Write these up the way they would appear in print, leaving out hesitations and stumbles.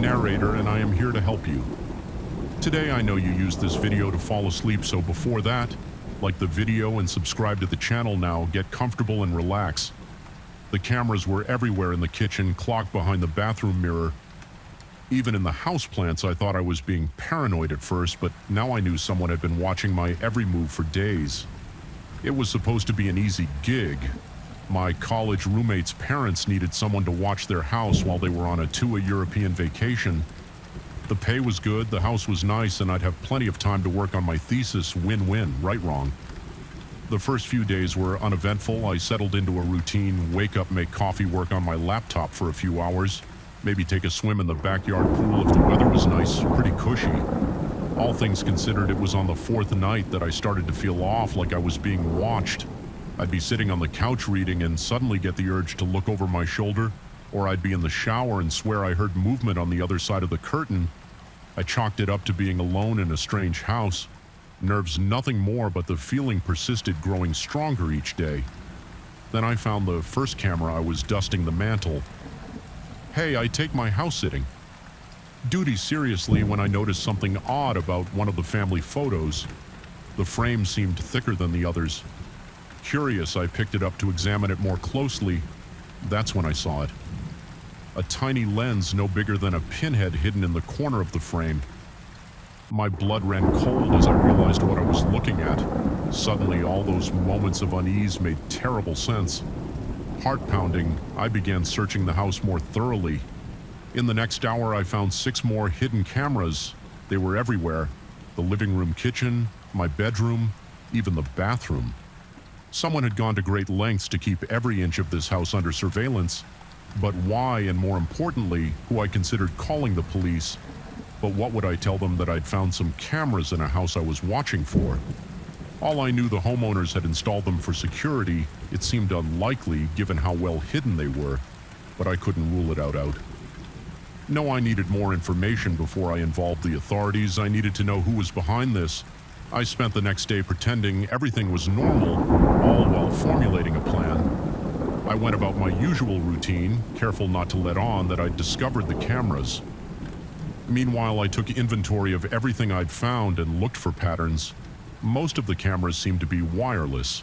Narrator, and I am here to help you. Today I know you used this video to fall asleep, so before that, like the video and subscribe to the channel now, get comfortable and relax. The cameras were everywhere in the kitchen, clock behind the bathroom mirror. Even in the houseplants, I thought I was being paranoid at first, but now I knew someone had been watching my every move for days. It was supposed to be an easy gig. My college roommate's parents needed someone to watch their house while they were on a European vacation. The pay was good, the house was nice, and I'd have plenty of time to work on my thesis, win-win, right-wrong. The first few days were uneventful. I settled into a routine, wake up, make coffee, work on my laptop for a few hours, maybe take a swim in the backyard pool if the weather was nice, pretty cushy. All things considered, it was on the fourth night that I started to feel off, like I was being watched. I'd be sitting on the couch reading and suddenly get the urge to look over my shoulder, or I'd be in the shower and swear I heard movement on the other side of the curtain. I chalked it up to being alone in a strange house. Nerves nothing more, but the feeling persisted, growing stronger each day. Then I found the first camera. I was dusting the mantle. Hey, I take my house sitting duty seriously when I noticed something odd about one of the family photos. The frame seemed thicker than the others. Curious, I picked it up to examine it more closely. That's when I saw it. A tiny lens no bigger than a pinhead hidden in the corner of the frame. My blood ran cold as I realized what I was looking at. Suddenly, all those moments of unease made terrible sense. Heart pounding, I began searching the house more thoroughly. In the next hour, I found 6 more hidden cameras. They were everywhere. The living room, kitchen, my bedroom, even the bathroom. Someone had gone to great lengths to keep every inch of this house under surveillance. But why, and more importantly, who I considered calling the police. But what would I tell them that I'd found some cameras in a house I was watching for? All I knew, the homeowners had installed them for security. It seemed unlikely, given how well hidden they were, but I couldn't rule it out. No, I needed more information before I involved the authorities. I needed to know who was behind this. I spent the next day pretending everything was normal, all while formulating a plan. I went about my usual routine, careful not to let on that I'd discovered the cameras. Meanwhile, I took inventory of everything I'd found and looked for patterns. Most of the cameras seemed to be wireless,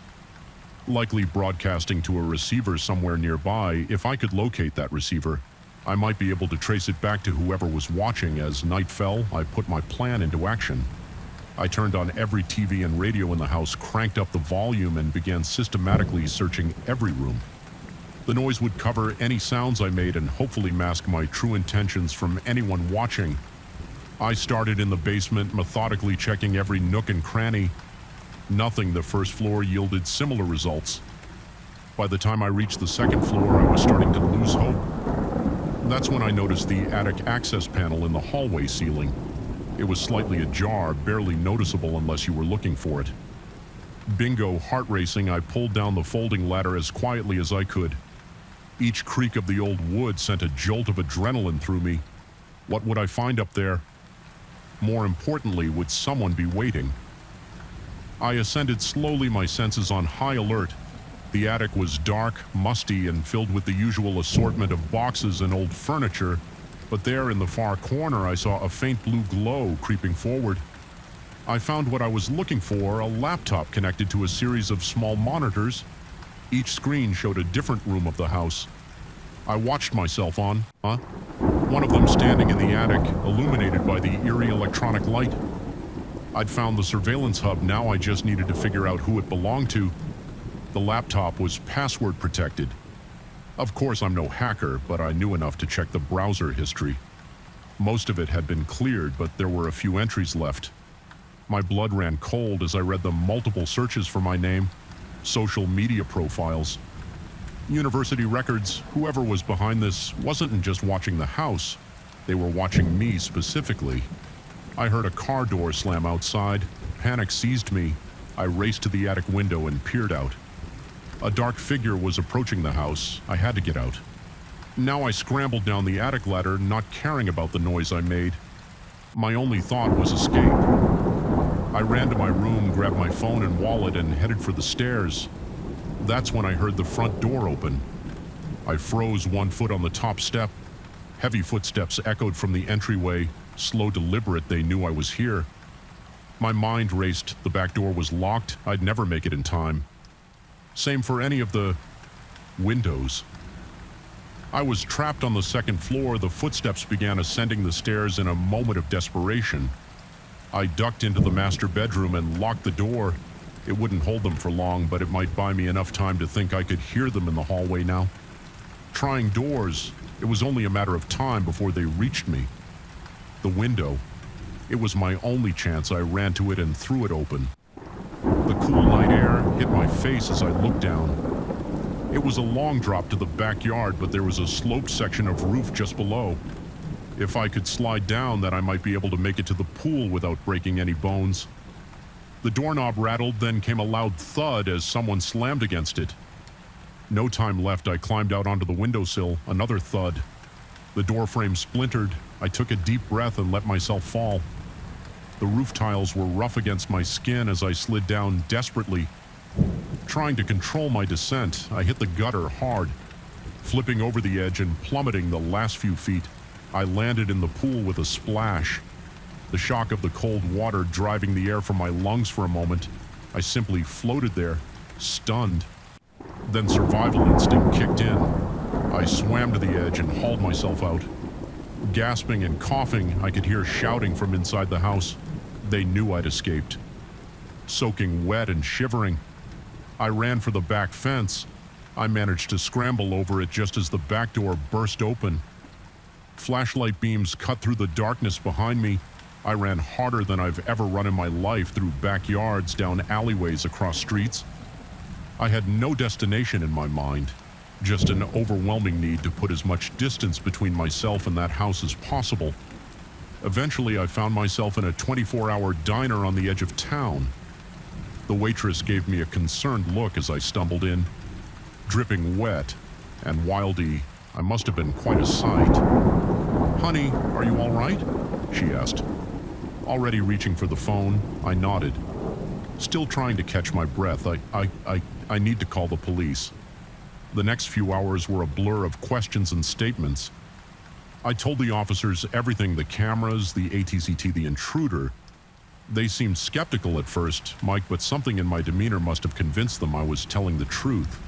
likely broadcasting to a receiver somewhere nearby. If I could locate that receiver, I might be able to trace it back to whoever was watching. As night fell, I put my plan into action. I turned on every TV and radio in the house, cranked up the volume, and began systematically searching every room. The noise would cover any sounds I made and hopefully mask my true intentions from anyone watching. I started in the basement, methodically checking every nook and cranny. Nothing. The first floor yielded similar results. By the time I reached the second floor, I was starting to lose hope. That's when I noticed the attic access panel in the hallway ceiling. It was slightly ajar, barely noticeable unless you were looking for it. Bingo, heart racing, I pulled down the folding ladder as quietly as I could. Each creak of the old wood sent a jolt of adrenaline through me. What would I find up there? More importantly, would someone be waiting? I ascended slowly, my senses on high alert. The attic was dark, musty, and filled with the usual assortment of boxes and old furniture. But there in the far corner, I saw a faint blue glow creeping forward. I found what I was looking for, a laptop connected to a series of small monitors. Each screen showed a different room of the house. I watched myself on, one of them standing in the attic, illuminated by the eerie electronic light. I'd found the surveillance hub. Now I just needed to figure out who it belonged to. The laptop was password protected. Of course, I'm no hacker, but I knew enough to check the browser history. Most of it had been cleared, but there were a few entries left. My blood ran cold as I read the multiple searches for my name, social media profiles, university records. Whoever was behind this wasn't just watching the house, they were watching me specifically. I heard a car door slam outside. Panic seized me. I raced to the attic window and peered out. A dark figure was approaching the house. I had to get out. Now I scrambled down the attic ladder, not caring about the noise I made. My only thought was escape. I ran to my room, grabbed my phone and wallet, and headed for the stairs. That's when I heard the front door open. I froze, one foot on the top step. Heavy footsteps echoed from the entryway, slow, deliberate. They knew I was here. My mind raced. The back door was locked. I'd never make it in time. Same for any of the windows. I was trapped on the second floor. The footsteps began ascending the stairs in a moment of desperation. I ducked into the master bedroom and locked the door. It wouldn't hold them for long, but it might buy me enough time to think I could hear them in the hallway now. Trying doors, it was only a matter of time before they reached me. The window, it was my only chance. I ran to it and threw it open. The cool night air hit my face as I looked down. It was a long drop to the backyard, but there was a sloped section of roof just below. If I could slide down, then I might be able to make it to the pool without breaking any bones. The doorknob rattled, then came a loud thud as someone slammed against it. No time left. I climbed out onto the windowsill. Another thud. The door frame splintered. I took a deep breath and let myself fall. The roof tiles were rough against my skin as I slid down desperately. Trying to control my descent, I hit the gutter hard. Flipping over the edge and plummeting the last few feet, I landed in the pool with a splash. The shock of the cold water driving the air from my lungs for a moment, I simply floated there, stunned. Then survival instinct kicked in. I swam to the edge and hauled myself out. Gasping and coughing, I could hear shouting from inside the house. They knew I'd escaped. Soaking wet and shivering, I ran for the back fence. I managed to scramble over it just as the back door burst open. Flashlight beams cut through the darkness behind me. I ran harder than I've ever run in my life, through backyards, down alleyways, across streets. I had no destination in my mind, just an overwhelming need to put as much distance between myself and that house as possible. Eventually, I found myself in a 24-hour diner on the edge of town. The waitress gave me a concerned look as I stumbled in. Dripping wet and wildy, I must have been quite a sight. "Honey, are you all right?" she asked. Already reaching for the phone, I nodded. Still trying to catch my breath, I need to call the police. The next few hours were a blur of questions and statements. I told the officers everything: the cameras, the ATCT, the intruder. They seemed skeptical at first, Mike, but something in my demeanor must have convinced them I was telling the truth.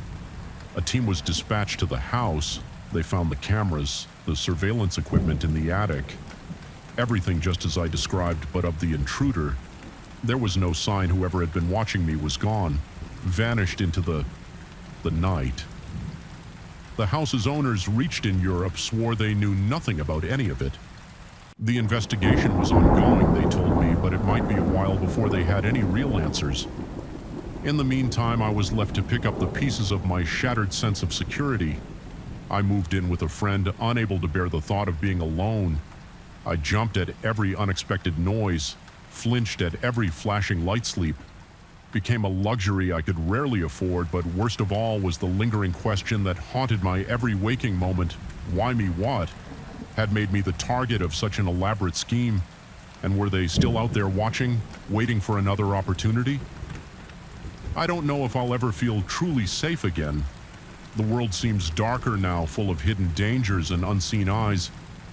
A team was dispatched to the house. They found the cameras, the surveillance equipment in the attic. Everything just as I described, but of the intruder, there was no sign. Whoever had been watching me was gone, vanished into the night. The house's owners reached in Europe, swore they knew nothing about any of it. The investigation was ongoing, they told me, but it might be a while before they had any real answers. In the meantime, I was left to pick up the pieces of my shattered sense of security. I moved in with a friend, unable to bear the thought of being alone. I jumped at every unexpected noise, flinched at every flashing light sleep. Became a luxury I could rarely afford, but worst of all was the lingering question that haunted my every waking moment: why me what? Had made me the target of such an elaborate scheme, and were they still out there watching, waiting for another opportunity? I don't know if I'll ever feel truly safe again. The world seems darker now, full of hidden dangers and unseen eyes,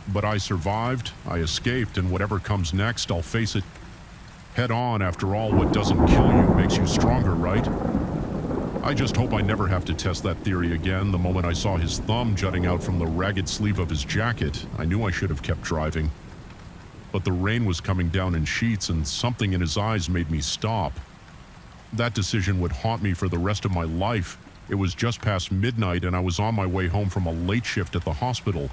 but I survived, I escaped, and whatever comes next, I'll face it head on. After all, what doesn't kill you makes you stronger, right? I just hope I never have to test that theory again. The moment I saw his thumb jutting out from the ragged sleeve of his jacket, I knew I should have kept driving. But the rain was coming down in sheets, and something in his eyes made me stop. That decision would haunt me for the rest of my life. It was just past midnight, and I was on my way home from a late shift at the hospital.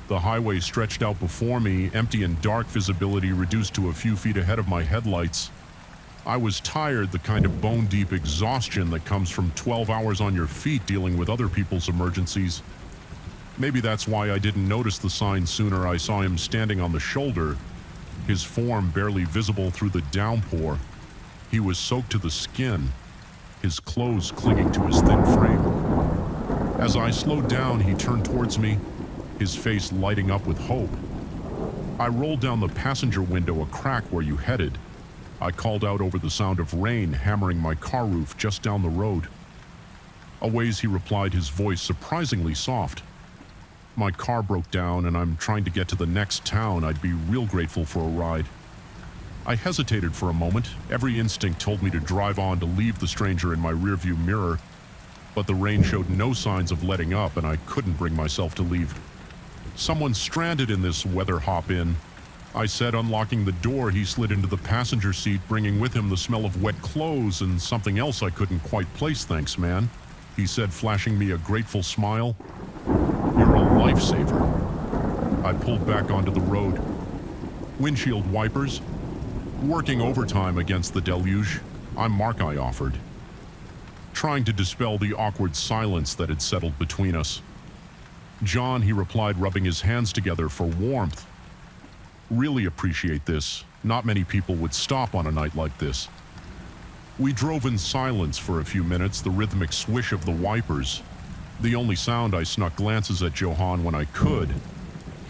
The highway stretched out before me, empty and dark, visibility reduced to a few feet ahead of my headlights. I was tired, the kind of bone-deep exhaustion that comes from 12 hours on your feet dealing with other people's emergencies. Maybe that's why I didn't notice the sign sooner. I saw him standing on the shoulder, his form barely visible through the downpour. He was soaked to the skin, his clothes clinging to his thin frame. As I slowed down, he turned towards me, his face lighting up with hope. I rolled down the passenger window a crack. "Where you headed?" I called out over the sound of rain hammering my car roof just down the road. "A ways," he replied, his voice surprisingly soft. My car broke down and I'm trying to get to the next town. I'd be real grateful for a ride. I hesitated for a moment. Every instinct told me to drive on to leave the stranger in my rearview mirror, but the rain showed no signs of letting up and I couldn't bring myself to leave. Someone's stranded in this weather hop-in, I said, unlocking the door. He slid into the passenger seat, bringing with him the smell of wet clothes and something else I couldn't quite place. Thanks, man, he said, flashing me a grateful smile. You're a lifesaver. I pulled back onto the road. Windshield wipers. Working overtime against the deluge, I'm Mark, I offered, trying to dispel the awkward silence that had settled between us. John, he replied, rubbing his hands together for warmth. Really appreciate this. Not many people would stop on a night like this. We drove in silence for a few minutes, the rhythmic swish of the wipers. The only sound. I snuck glances at Johan when I could.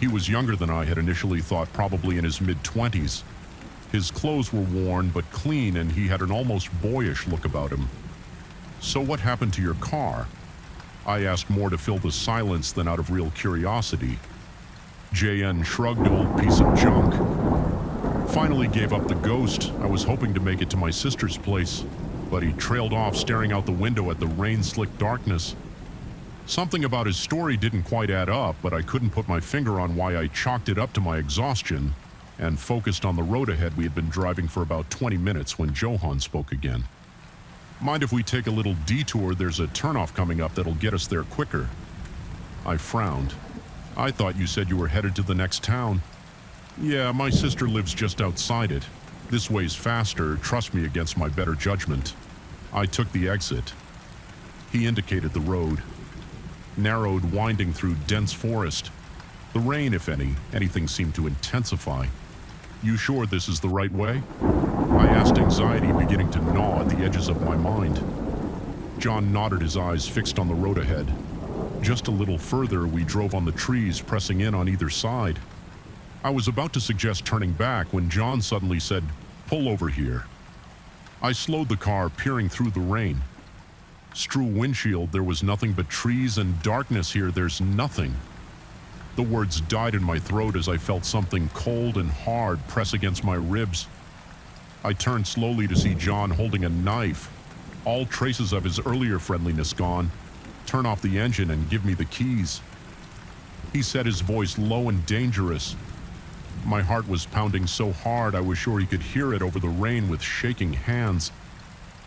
He was younger than I had initially thought, probably in his mid-20s. His clothes were worn but clean, and he had an almost boyish look about him. So what happened to your car? I asked, more to fill the silence than out of real curiosity. JN shrugged. Old piece of junk. Finally gave up the ghost. I was hoping to make it to my sister's place, but he trailed off, staring out the window at the rain-slicked darkness. Something about his story didn't quite add up, but I couldn't put my finger on why I chalked it up to my exhaustion and focused on the road ahead. We had been driving for about 20 minutes when Johan spoke again. Mind if we take a little detour? There's a turnoff coming up that'll get us there quicker. I frowned. I thought you said you were headed to the next town. Yeah, my sister lives just outside it. This way's faster, trust me, against my better judgment. I took the exit. He indicated the road. Narrowed, winding through dense forest. The rain, if anything seemed to intensify. You sure this is the right way? I asked, anxiety beginning to gnaw at the edges of my mind. John nodded, his eyes fixed on the road ahead. Just a little further, we drove on the trees, pressing in on either side. I was about to suggest turning back when John suddenly said, "Pull over here." I slowed the car, peering through the rain. Strew windshield, there was nothing but trees and darkness here. There's nothing. The words died in my throat as I felt something cold and hard press against my ribs. I turned slowly to see John holding a knife, all traces of his earlier friendliness gone. Turn off the engine and give me the keys. He said, his voice low and dangerous. My heart was pounding so hard I was sure he could hear it over the rain. With shaking hands,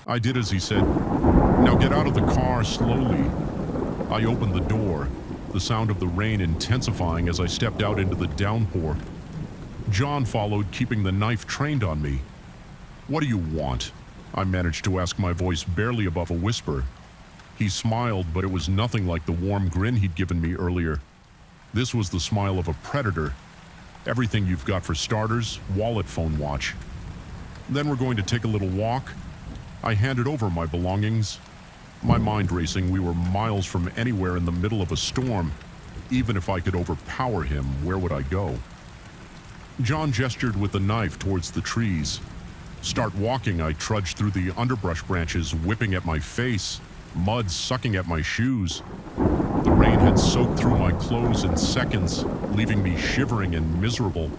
I did as he said. Now get out of the car slowly. I opened the door, the sound of the rain intensifying as I stepped out into the downpour. John followed, keeping the knife trained on me. What do you want? I managed to ask, my voice barely above a whisper. He smiled, but it was nothing like the warm grin he'd given me earlier. This was the smile of a predator. Everything you've got for starters, wallet, phone, watch. Then we're going to take a little walk. I handed over my belongings. My mind racing. We were miles from anywhere in the middle of a storm. Even if I could overpower him, where would I go? John gestured with the knife towards the trees. Start walking. I trudged through the underbrush branches, whipping at my face, mud sucking at my shoes. The rain had soaked through my clothes in seconds, leaving me shivering and miserable.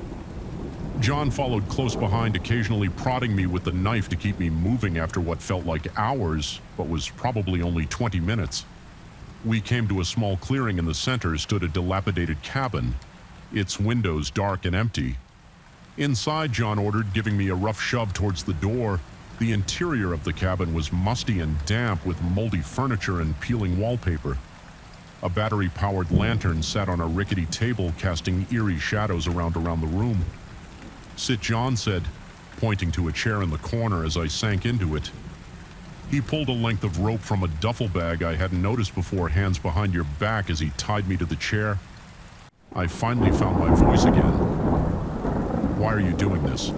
John followed close behind, occasionally prodding me with the knife to keep me moving after what felt like hours, but was probably only 20 minutes. We came to a small clearing. In the center stood a dilapidated cabin, its windows dark and empty. Inside, John ordered, giving me a rough shove towards the door. The interior of the cabin was musty and damp, with moldy furniture and peeling wallpaper. A battery-powered lantern sat on a rickety table, casting eerie shadows around the room. Sit, John said, pointing to a chair in the corner as I sank into it. He pulled a length of rope from a duffel bag I hadn't noticed before, hands behind your back, as he tied me to the chair. I finally found my voice again. Why are you doing this?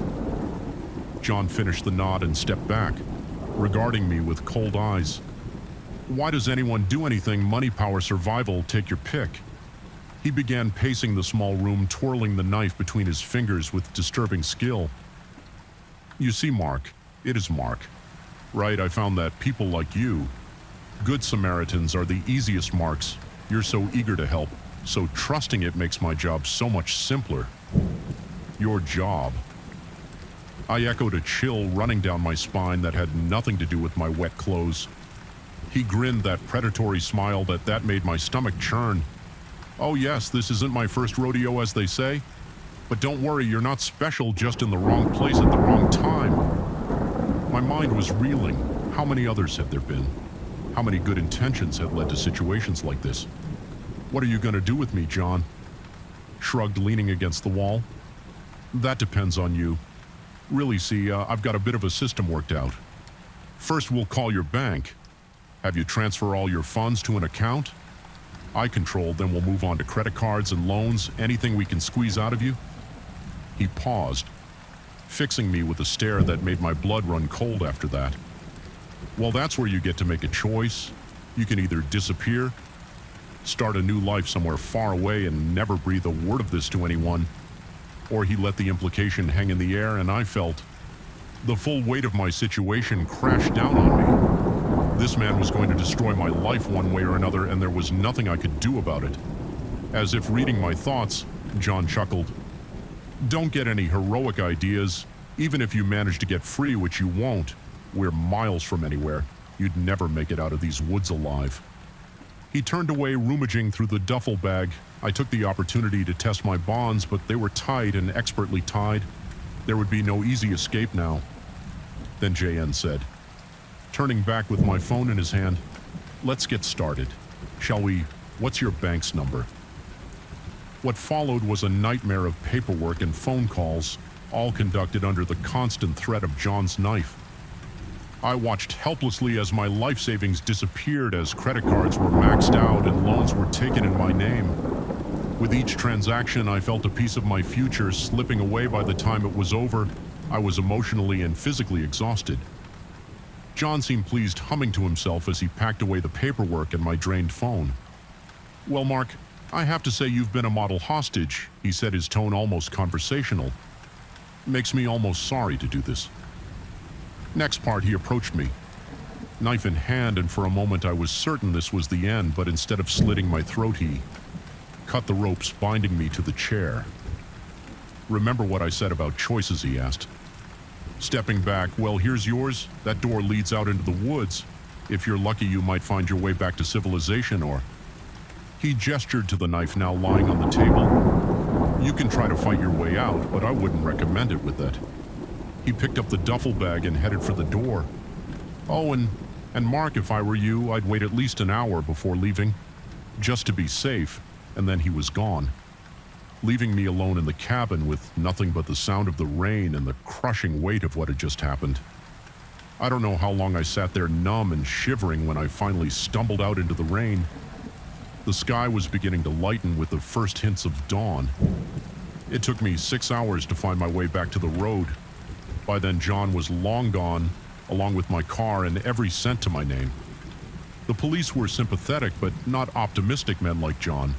John finished the knot and stepped back, regarding me with cold eyes. Why does anyone do anything? Money, power, survival, take your pick. He began pacing the small room, twirling the knife between his fingers with disturbing skill. You see, Mark, it is Mark. Right, I found that people like you, good Samaritans, are the easiest marks. You're so eager to help. so trusting it makes my job so much simpler. Your job. I echoed a chill running down my spine that had nothing to do with my wet clothes. He grinned that predatory smile that made my stomach churn. Oh yes, this isn't my first rodeo, as they say. But don't worry, you're not special, just in the wrong place at the wrong time. My mind was reeling. How many others had there been? How many good intentions had led to situations like this? What are you going to do with me, John? Shrugged, leaning against the wall. That depends on you. Really, see, I've got a bit of a system worked out. First, we'll call your bank. Have you transfer all your funds to an account? I control, then we'll move on to credit cards and loans, anything we can squeeze out of you. He paused, fixing me with a stare that made my blood run cold after that. Well, that's where you get to make a choice. You can either disappear, start a new life somewhere far away and never breathe a word of this to anyone, or he let the implication hang in the air, and I felt the full weight of my situation crash down on me. This man was going to destroy my life one way or another, and there was nothing I could do about it. As if reading my thoughts, John chuckled. Don't get any heroic ideas. Even if you manage to get free, which you won't, we're miles from anywhere. You'd never make it out of these woods alive. He turned away, rummaging through the duffel bag. I took the opportunity to test my bonds, but they were tight and expertly tied. There would be no easy escape now. Then JN said, turning back with my phone in his hand, let's get started. Shall we? What's your bank's number? What followed was a nightmare of paperwork and phone calls, all conducted under the constant threat of John's knife. I watched helplessly as my life savings disappeared, as credit cards were maxed out and loans were taken in my name. With each transaction, I felt a piece of my future slipping away. By the time it was over, I was emotionally and physically exhausted. John seemed pleased, humming to himself as he packed away the paperwork and my drained phone. Well, Mark, I have to say you've been a model hostage, he said, his tone almost conversational. Makes me almost sorry to do this. Next part, he approached me, knife in hand, and for a moment I was certain this was the end, but instead of slitting my throat, he cut the ropes binding me to the chair. Remember what I said about choices, he asked. Stepping back, well, here's yours. That door leads out into the woods. If you're lucky, you might find your way back to civilization, or... He gestured to the knife now lying on the table. You can try to fight your way out, but I wouldn't recommend it with that. He picked up the duffel bag and headed for the door. Oh, and Mark, if I were you, I'd wait at least an hour before leaving, just to be safe, and then he was gone, leaving me alone in the cabin with nothing but the sound of the rain and the crushing weight of what had just happened. I don't know how long I sat there numb and shivering when I finally stumbled out into the rain. The sky was beginning to lighten with the first hints of dawn. It took me 6 hours to find my way back to the road. By then, John was long gone, along with my car and every cent to my name. The police were sympathetic, but not optimistic men like John.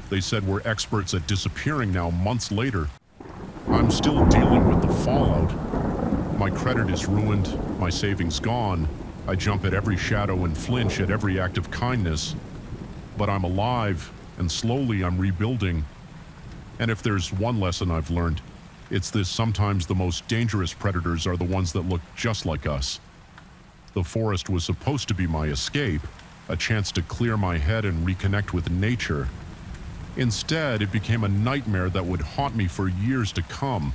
They said we're experts at disappearing now, months later. I'm still dealing with the fallout. My credit is ruined, my savings gone. I jump at every shadow and flinch at every act of kindness. But I'm alive, and slowly I'm rebuilding. And if there's one lesson I've learned, it's this: sometimes the most dangerous predators are the ones that look just like us. The forest was supposed to be my escape, a chance to clear my head and reconnect with nature. Instead, it became a nightmare that would haunt me for years to come.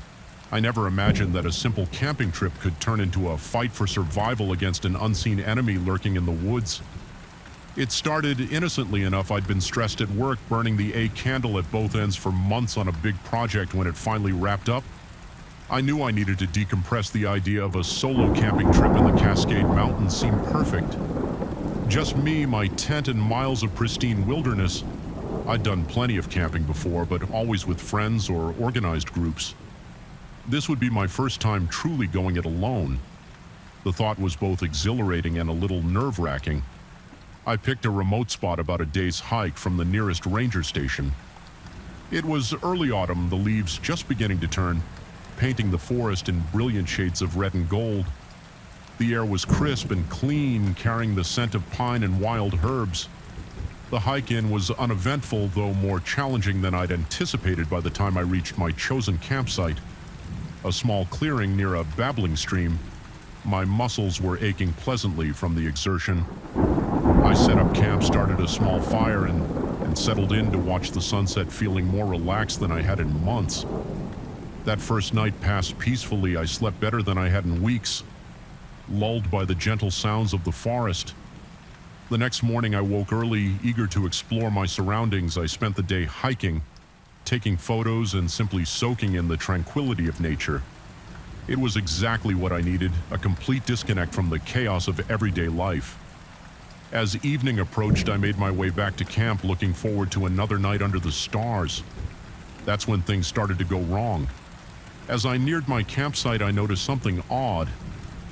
I never imagined that a simple camping trip could turn into a fight for survival against an unseen enemy lurking in the woods. It started innocently enough. I'd been stressed at work, burning the A candle at both ends for months on a big project. When it finally wrapped up, I knew I needed to decompress. The idea of a solo camping trip in the Cascade Mountains seemed perfect. Just me, my tent, and miles of pristine wilderness. I'd done plenty of camping before, but always with friends or organized groups. This would be my first time truly going it alone. The thought was both exhilarating and a little nerve-wracking. I picked a remote spot about a day's hike from the nearest ranger station. It was early autumn, the leaves just beginning to turn, painting the forest in brilliant shades of red and gold. The air was crisp and clean, carrying the scent of pine and wild herbs. The hike in was uneventful, though more challenging than I'd anticipated by the time I reached my chosen campsite, a small clearing near a babbling stream. My muscles were aching pleasantly from the exertion. I set up camp, started a small fire, and settled in to watch the sunset, feeling more relaxed than I had in months. That first night passed peacefully. I slept better than I had in weeks, lulled by the gentle sounds of the forest. The next morning I woke early, eager to explore my surroundings. I spent the day hiking, taking photos, and simply soaking in the tranquility of nature. It was exactly what I needed, a complete disconnect from the chaos of everyday life. As evening approached, I made my way back to camp, looking forward to another night under the stars. That's when things started to go wrong. As I neared my campsite, I noticed something odd.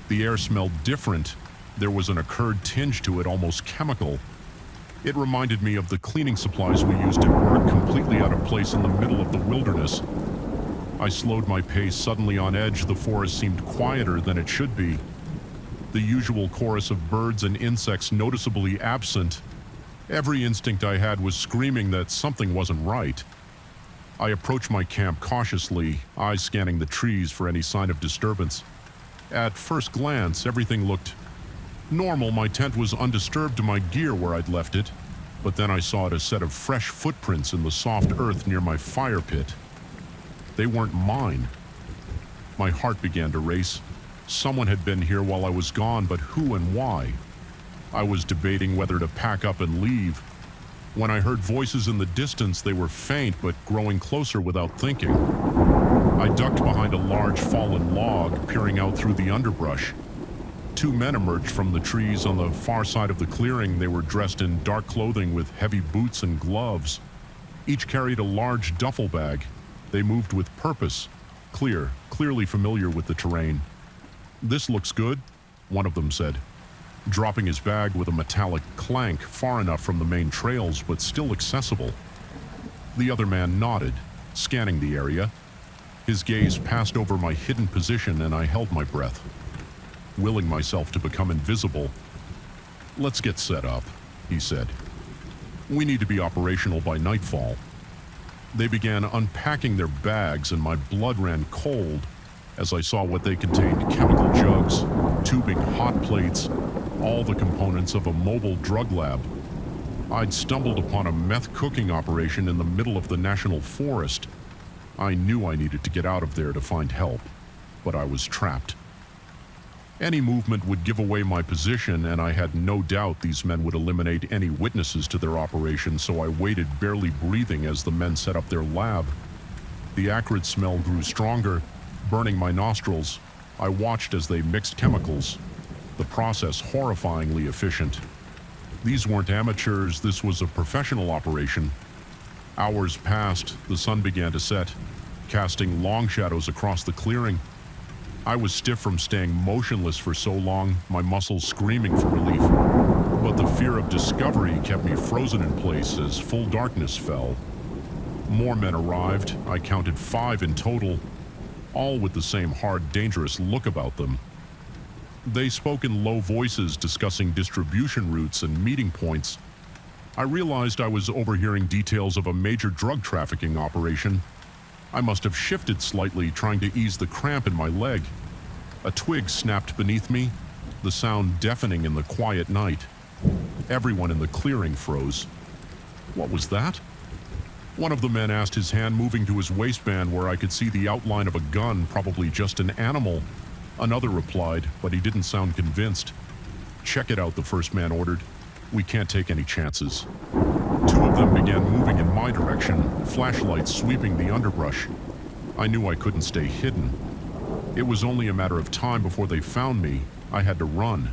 The air smelled different. There was an acrid tinge to it, almost chemical. It reminded me of the cleaning supplies we used at work, completely out of place in the middle of the wilderness. I slowed my pace, suddenly on edge. The forest seemed quieter than it should be. The usual chorus of birds and insects noticeably absent. Every instinct I had was screaming that something wasn't right. I approached my camp cautiously, eyes scanning the trees for any sign of disturbance. At first glance, everything looked normal. My tent was undisturbed to my gear where I'd left it, but then I saw a set of fresh footprints in the soft earth near my fire pit. They weren't mine. My heart began to race. Someone had been here while I was gone, but who and why? I was debating whether to pack up and leave. When I heard voices in the distance, they were faint, but growing closer without thinking. I ducked behind a large fallen log, peering out through the underbrush. Two men emerged from the trees on the far side of the clearing. They were dressed in dark clothing with heavy boots and gloves. Each carried a large duffel bag. They moved with purpose, clearly familiar with the terrain. "This looks good," one of them said, dropping his bag with a metallic clank, far enough from the main trails but still accessible. The other man nodded, scanning the area. His gaze passed over my hidden position, and I held my breath, willing myself to become invisible. "Let's get set up," he said. "We need to be operational by nightfall." They began unpacking their bags, and my blood ran cold as I saw what they contained: chemical jugs, tubing, hot plates, all the components of a mobile drug lab. I'd stumbled upon a meth cooking operation in the middle of the national forest. I knew I needed to get out of there to find help, but I was trapped. Any movement would give away my position, and I had no doubt these men would eliminate any witnesses to their operation, so I waited, barely breathing, as the men set up their lab. The acrid smell grew stronger, burning my nostrils. I watched as they mixed chemicals, the process horrifyingly efficient. These weren't amateurs, this was a professional operation. Hours passed, the sun began to set, casting long shadows across the clearing. I was stiff from staying motionless for so long, my muscles screaming for relief. But the fear of discovery kept me frozen in place as full darkness fell. More men arrived. I counted 5 in total, all with the same hard, dangerous look about them. They spoke in low voices, discussing distribution routes and meeting points. I realized I was overhearing details of a major drug trafficking operation. I must have shifted slightly, trying to ease the cramp in my leg. A twig snapped beneath me, the sound deafening in the quiet night. Everyone in the clearing froze. What was that? One of the men asked, his hand moving to his waistband where I could see the outline of a gun, probably just an animal. Another replied, but he didn't sound convinced. "Check it out," the first man ordered. "We can't take any chances." 2 of them began moving in my direction, flashlights sweeping the underbrush. I knew I couldn't stay hidden. It was only a matter of time before they found me. I had to run.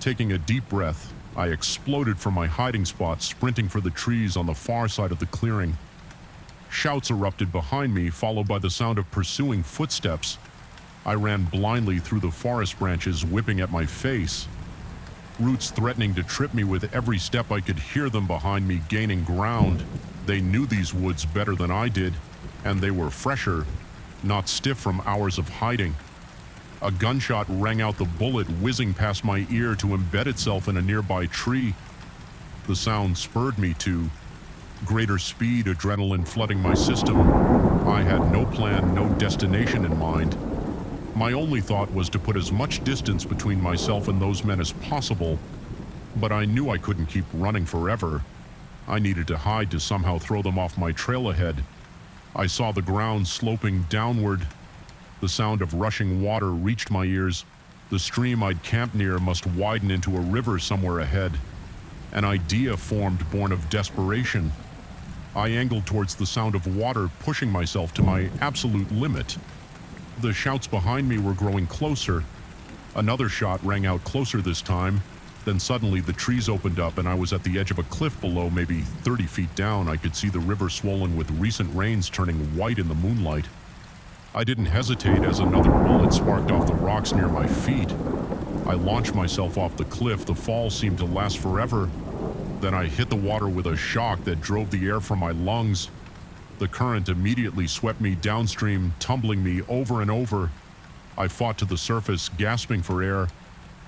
Taking a deep breath, I exploded from my hiding spot, sprinting for the trees on the far side of the clearing. Shouts erupted behind me, followed by the sound of pursuing footsteps. I ran blindly through the forest branches, whipping at my face. Roots threatening to trip me with every step. I could hear them behind me, gaining ground. They knew these woods better than I did, and they were fresher, not stiff from hours of hiding. A gunshot rang out, the bullet whizzing past my ear to embed itself in a nearby tree. The sound spurred me to greater speed, adrenaline flooding my system. I had no plan, no destination in mind. My only thought was to put as much distance between myself and those men as possible, but I knew I couldn't keep running forever. I needed to hide to somehow throw them off my trail ahead. I saw the ground sloping downward. The sound of rushing water reached my ears. The stream I'd camped near must widen into a river somewhere ahead. An idea formed born of desperation. I angled towards the sound of water, pushing myself to my absolute limit. The shouts behind me were growing closer. Another shot rang out closer this time. Then suddenly the trees opened up and I was at the edge of a cliff below, maybe 30 feet down. I could see the river swollen with recent rains turning white in the moonlight. I didn't hesitate as another bullet sparked off the rocks near my feet. I launched myself off the cliff. The fall seemed to last forever. Then I hit the water with a shock that drove the air from my lungs. The current immediately swept me downstream, tumbling me over and over. I fought to the surface, gasping for air,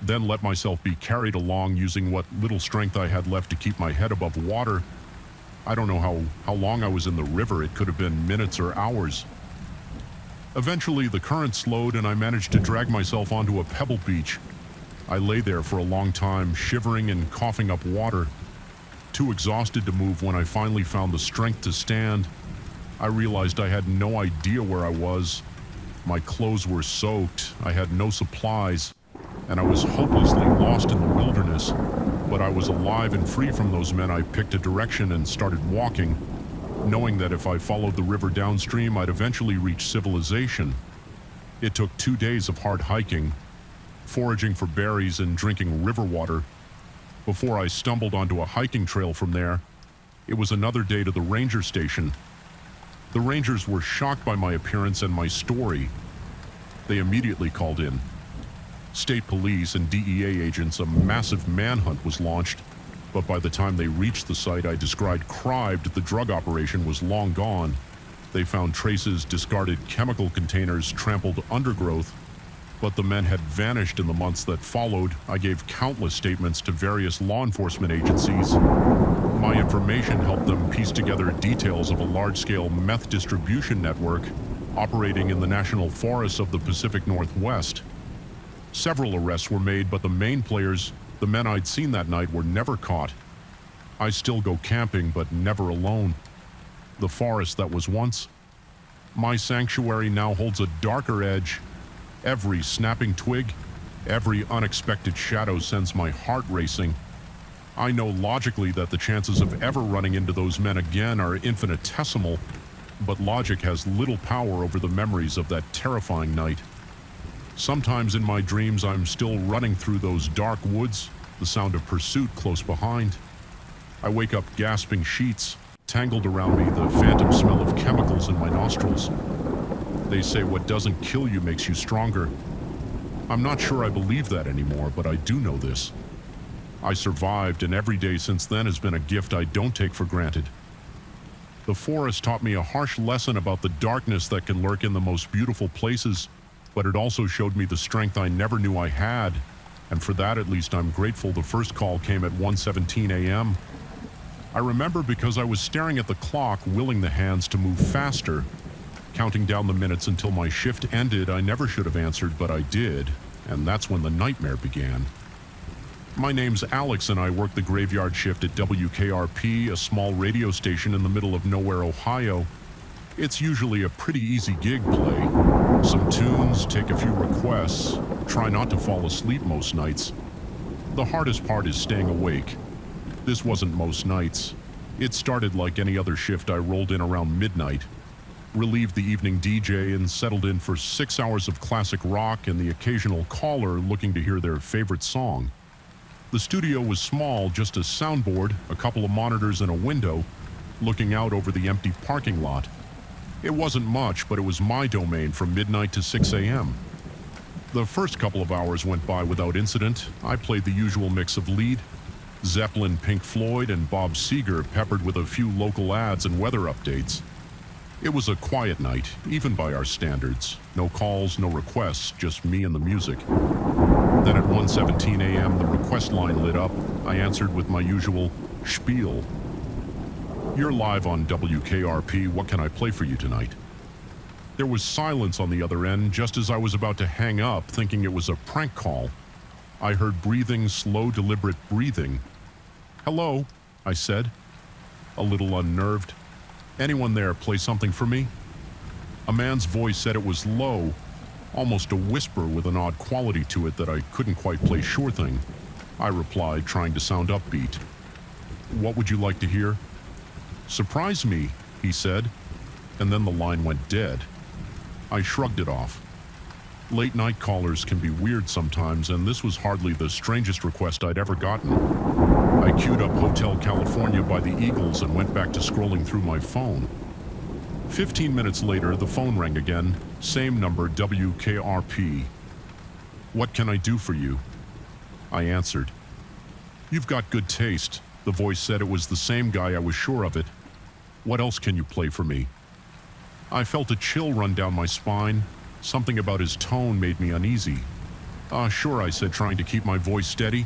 then let myself be carried along using what little strength I had left to keep my head above water. I don't know how long I was in the river. It could have been minutes or hours. Eventually, the current slowed and I managed to drag myself onto a pebble beach. I lay there for a long time, shivering and coughing up water. Too exhausted to move when I finally found the strength to stand. I realized I had no idea where I was. My clothes were soaked, I had no supplies, and I was hopelessly lost in the wilderness. But I was alive and free from those men. I picked a direction and started walking, knowing that if I followed the river downstream, I'd eventually reach civilization. It took 2 days of hard hiking, foraging for berries and drinking river water, before I stumbled onto a hiking trail from there. It was another day to the ranger station. The rangers were shocked by my appearance and my story. They immediately called in state police and DEA agents. A massive manhunt was launched, but by the time they reached the site I described, the drug operation was long gone. They found traces, discarded chemical containers, trampled undergrowth, but the men had vanished in the months that followed. I gave countless statements to various law enforcement agencies. My information helped them piece together details of a large-scale meth distribution network operating in the national forests of the Pacific Northwest. Several arrests were made, but the main players, the men I'd seen that night, were never caught. I still go camping, but never alone. The forest that was once my sanctuary now holds a darker edge. Every snapping twig, every unexpected shadow sends my heart racing. I know logically that the chances of ever running into those men again are infinitesimal, but logic has little power over the memories of that terrifying night. Sometimes in my dreams I'm still running through those dark woods, the sound of pursuit close behind. I wake up gasping, sheets tangled around me, the phantom smell of chemicals in my nostrils. They say what doesn't kill you makes you stronger. I'm not sure I believe that anymore, but I do know this. I survived, and every day since then has been a gift I don't take for granted. The forest taught me a harsh lesson about the darkness that can lurk in the most beautiful places, but it also showed me the strength I never knew I had, and for that at least I'm grateful. The first call came at 1:17 a.m. I remember because I was staring at the clock, willing the hands to move faster, counting down the minutes until my shift ended. I never should have answered, but I did, and that's when the nightmare began. My name's Alex, and I work the graveyard shift at WKRP, a small radio station in the middle of nowhere, Ohio. It's usually a pretty easy gig. Play some tunes, take a few requests, try not to fall asleep most nights. The hardest part is staying awake. This wasn't most nights. It started like any other shift. I rolled in around midnight, relieved the evening DJ, and settled in for 6 hours of classic rock and the occasional caller looking to hear their favorite song. The studio was small, just a soundboard, a couple of monitors, and a window looking out over the empty parking lot. It wasn't much, but it was my domain from midnight to 6 a.m. The first couple of hours went by without incident. I played the usual mix of lead, Zeppelin, Pink Floyd, and Bob Seger, peppered with a few local ads and weather updates. It was a quiet night, even by our standards. No calls, no requests, just me and the music. Then at 1:17 a.m. the request line lit up. I answered with my usual, spiel. You're live on WKRP. What can I play for you tonight? There was silence on the other end just as I was about to hang up, thinking it was a prank call. I heard breathing, slow, deliberate breathing. Hello, I said, a little unnerved. Anyone there play something for me? A man's voice said it was low, almost a whisper with an odd quality to it that I couldn't quite place sure thing. I replied, trying to sound upbeat. What would you like to hear? Surprise me, he said, and then the line went dead. I shrugged it off. Late night callers can be weird sometimes, and this was hardly the strangest request I'd ever gotten. I queued up Hotel California by the Eagles and went back to scrolling through my phone. 15 minutes later, the phone rang again, same number, WKRP. What can I do for you? I answered. You've got good taste. The voice said it was the same guy, I was sure of it. What else can you play for me? I felt a chill run down my spine. Something about his tone made me uneasy. Sure, I said, trying to keep my voice steady.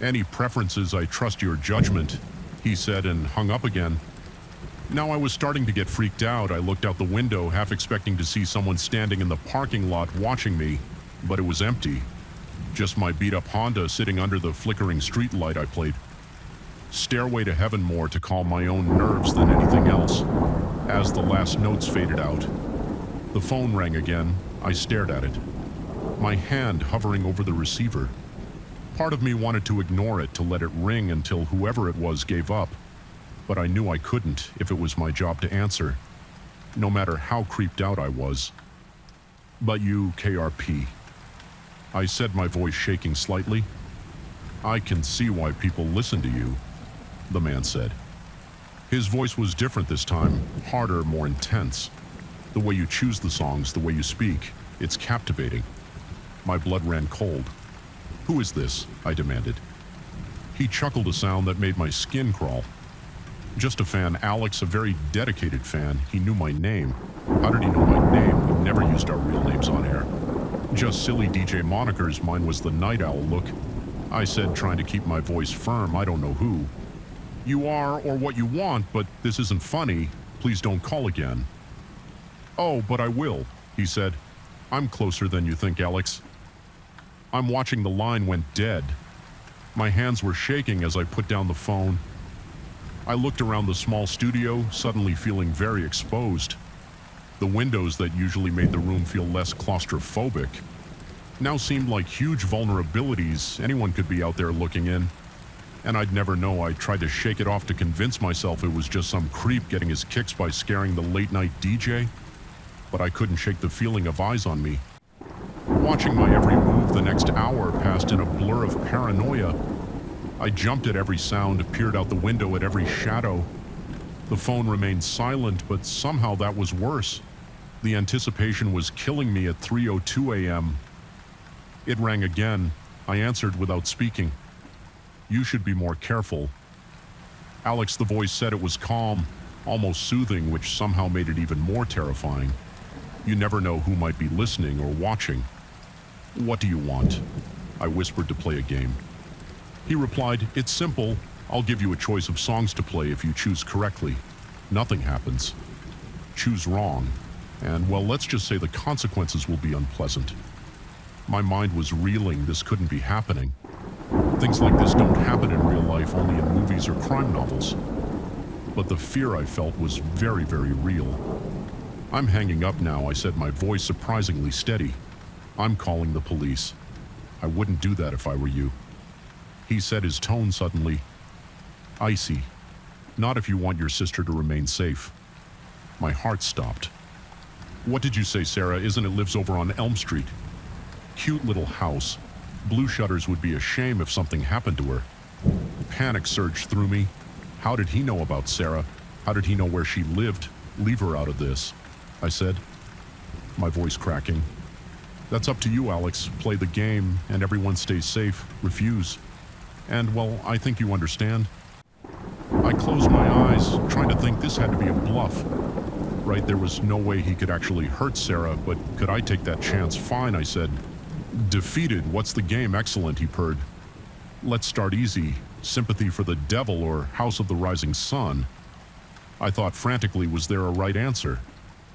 Any preferences, I trust your judgment, he said, and hung up again. Now I was starting to get freaked out. I looked out the window, half expecting to see someone standing in the parking lot watching me, but it was empty. Just my beat-up Honda sitting under the flickering street light I played. Stairway to Heaven more to calm my own nerves than anything else. As the last notes faded out, the phone rang again. I stared at it, my hand hovering over the receiver. Part of me wanted to ignore it, to let it ring until whoever it was gave up. But I knew I couldn't if it was my job to answer, no matter how creeped out I was. But you, KRP, I said, my voice shaking slightly. I can see why people listen to you, the man said. His voice was different this time, harder, more intense. The way you choose the songs, the way you speak, it's captivating. My blood ran cold. Who is this? I demanded. He chuckled a sound that made my skin crawl. Just a fan, Alex, a very dedicated fan. He knew my name. How did he know my name? We never used our real names on air. Just silly DJ monikers. Mine was the Night Owl look. I said, trying to keep my voice firm. I don't know who. You are, or what you want, but this isn't funny. Please don't call again. Oh, but I will, he said. I'm closer than you think, Alex. I'm watching. The line went dead. My hands were shaking as I put down the phone. I looked around the small studio, suddenly feeling very exposed. The windows that usually made the room feel less claustrophobic now seemed like huge vulnerabilities. Anyone could be out there looking in. And I'd never know. I tried to shake it off to convince myself it was just some creep getting his kicks by scaring the late-night DJ. But I couldn't shake the feeling of eyes on me. Watching my every move, the next hour passed in a blur of paranoia. I jumped at every sound, peered out the window at every shadow. The phone remained silent, but somehow that was worse. The anticipation was killing me at 3:02 a.m. It rang again. I answered without speaking. You should be more careful. Alex, the voice said. It was calm, almost soothing, which somehow made it even more terrifying. You never know who might be listening or watching. What do you want? I whispered to play a game. He replied, it's simple. I'll give you a choice of songs to play. If you choose correctly, nothing happens. Choose wrong, and well, let's just say the consequences will be unpleasant. My mind was reeling. This couldn't be happening. Things like this don't happen in real life, only in movies or crime novels. But the fear I felt was very, very real. I'm hanging up now, I said, my voice surprisingly steady. I'm calling the police. I wouldn't do that if I were you. He said, his tone suddenly icy. Not if you want your sister to remain safe. My heart stopped. What did you say, Sarah? Isn't it lives over on Elm Street? Cute little house. Blue shutters. Would be a shame if something happened to her. Panic surged through me. How did he know about Sarah? How did he know where she lived? Leave her out of this, I said, my voice cracking. That's up to you, Alex. Play the game and everyone stays safe. Refuse. And, well, I think you understand. I closed my eyes, trying to think this had to be a bluff. Right, there was no way he could actually hurt Sarah, but could I take that chance? Fine, I said. Defeated. What's the game? Excellent, he purred. Let's start easy. sympathy for the devil, or House of the Rising Sun. I thought frantically, was there a right answer?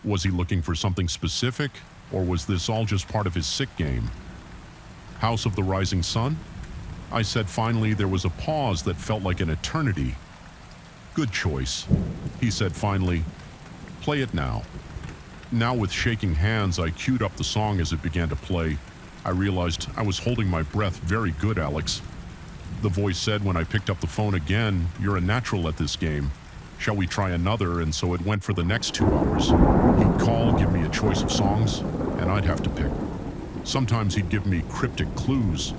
Was he looking for something specific, or was this all just part of his sick game? House of the Rising Sun? I said finally. There was a pause that felt like an eternity. Good choice, he said finally. Play it now. Now with shaking hands, I queued up the song as it began to play. I realized I was holding my breath very good, Alex. The voice said when I picked up the phone again, "You're a natural at this game. Shall we try another?" And so it went for the next 2 hours. He'd call, give me a choice of songs, and I'd have to pick. Sometimes he'd give me cryptic clues.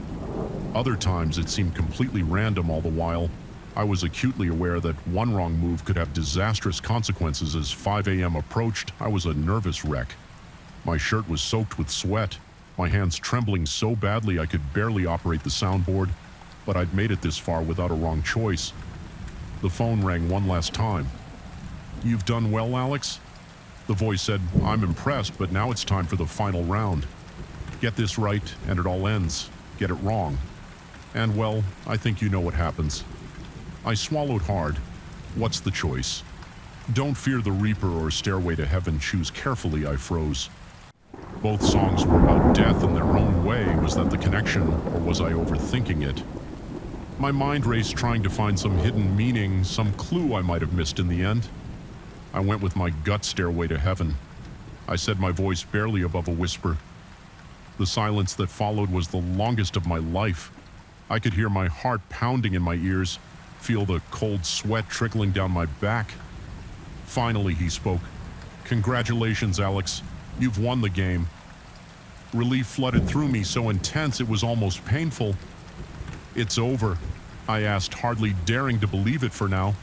Other times it seemed completely random. All the while, I was acutely aware that one wrong move could have disastrous consequences. As 5 a.m. approached, I was a nervous wreck. My shirt was soaked with sweat, my hands trembling so badly I could barely operate the soundboard, but I'd made it this far without a wrong choice. The phone rang one last time. "You've done well, Alex?" The voice said, "I'm impressed, but now it's time for the final round. Get this right, and it all ends. Get it wrong. And, well, I think you know what happens." I swallowed hard. What's the choice? Don't Fear the Reaper or Stairway to Heaven? Choose carefully, I froze. Both songs were about death in their own way. Was that the connection, or was I overthinking it? My mind raced, trying to find some hidden meaning, some clue I might have missed in the end. I went with my gut, Stairway to Heaven. I said, my voice barely above a whisper. The silence that followed was the longest of my life. I could hear my heart pounding in my ears, feel the cold sweat trickling down my back. Finally, he spoke. "Congratulations, Alex. You've won the game." Relief flooded through me, so intense it was almost painful. "It's over," I asked, hardly daring to believe it for now.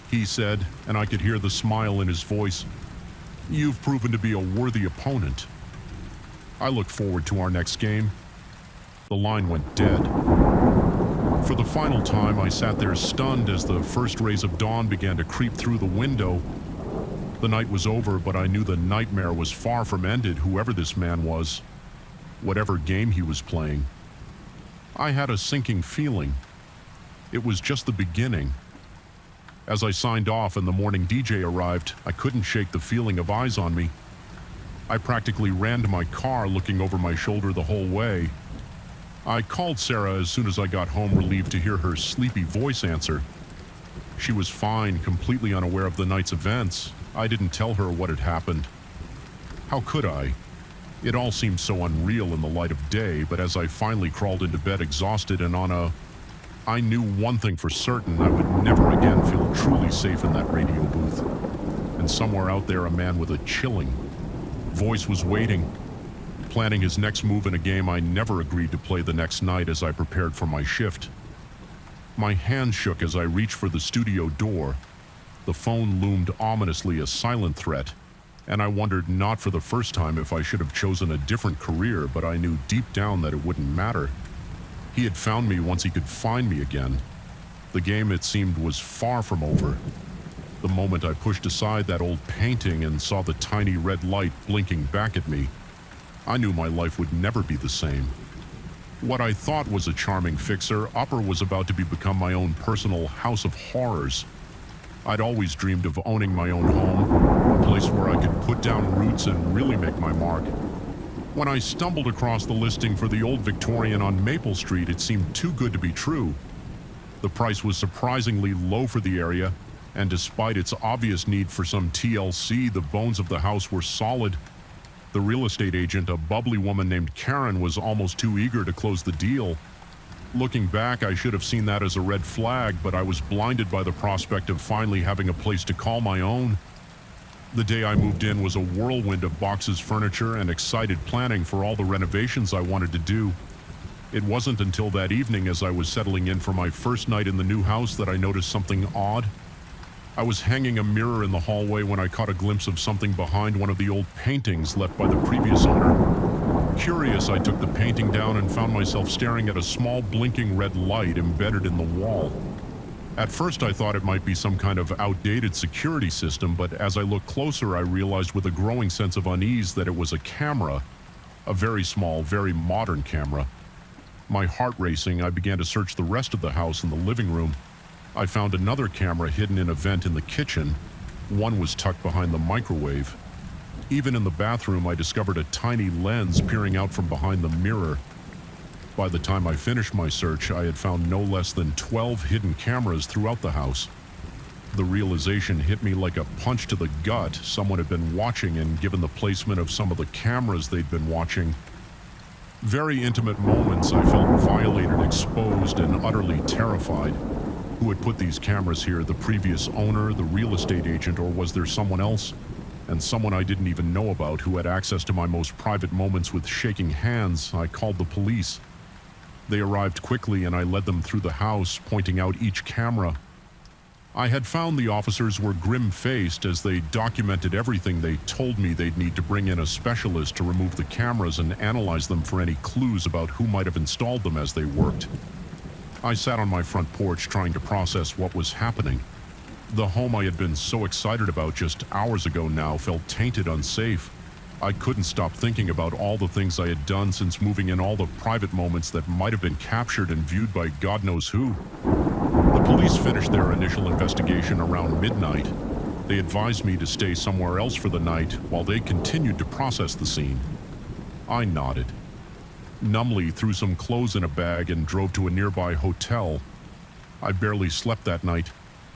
He said, and I could hear the smile in his voice, "You've proven to be a worthy opponent." I looked forward to our next game. The line went dead. For the final time, I sat there stunned as the first rays of dawn began to creep through the window. The night was over, but I knew the nightmare was far from ended, whoever this man was, whatever game he was playing. I had a sinking feeling. It was just the beginning. As I signed off and the morning DJ arrived, I couldn't shake the feeling of eyes on me. I practically ran to my car, looking over my shoulder the whole way. I called Sarah as soon as I got home, relieved to hear her sleepy voice answer. She was fine, completely unaware of the night's events. I didn't tell her what had happened. How could I? It all seemed so unreal in the light of day, but as I finally crawled into bed exhausted and I knew one thing for certain: I would never again feel truly safe in that radio booth. And somewhere out there, a man with a chilling voice was waiting, planning his next move in a game I never agreed to play the next night. As I prepared for my shift, my hand shook as I reached for the studio door. The phone loomed ominously, a silent threat, and I wondered, not for the first time, if I should have chosen a different career, but I knew deep down that it wouldn't matter. He had found me once he could find me again. The game, it seemed, was far from over. The moment I pushed aside that old painting and saw the tiny red light blinking back at me, I knew my life would never be the same. What I thought was a charming fixer-upper was about to become my own personal house of horrors. I'd always dreamed of owning my own home, a place where I could put down roots and really make my mark. When I stumbled across the listing for the old Victorian on Maple Street, it seemed too good to be true. The price was surprisingly low for the area, and despite its obvious need for some TLC, the bones of the house were solid. The real estate agent, a bubbly woman named Karen, was almost too eager to close the deal. Looking back, I should have seen that as a red flag, but I was blinded by the prospect of finally having a place to call my own. The day I moved in was a whirlwind of boxes, furniture, and excited planning for all the renovations I wanted to do. It wasn't until that evening, as I was settling in for my first night in the new house, that I noticed something odd. I was hanging a mirror in the hallway when I caught a glimpse of something behind one of the old paintings left by the previous owner. Curious, I took the painting down and found myself staring at a small blinking red light embedded in the wall. At first I thought it might be some kind of outdated security system, but as I looked closer I realized with a growing sense of unease that it was a camera, a very small, very modern camera. My heart racing, I began to search the rest of the house and the living room. I found another camera hidden in a vent in the kitchen. One was tucked behind the microwave. Even in the bathroom, I discovered a tiny lens peering out from behind the mirror. By the time I finished my search, I had found no less than 12 hidden cameras throughout the house. The realization hit me like a punch to the gut. Someone had been watching, and given the placement of some of the cameras they'd been watching, very intimate moments, I felt violated, exposed, and utterly terrified. Who had put these cameras here? The previous owner, the real estate agent, or was there someone else? And someone I didn't even know about who had access to my most private moments with shaking hands. I called the police. They arrived quickly, and I led them through the house, pointing out each camera. I had found the officers were grim-faced as they documented everything. They told me they'd need to bring in a specialist to remove the cameras and analyze them for any clues about who might have installed them as they worked. I sat on my front porch trying to process what was happening. The home I had been so excited about just hours ago now felt tainted, unsafe. I couldn't stop thinking about all the things I had done since moving in, all the private moments that might have been captured and viewed by God knows who. The police finished their initial investigation around midnight. They advised me to stay somewhere else for the night while they continued to process the scene. I nodded. Numbly threw some clothes in a bag and drove to a nearby hotel. I barely slept that night,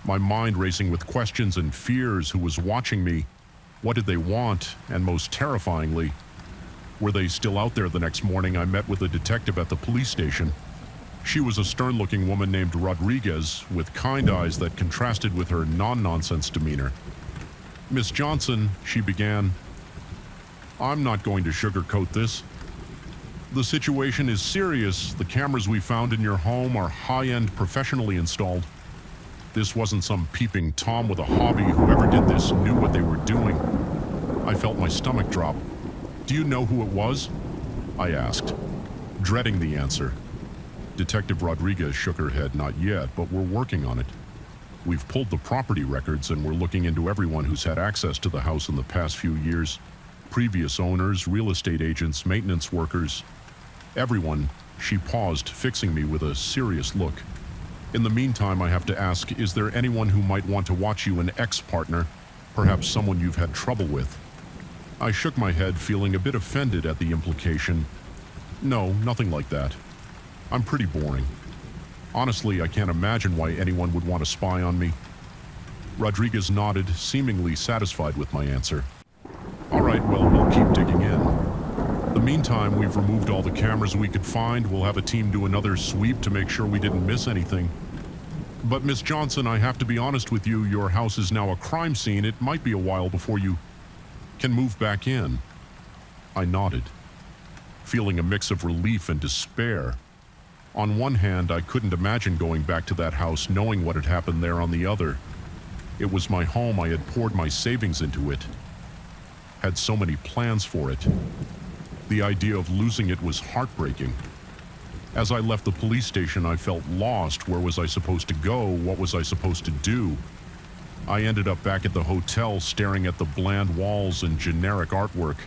my mind racing with questions and fears. Who was watching me? What did they want? And most terrifyingly, were they still out there the next morning? I met with a detective at the police station. She was a stern-looking woman named Rodriguez, with kind eyes that contrasted with her non-nonsense demeanor. "Miss Johnson," she began, "I'm not going to sugarcoat this. The situation is serious. The cameras we found in your home are high-end, professionally installed. This wasn't some peeping Tom with a hobby. Whoever did this knew what they were doing." I felt my stomach drop. "Do you know who it was?" I asked, dreading the answer. Detective Rodriguez shook her head. "Not yet, but we're working on it. We've pulled the property records and we're looking into everyone who's had access to the house in the past few years. Previous owners, real estate agents, maintenance workers. Everyone." She paused, fixing me with a serious look. "In the meantime, I have to ask, is there anyone who might want to watch you, an ex-partner? Perhaps someone you've had trouble with?" I shook my head, feeling a bit offended at the implication. "No, nothing like that. I'm pretty boring. Honestly, I can't imagine why anyone would want to spy on me." Rodriguez nodded, seemingly satisfied with my answer. "All right, well, we'll keep digging in. In the meantime, we've removed all the cameras we could find. We'll have a team do another sweep to make sure we didn't miss anything. But Miss Johnson, I have to be honest with you, your house is now a crime scene. It might be a while before you can move back in." I nodded, feeling a mix of relief and despair. On one hand, I couldn't imagine going back to that house knowing what had happened there. On the other, it was my home. I had poured my savings into it, had so many plans for it. The idea of losing it was heartbreaking. As I left the police station, I felt lost. Where was I supposed to go? What was I supposed to do? I ended up back at the hotel, staring at the bland walls and generic artwork,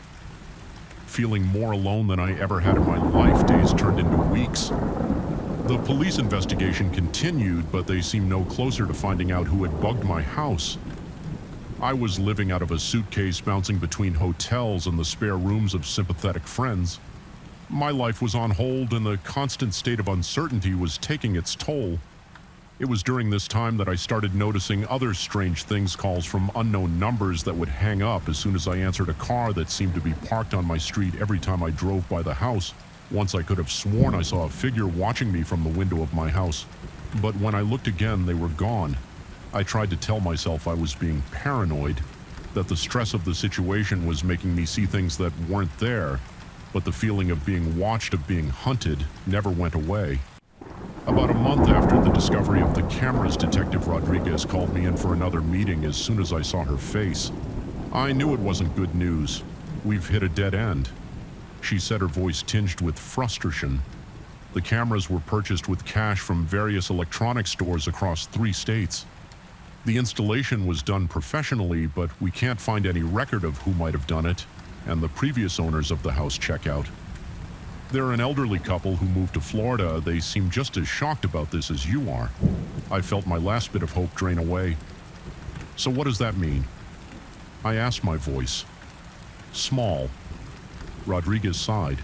feeling more alone than I ever had in my life. Days turned into weeks. The police investigation continued, but they seemed no closer to finding out who had bugged my house. I was living out of a suitcase, bouncing between hotels and the spare rooms of sympathetic friends. My life was on hold, and the constant state of uncertainty was taking its toll. It was during this time that I started noticing other strange things, calls from unknown numbers that would hang up as soon as I answered a car that seemed to be parked on my street every time I drove by the house. Once I could have sworn I saw a figure watching me from the window of my house, but when I looked again, they were gone. I tried to tell myself I was being paranoid, that the stress of the situation was making me see things that weren't there, but the feeling of being watched, of being hunted, never went away. About a month after the discovery of the cameras, Detective Rodriguez called me in for another meeting as soon as I saw her face. I knew it wasn't good news. "We've hit a dead end," she said, her voice tinged with frustration. The cameras were purchased with cash from various electronic stores across 3 states. The installation was done professionally, but we can't find any record of who might have done it, and the previous owners of the house check out. They're an elderly couple who moved to Florida. They seem just as shocked about this as you are. I felt my last bit of hope drain away. So what does that mean? I asked my voice. Small. Rodriguez sighed.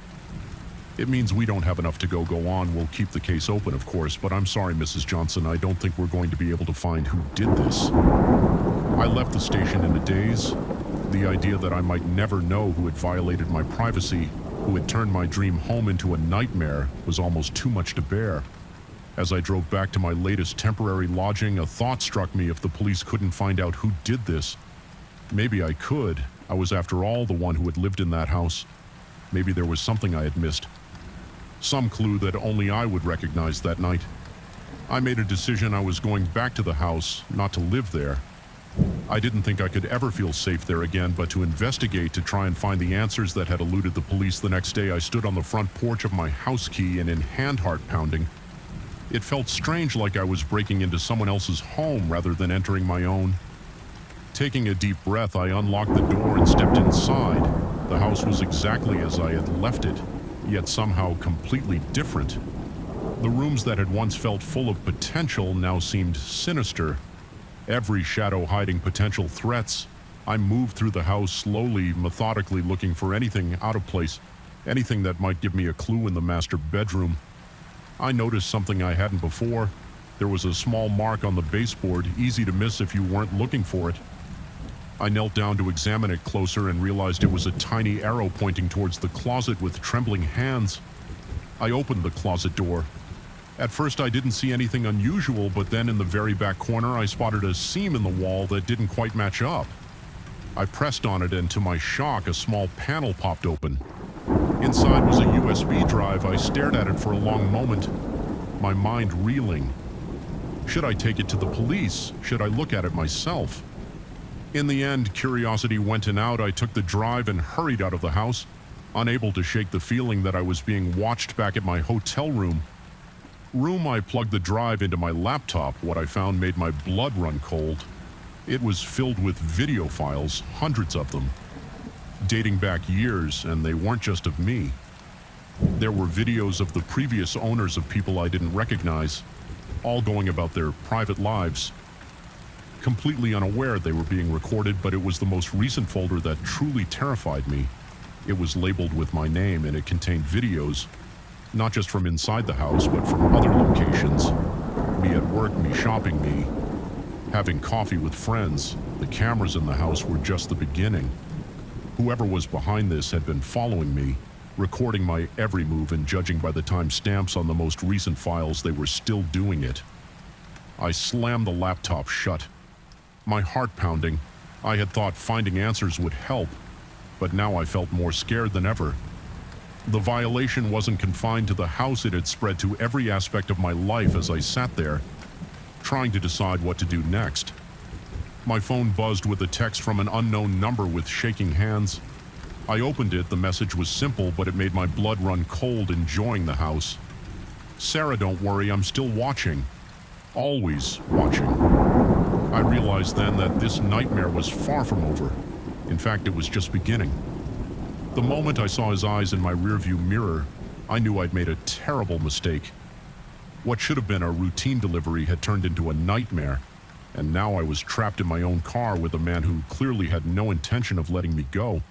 It means we don't have enough to go on. We'll keep the case open, of course, but I'm sorry, Mrs. Johnson, I don't think we're going to be able to find who did this. I left the station in a daze. The idea that I might never know who had violated my privacy, who had turned my dream home into a nightmare, was almost too much to bear. As I drove back to my latest temporary lodging, a thought struck me: if the police couldn't find out who did this, maybe I could. I was, after all, the one who had lived in that house. Maybe there was something I had missed. Some clue that only I would recognize that night. I made a decision. I was going back to the house, not to live there. I didn't think I could ever feel safe there again, but to investigate, to try and find the answers that had eluded the police. The next day, I stood on the front porch of my house key, and in hand heart pounding, it felt strange, like I was breaking into someone else's home rather than entering my own. Taking a deep breath, I unlocked the door and stepped inside. The house was exactly as I had left it, yet somehow completely different. The rooms that had once felt full of potential now seemed sinister, every shadow hiding potential threats. I moved through the house slowly, methodically, looking for anything out of place, anything that might give me a clue in the master bedroom. I noticed something I hadn't before. There was a small mark on the baseboard, easy to miss if you weren't looking for it. I knelt down to examine it closer and realized it was a tiny arrow pointing towards the closet with trembling hands. I opened the closet door. At first I didn't see anything unusual, but then in the very back corner I spotted a seam in the wall that didn't quite match up. I pressed on it, and to my shock, a small panel popped open. Inside was a USB drive. I stared at it for a long moment, my mind reeling. Should I take it to the police? Should I look at it myself? In the end, curiosity went and out. I took the drive and hurried out of the house, unable to shake the feeling that I was being watched back at my hotel room. I plugged the drive into my laptop. What I found made my blood run cold. It was filled with video files, hundreds of them, dating back years, and they weren't just of me. There were videos of the previous owners, of people I didn't recognize, all going about their private lives. Completely unaware they were being recorded, but it was the most recent folder that truly terrified me. It was labeled with my name, and it contained videos, not just from inside the house, but from other locations. Me at work, me shopping, me having coffee with friends. The cameras in the house were just the beginning. Whoever was behind this had been following me, recording my every move, and judging by the time stamps on the most recent files, they were still doing it. I slammed the laptop shut, my heart pounding. I had thought finding answers would help, but now I felt more scared than ever. The violation wasn't confined to the house, it had spread to every aspect of my life. As I sat there, trying to decide what to do next, my phone buzzed with a text from an unknown number. With shaking hands, I opened it. The message was simple, but it made my blood run cold. Enjoying the house. Sarah, don't worry, I'm still watching. Always watching. I realized then that this nightmare was far from over. In fact, it was just beginning. The moment I saw his eyes in my rearview mirror, I knew I'd made a terrible mistake. What should have been a routine delivery had turned into a nightmare, and now I was trapped in my own car with a man who clearly had no intention of letting me go.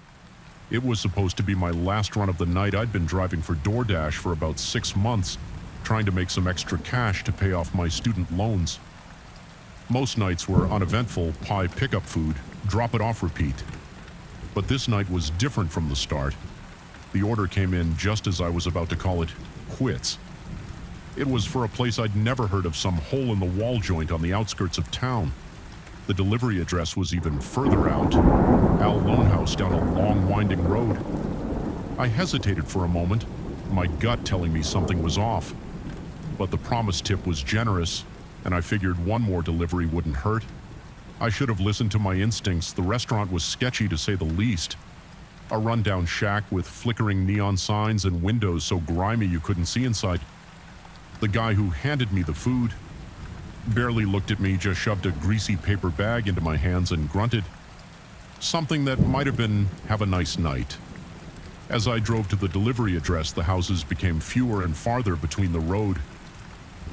It was supposed to be my last run of the night. I'd been driving for DoorDash for about 6 months, trying to make some extra cash to pay off my student loans. Most nights were uneventful: pie, pickup food, drop it off, repeat. But this night was different from the start. The order came in just as I was about to call it quits. It was for a place I'd never heard of, some hole-in-the-wall joint on the outskirts of town. The delivery address was even further out, Al Lone House, down a long, winding road. I hesitated for a moment, my gut telling me something was off. But the promised tip was generous, and I figured one more delivery wouldn't hurt. I should have listened to my instincts. The restaurant was sketchy, to say the least. A rundown shack with flickering neon signs and windows so grimy you couldn't see inside. The guy who handed me the food barely looked at me, just shoved a greasy paper bag into my hands and grunted something that might have been "have a nice night." As I drove to the delivery address, the houses became fewer and farther between the road.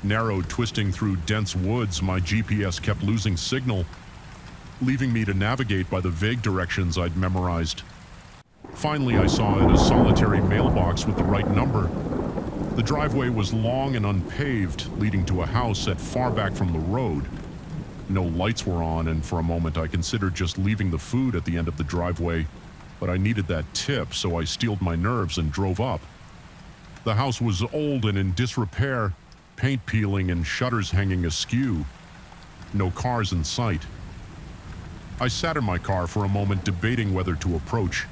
Narrow, twisting through dense woods, my GPS kept losing signal, leaving me to navigate by the vague directions I'd memorized. Finally, I saw it, a solitary mailbox with the right number. The driveway was long and unpaved, leading to a house set far back from the road. No lights were on, and for a moment I considered just leaving the food at the end of the driveway, but I needed that tip, so I steeled my nerves and drove up. The house was old and in disrepair, paint peeling and shutters hanging askew. No cars in sight. I sat in my car for a moment, debating whether to approach.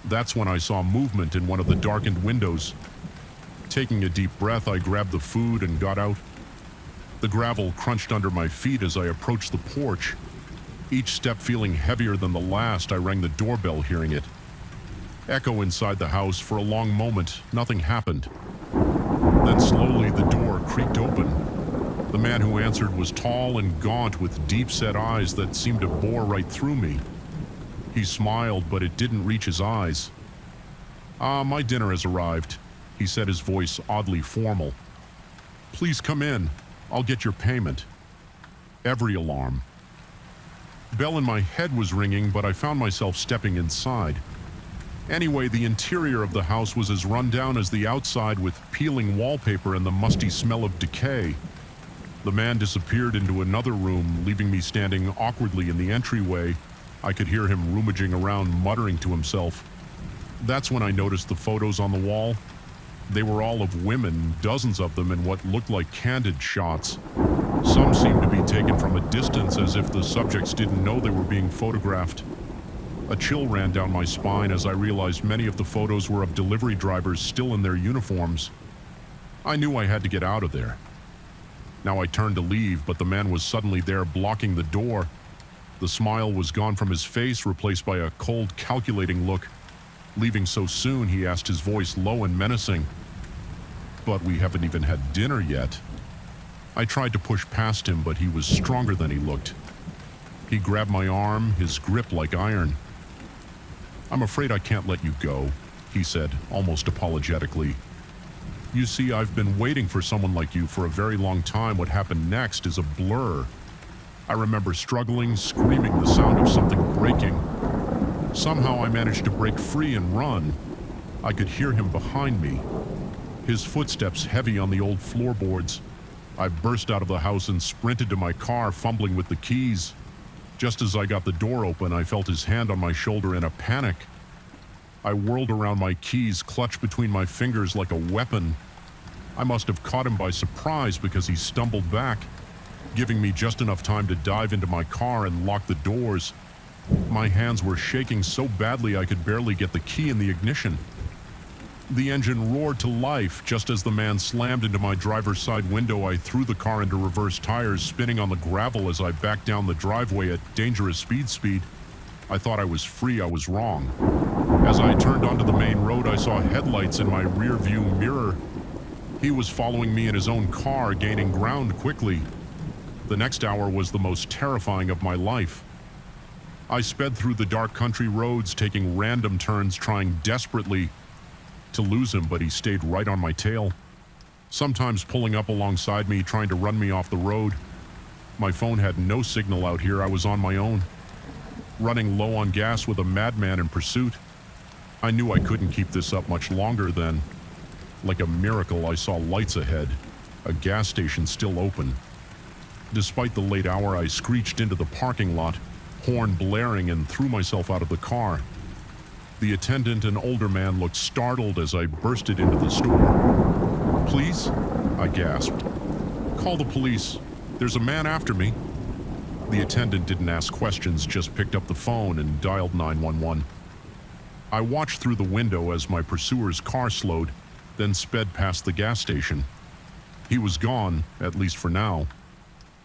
That's when I saw movement in one of the darkened windows. Taking a deep breath, I grabbed the food and got out. The gravel crunched under my feet as I approached the porch. Each step feeling heavier than the last, I rang the doorbell, hearing it echo inside the house. For a long moment, nothing happened. Then slowly the door creaked open. The man who answered was tall and gaunt, with deep-set eyes that seemed to bore right through me. He smiled, but it didn't reach his eyes. My dinner has arrived," he said, his voice oddly formal. "Please come in. I'll get your payment." Every alarm. Bell in my head was ringing, but I found myself stepping inside. Anyway, the interior of the house was as run down as the outside, with peeling wallpaper and the musty smell of decay. The man disappeared into another room, leaving me standing awkwardly in the entryway. I could hear him rummaging around, muttering to himself. That's when I noticed the photos on the wall. They were all of women, dozens of them in what looked like candid shots. Some seemed to be taken from a distance, as if the subjects didn't know they were being photographed. A chill ran down my spine as I realized many of the photos were of delivery drivers still in their uniforms. I knew I had to get out of there. Now I turned to leave, but the man was suddenly there, blocking the door. The smile was gone from his face, replaced by a cold, calculating look. Leaving so soon, he asked, his voice low and menacing. "But we haven't even had dinner yet." I tried to push past him, but he was stronger than he looked. He grabbed my arm, his grip like iron. "I'm afraid I can't let you go," he said, almost apologetically. "You see, I've been waiting for someone like you for a very long time. What happened next is a blur. I remember struggling, screaming, the sound of something breaking. Somehow I managed to break free and run. I could hear him behind me, his footsteps heavy on the old floorboards. I burst out of the house and sprinted to my car, fumbling with the keys. Just as I got the door open, I felt his hand on my shoulder in a panic. I whirled around, my keys clutched between my fingers like a weapon. I must have caught him by surprise, because he stumbled back, giving me just enough time to dive into my car and lock the doors. My hands were shaking so badly I could barely get the key in the ignition. The engine roared to life. Just as the man slammed into my driver's side window, I threw the car into reverse tires, spinning on the gravel as I backed down the driveway at dangerous speed. I thought I was free. I was wrong. As I turned onto the main road, I saw headlights in my rear view mirror. He was following me in his own car, gaining ground quickly. The next hour was the most terrifying of my life. I sped through the dark country roads, taking random turns, trying desperately to lose him, but he stayed right on my tail, sometimes pulling up alongside me, trying to run me off the road. My phone had no signal out here. I was on my own, running low on gas with a madman in pursuit. I knew I couldn't keep this up much longer. Then, like a miracle, I saw lights ahead, a gas station still open. Despite the late hour, I screeched into the parking lot, horn blaring, and threw myself out of the car. The attendant, an older man, looked startled as I bursted into the store. "Please?" I gasped. "Call the police. There's a man after me." The attendant didn't ask questions, just picked up the phone and dialed 911. I watched through the window as my pursuer's car slowed, then sped past the gas station. He was gone, at least for now.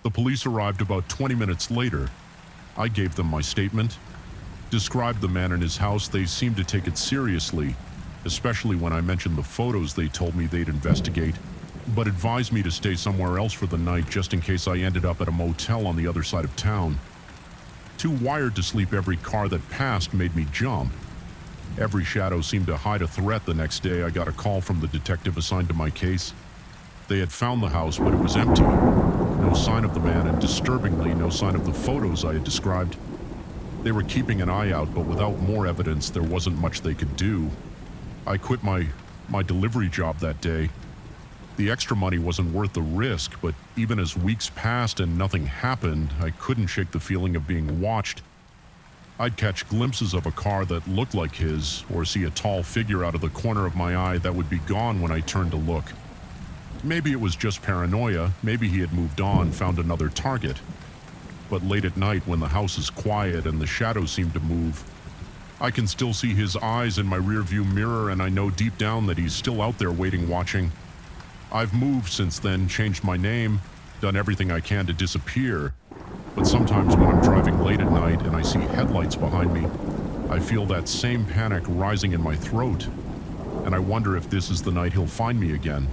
The police arrived about 20 minutes later. I gave them my statement, described the man and his house. They seemed to take it seriously, especially when I mentioned the photos. They told me they'd investigate, but advised me to stay somewhere else for the night, just in case I ended up at a motel on the other side of town. Too wired to sleep, every car that passed made me jump. Every shadow seemed to hide a threat. The next day, I got a call from the detective assigned to my case. They had found the house, but it was empty. No sign of the man, and disturbingly, no sign of the photos I had described. They were keeping an eye out, but without more evidence, there wasn't much they could do. I quit my delivery job that day. The extra money wasn't worth the risk, but even as weeks passed and nothing happened, I couldn't shake the feeling of being watched. I'd catch glimpses of a car that looked like his, or see a tall figure out of the corner of my eye that would be gone when I turned to look. Maybe it was just paranoia, maybe he had moved on, found another target. But late at night, when the house is quiet and the shadows seem to move, I can still see his eyes in my rearview mirror, and I know deep down that he's still out there waiting, watching. I've moved since then, changed my name, done everything I can to disappear. But sometimes when I'm driving late at night and I see headlights behind me, I feel that same panic rising in my throat. And I wonder if this is the night he'll find me again.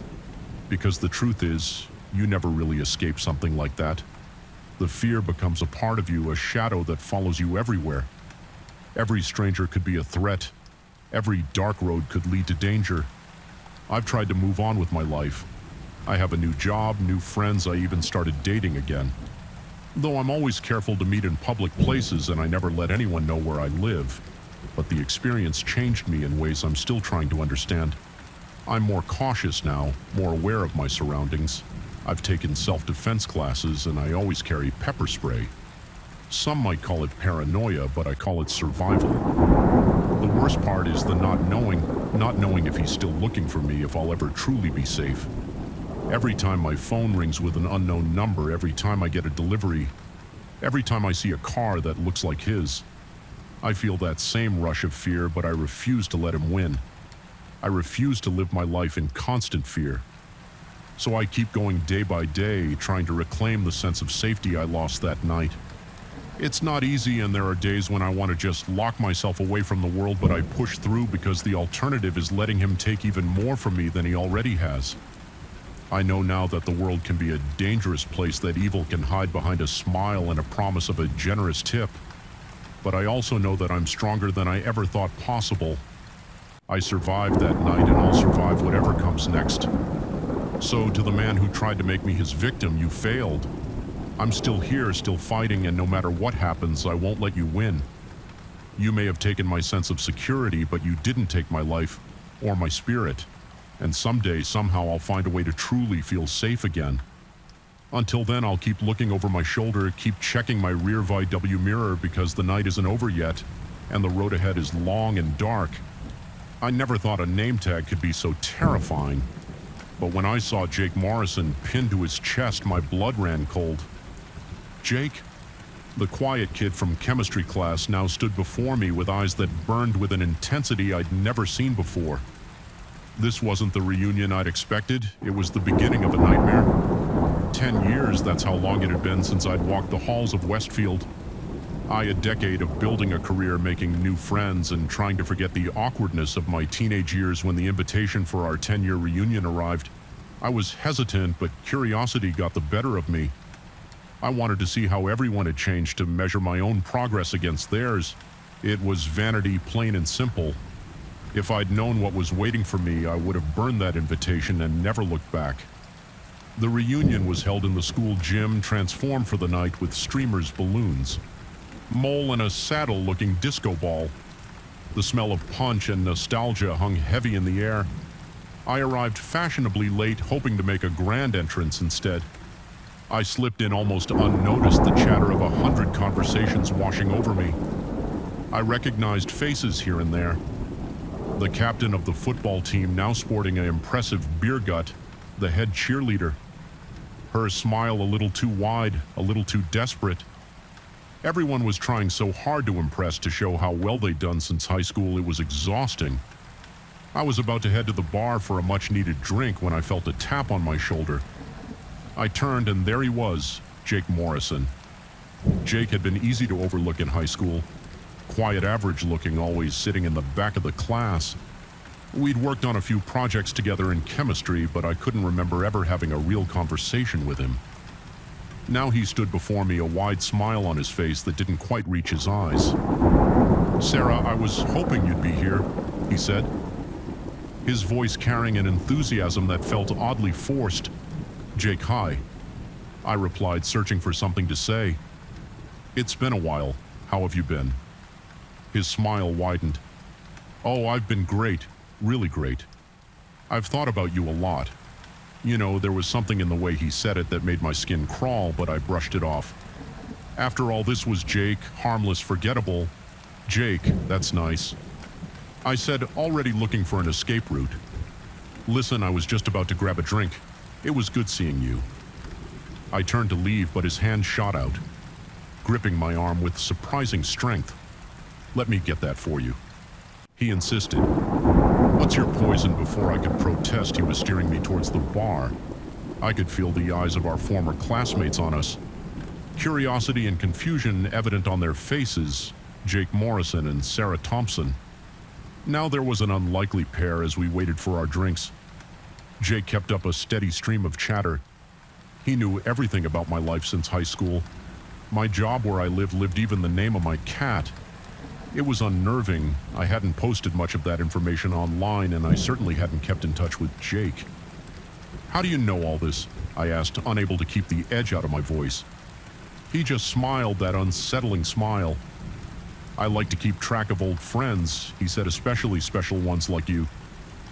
Because the truth is, you never really escape something like that. The fear becomes a part of you, a shadow that follows you everywhere. Every stranger could be a threat. Every dark road could lead to danger. I've tried to move on with my life. I have a new job, new friends, I even started dating again. Though I'm always careful to meet in public places and I never let anyone know where I live. But the experience changed me in ways I'm still trying to understand. I'm more cautious now, more aware of my surroundings. I've taken self-defense classes and I always carry pepper spray. Some might call it paranoia, but I call it survival. The worst part is the not knowing if he's still looking for me, if I'll ever truly be safe. Every time my phone rings with an unknown number, every time I get a delivery, every time I see a car that looks like his, I feel that same rush of fear, but I refuse to let him win. I refuse to live my life in constant fear. So I keep going day by day, trying to reclaim the sense of safety I lost that night. It's not easy, and there are days when I want to just lock myself away from the world, but I push through because the alternative is letting him take even more from me than he already has. I know now that the world can be a dangerous place, that evil can hide behind a smile and a promise of a generous tip. But I also know that I'm stronger than I ever thought possible. I survived that night, and I'll survive whatever comes next. So to the man who tried to make me his victim, you failed. I'm still here, still fighting, and no matter what happens, I won't let you win. You may have taken my sense of security, but you didn't take my life or my spirit. And someday, somehow, I'll find a way to truly feel safe again. Until then, I'll keep looking over my shoulder, keep checking my rear VW mirror, because the night isn't over yet, and the road ahead is long and dark. I never thought a name tag could be so terrifying. But when I saw Jake Morrison pinned to his chest, my blood ran cold. Jake, the quiet kid from chemistry class, now stood before me with eyes that burned with an intensity I'd never seen before. This wasn't the reunion I'd expected. It was the beginning of a nightmare. 10 years, that's how long it had been since I'd walked the halls of Westfield. A decade of building a career, making new friends, and trying to forget the awkwardness of my teenage years when the invitation for our 10-year reunion arrived. I was hesitant, but curiosity got the better of me. I wanted to see how everyone had changed, to measure my own progress against theirs. It was vanity, plain and simple. If I'd known what was waiting for me, I would have burned that invitation and never looked back. The reunion was held in the school gym, transformed for the night with streamers, balloons. Mole and a saddle-looking disco ball. The smell of punch and nostalgia hung heavy in the air. I arrived fashionably late, hoping to make a grand entrance instead. I slipped in almost unnoticed, the chatter of 100 conversations washing over me. I recognized faces here and there. The captain of the football team, now sporting an impressive beer gut, the head cheerleader. Her smile a little too wide, a little too desperate. Everyone was trying so hard to impress, to show how well they'd done since high school. It was exhausting. I was about to head to the bar for a much-needed drink when I felt a tap on my shoulder. I turned, and there he was, Jake Morrison. Jake had been easy to overlook in high school. Quiet, average-looking, always sitting in the back of the class. We'd worked on a few projects together in chemistry, but I couldn't remember ever having a real conversation with him. Now he stood before me, a wide smile on his face that didn't quite reach his eyes. Sarah, I was hoping you'd be here, he said, his voice carrying an enthusiasm that felt oddly forced. Jake, hi. I replied, searching for something to say. It's been a while. How have you been? His smile widened. Oh, I've been great. Really great. I've thought about you a lot. You know, there was something in the way he said it that made my skin crawl, but I brushed it off. After all, this was Jake, harmless, forgettable. Jake, that's nice. I said, already looking for an escape route. Listen, I was just about to grab a drink. It was good seeing you. I turned to leave, but his hand shot out, gripping my arm with surprising strength. Let me get that for you. He insisted. What's your poison? Before I could protest, he was steering me towards the bar. I could feel the eyes of our former classmates on us. Curiosity and confusion evident on their faces, Jake Morrison and Sarah Thompson. Now there was an unlikely pair as we waited for our drinks. Jake kept up a steady stream of chatter. He knew everything about my life since high school. My job where I lived even the name of my cat. It was unnerving. I hadn't posted much of that information online, and I certainly hadn't kept in touch with Jake. How do you know all this? I asked, unable to keep the edge out of my voice. He just smiled, that unsettling smile. I like to keep track of old friends, he said, especially special ones like you.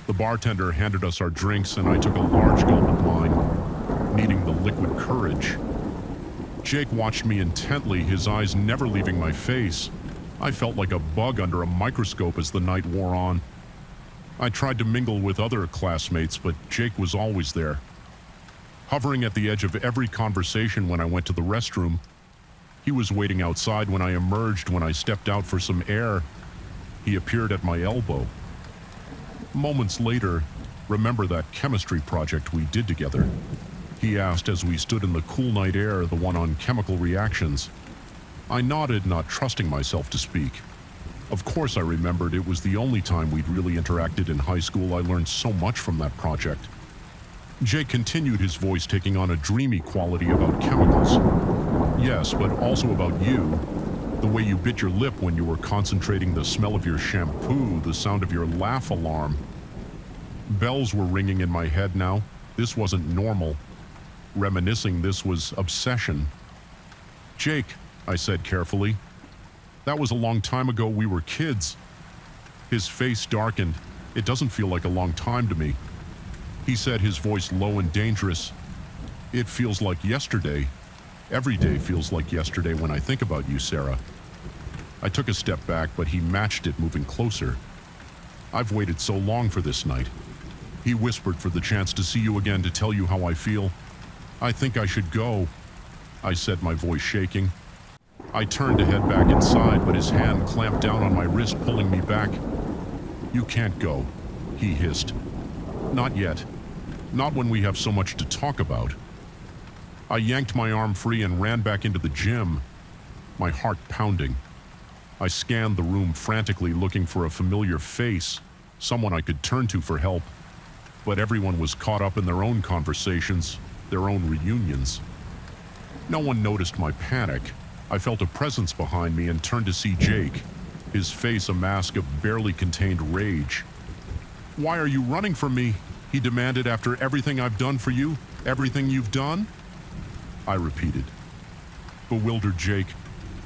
The bartender handed us our drinks, and I took a large gulp of mine, needing the liquid courage. Jake watched me intently, his eyes never leaving my face. I felt like a bug under a microscope as the night wore on. I tried to mingle with other classmates, but Jake was always there, hovering at the edge of every conversation when I went to the restroom. He was waiting outside when I emerged. When I stepped out for some air, he appeared at my elbow. Moments later, remember that chemistry project we did together? He asked as we stood in the cool night air, the one on chemical reactions. I nodded, not trusting myself to speak. Of course I remembered. It was the only time we'd really interacted in high school. I learned so much from that project. Jake continued, his voice taking on a dreamy quality about chemicals. Yes, but also about you. The way you bit your lip when you were concentrating, the smell of your shampoo, the sound of your laugh alarm. Bells were ringing in my head now. This wasn't normal. Reminiscing, this was obsession. Jake, I said carefully. That was a long time ago. We were kids. His face darkened. It doesn't feel like a long time to me. He said, his voice low and dangerous. It feels like yesterday. Every day feels like yesterday when I think about you, Sarah. I took a step back, but he matched it, moving closer. I've waited so long for this night. He whispered, for the chance to see you again, to tell you how I feel. I think I should go, I said, my voice shaking. I turned to head back inside, but his hand clamped down on my wrist, pulling me back. You can't go, he hissed. Not yet. Not when we have so much to talk about. I yanked my arm free and ran back into the gym, my heart pounding. I scanned the room frantically, looking for a familiar face, someone I could turn to for help. But everyone was caught up in their own conversations, their own reunions. No one noticed my panic. I felt a presence behind me and turned to see Jake, his face a mask of barely contained rage. Why are you running from me? He demanded, after everything I've done for you, everything you've done? I repeated. Bewildered Jake,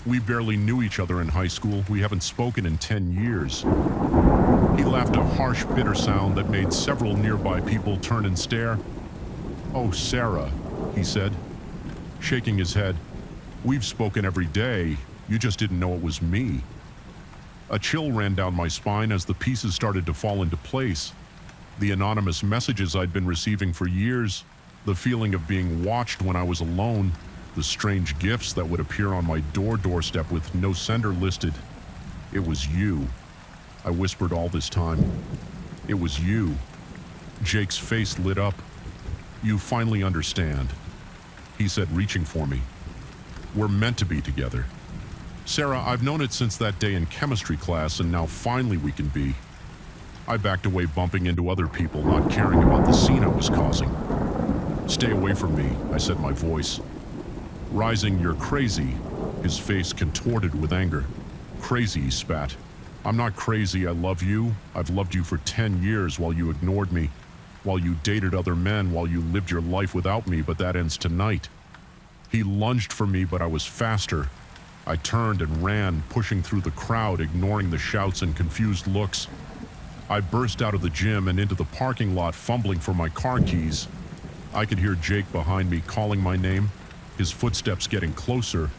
we barely knew each other in high school. We haven't spoken in 10 years. He laughed, a harsh, bitter sound that made several nearby people turn and stare. Oh, Sarah, he said, shaking his head. We've spoken every day. You just didn't know it was me. A chill ran down my spine as the pieces started to fall into place. The anonymous messages I'd been receiving for years, the feeling of being watched when I was alone, the strange gifts that would appear on my doorstep with no sender listed. It was you. I whispered all this time. It was you. Jake's face lit up. You finally understand, he said, reaching for me. We're meant to be together. Sarah, I've known it since that day in chemistry class, and now finally we can be. I backed away, bumping into other people, not caring about the scene I was causing. Stay away from me, I said, my voice rising. You're crazy. His face contorted with anger. Crazy, he spat. I'm not crazy, I love you. I've loved you for 10 years while you ignored me, while you dated other men, while you lived your life without me, but that ends tonight. He lunged for me, but I was faster. I turned and ran, pushing through the crowd, ignoring the shouts and confused looks. I burst out of the gym and into the parking lot, fumbling for my car keys. I could hear Jake behind me calling my name, his footsteps getting closer.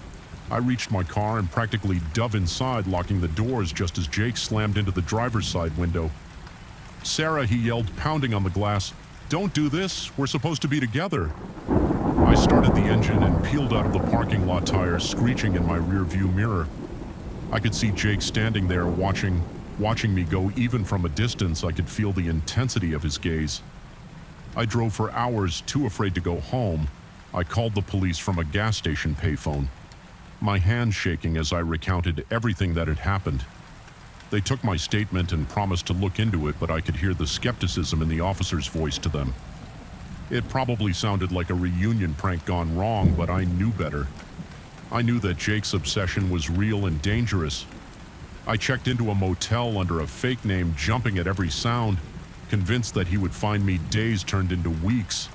I reached my car and practically dove inside, locking the doors just as Jake slammed into the driver's side window. "Sarah," he yelled, pounding on the glass. "Don't do this. We're supposed to be together." I started the engine and peeled out of the parking lot tires, screeching in my rearview mirror. I could see Jake standing there watching me go. Even from a distance, I could feel the intensity of his gaze. I drove for hours, too afraid to go home. I called the police from a gas station payphone, my hands shaking as I recounted everything that had happened. They took my statement and promised to look into it, but I could hear the skepticism in the officer's voice to them. It probably sounded like a reunion prank gone wrong, but I knew better. I knew that Jake's obsession was real and dangerous. I checked into a motel under a fake name, jumping at every sound, convinced that he would find me. Days turned into weeks.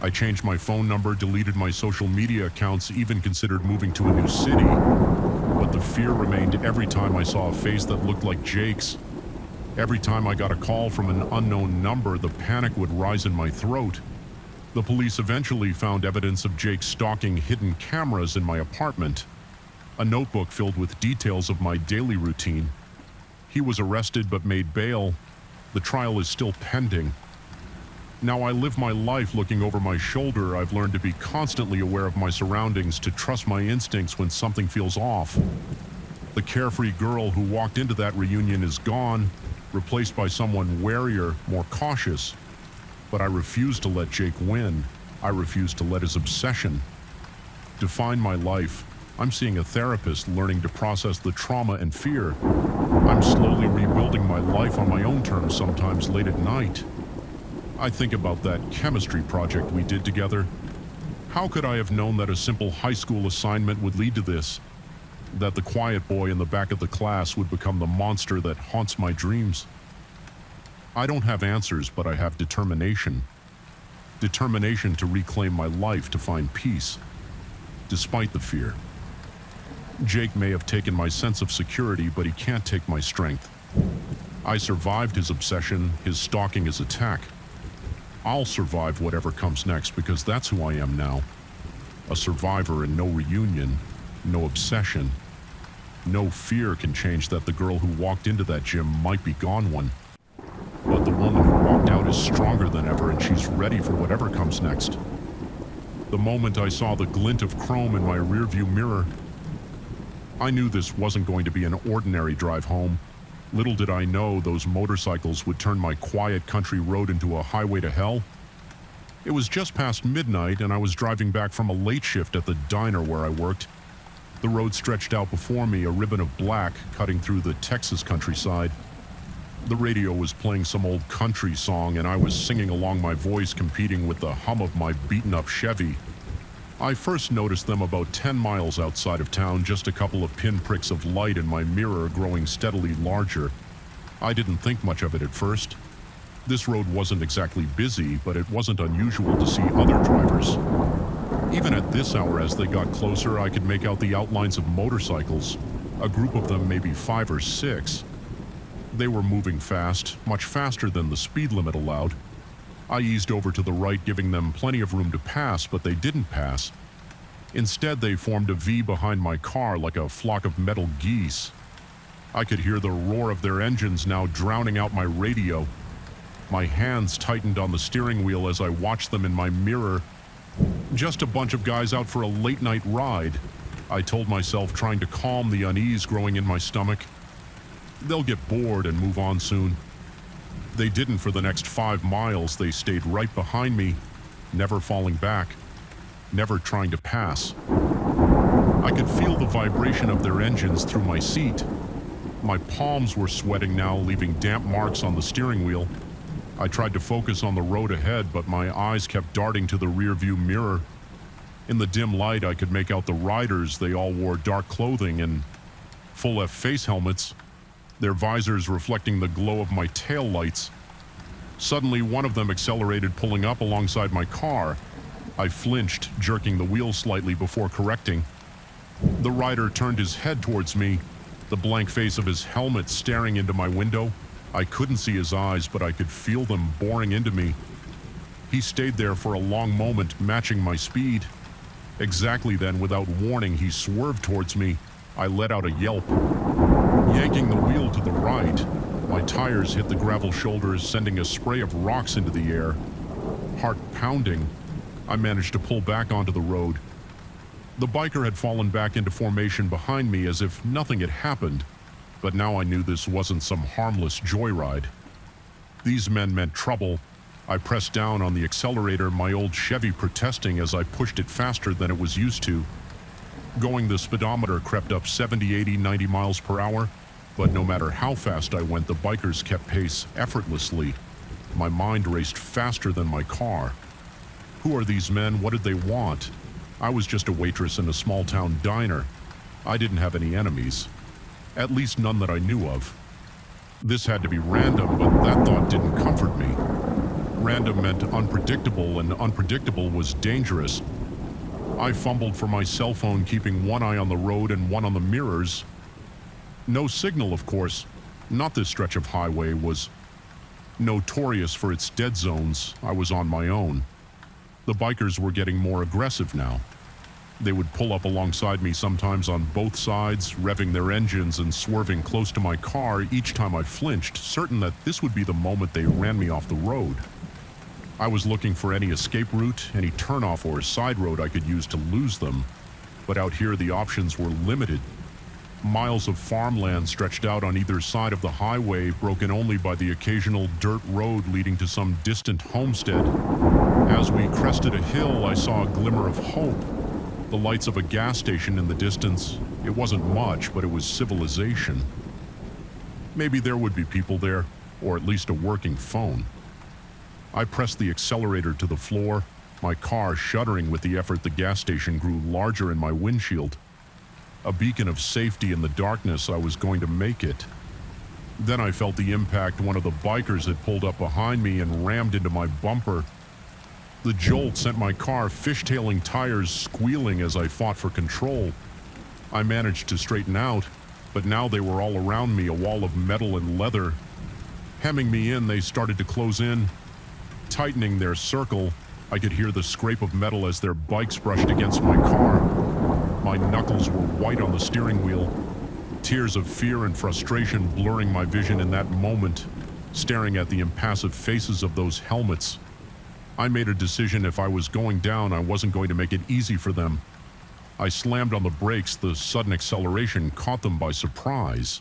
I changed my phone number, deleted my social media accounts, even considered moving to a new city. But the fear remained every time I saw a face that looked like Jake's. Every time I got a call from an unknown number, the panic would rise in my throat. The police eventually found evidence of Jake stalking hidden cameras in my apartment, a notebook filled with details of my daily routine. He was arrested but made bail. The trial is still pending. Now I live my life looking over my shoulder. I've learned to be constantly aware of my surroundings, to trust my instincts when something feels off. The carefree girl who walked into that reunion is gone, replaced by someone warier, more cautious. But I refuse to let Jake win. I refuse to let his obsession define my life. I'm seeing a therapist, learning to process the trauma and fear. I'm slowly rebuilding my life on my own terms, sometimes late at night. I think about that chemistry project we did together. How could I have known that a simple high school assignment would lead to this? That the quiet boy in the back of the class would become the monster that haunts my dreams? I don't have answers, but I have determination. Determination to reclaim my life, to find peace, despite the fear. Jake may have taken my sense of security, but he can't take my strength. I survived his obsession, his stalking, his attack. I'll survive whatever comes next, because that's who I am now. A survivor, and no reunion, no obsession, no fear can change that. The girl who walked into that gym might be gone one, but the woman who walked out is stronger than ever, and she's ready for whatever comes next. The moment I saw the glint of chrome in my rearview mirror, I knew this wasn't going to be an ordinary drive home. Little did I know those motorcycles would turn my quiet country road into a highway to hell. It was just past midnight, and I was driving back from a late shift at the diner where I worked. The road stretched out before me, a ribbon of black cutting through the Texas countryside. The radio was playing some old country song, and I was singing along, my voice competing with the hum of my beaten-up Chevy. I first noticed them about 10 miles outside of town, just a couple of pinpricks of light in my mirror growing steadily larger. I didn't think much of it at first. This road wasn't exactly busy, but it wasn't unusual to see other drivers. Even at this hour, as they got closer, I could make out the outlines of motorcycles, a group of them, maybe 5 or 6. They were moving fast, much faster than the speed limit allowed. I eased over to the right, giving them plenty of room to pass, but they didn't pass. Instead, they formed a V behind my car like a flock of metal geese. I could hear the roar of their engines now, drowning out my radio. My hands tightened on the steering wheel as I watched them in my mirror. Just a bunch of guys out for a late-night ride, I told myself, trying to calm the unease growing in my stomach. They'll get bored and move on soon. They didn't. For the next 5 miles, they stayed right behind me, never falling back, never trying to pass. I could feel the vibration of their engines through my seat. My palms were sweating now, leaving damp marks on the steering wheel. I tried to focus on the road ahead, but my eyes kept darting to the rearview mirror. In the dim light, I could make out the riders. They all wore dark clothing and full-F face helmets. their visors reflecting the glow of my taillights. Suddenly, one of them accelerated, pulling up alongside my car. I flinched, jerking the wheel slightly before correcting. The rider turned his head towards me, the blank face of his helmet staring into my window. I couldn't see his eyes, but I could feel them boring into me. He stayed there for a long moment, matching my speed. Exactly then, without warning, he swerved towards me. I let out a yelp. Yanking the wheel to the right, my tires hit the gravel shoulders, sending a spray of rocks into the air. Heart pounding, I managed to pull back onto the road. The biker had fallen back into formation behind me as if nothing had happened, but now I knew this wasn't some harmless joyride. These men meant trouble. I pressed down on the accelerator, my old Chevy protesting as I pushed it faster than it was used to. Going, the speedometer crept up 70, 80, 90 miles per hour, but no matter how fast I went, the bikers kept pace effortlessly. My mind raced faster than my car. Who are these men? What did they want? I was just a waitress in a small-town diner. I didn't have any enemies. At least none that I knew of. This had to be random, but that thought didn't comfort me. Random meant unpredictable, and unpredictable was dangerous. I fumbled for my cell phone, keeping one eye on the road and one on the mirrors. No signal, of course. Not this stretch of highway was notorious for its dead zones. I was on my own. The bikers were getting more aggressive now. They would pull up alongside me, sometimes on both sides, revving their engines and swerving close to my car each time I flinched, certain that this would be the moment they ran me off the road. I was looking for any escape route, any turnoff or side road I could use to lose them, but out here the options were limited. Miles of farmland stretched out on either side of the highway, broken only by the occasional dirt road leading to some distant homestead. As we crested a hill, I saw a glimmer of hope. The lights of a gas station in the distance. It wasn't much, but it was civilization. Maybe there would be people there, or at least a working phone. I pressed the accelerator to the floor, my car shuddering with the effort. The gas station grew larger in my windshield. A beacon of safety in the darkness. I was going to make it. Then I felt the impact. One of the bikers had pulled up behind me and rammed into my bumper. The jolt sent my car fishtailing, tires squealing as I fought for control. I managed to straighten out, but now they were all around me, a wall of metal and leather. Hemming me in, they started to close in. Tightening their circle, I could hear the scrape of metal as their bikes brushed against my car. My knuckles were white on the steering wheel, tears of fear and frustration blurring my vision in that moment, staring at the impassive faces of those helmets. I made a decision. If I was going down, I wasn't going to make it easy for them. I slammed on the brakes. The sudden acceleration caught them by surprise.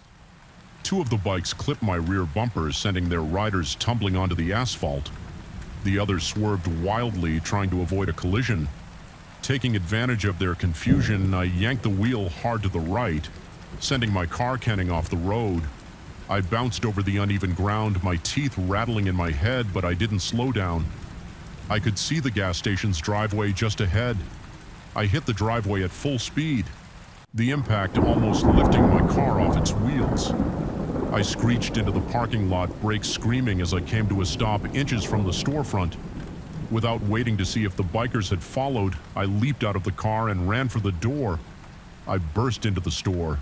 Two of the bikes clipped my rear bumpers, sending their riders tumbling onto the asphalt. The others swerved wildly, trying to avoid a collision. Taking advantage of their confusion, I yanked the wheel hard to the right, sending my car canning off the road. I bounced over the uneven ground, my teeth rattling in my head, but I didn't slow down. I could see the gas station's driveway just ahead. I hit the driveway at full speed, the impact almost lifting my car off its wheels. I screeched into the parking lot, brakes screaming as I came to a stop inches from the storefront. Without waiting to see if the bikers had followed, I leaped out of the car and ran for the door. I burst into the store.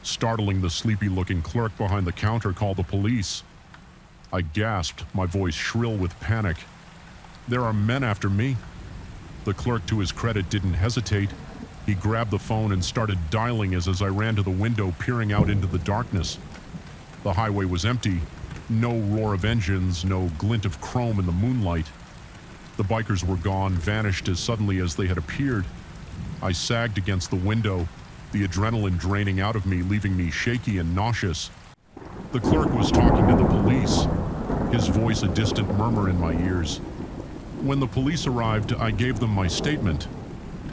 Startling the sleepy-looking clerk behind the counter, called the police. I gasped, my voice shrill with panic. There are men after me. The clerk, to his credit, didn't hesitate. He grabbed the phone and started dialing as I ran to the window, peering out into the darkness. The highway was empty. No roar of engines, no glint of chrome in the moonlight. The bikers were gone, vanished as suddenly as they had appeared. I sagged against the window, the adrenaline draining out of me, leaving me shaky and nauseous. The clerk was talking to the police, his voice a distant murmur in my ears. When the police arrived, I gave them my statement,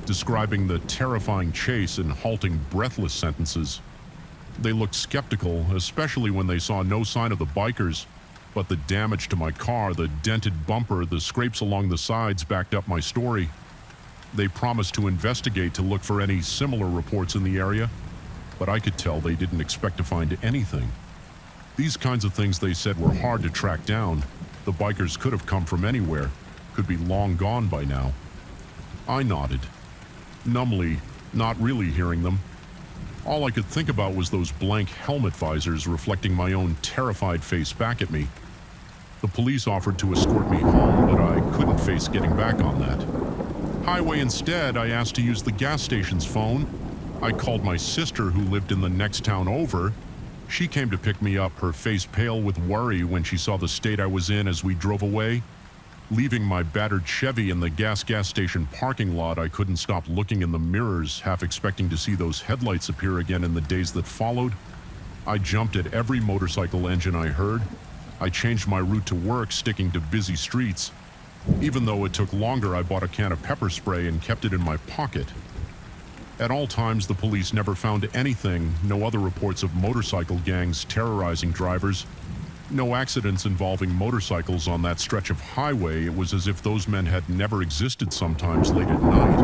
describing the terrifying chase in halting, breathless sentences. They looked skeptical, especially when they saw no sign of the bikers, but the damage to my car, the dented bumper, the scrapes along the sides backed up my story. They promised to investigate to look for any similar reports in the area, but I could tell they didn't expect to find anything. These kinds of things they said were hard to track down. The bikers could have come from anywhere, could be long gone by now. I nodded, numbly, not really hearing them. All I could think about was those blank helmet visors reflecting my own terrified face back at me. The police offered to escort me home, but I couldn't face getting back on that. Highway instead, I asked to use the gas station's phone. I called my sister who lived in the next town over. She came to pick me up, her face pale with worry when she saw the state I was in as we drove away. Leaving my battered Chevy in the gas station parking lot, I couldn't stop looking in the mirrors, half expecting to see those headlights appear again in the days that followed. I jumped at every motorcycle engine I heard. I changed my route to work, sticking to busy streets. Even though it took longer, I bought a can of pepper spray and kept it in my pocket. At all times, the police never found anything, no other reports of motorcycle gangs terrorizing drivers. No accidents involving motorcycles on that stretch of highway. It was as if those men had never existed sometimes late at night.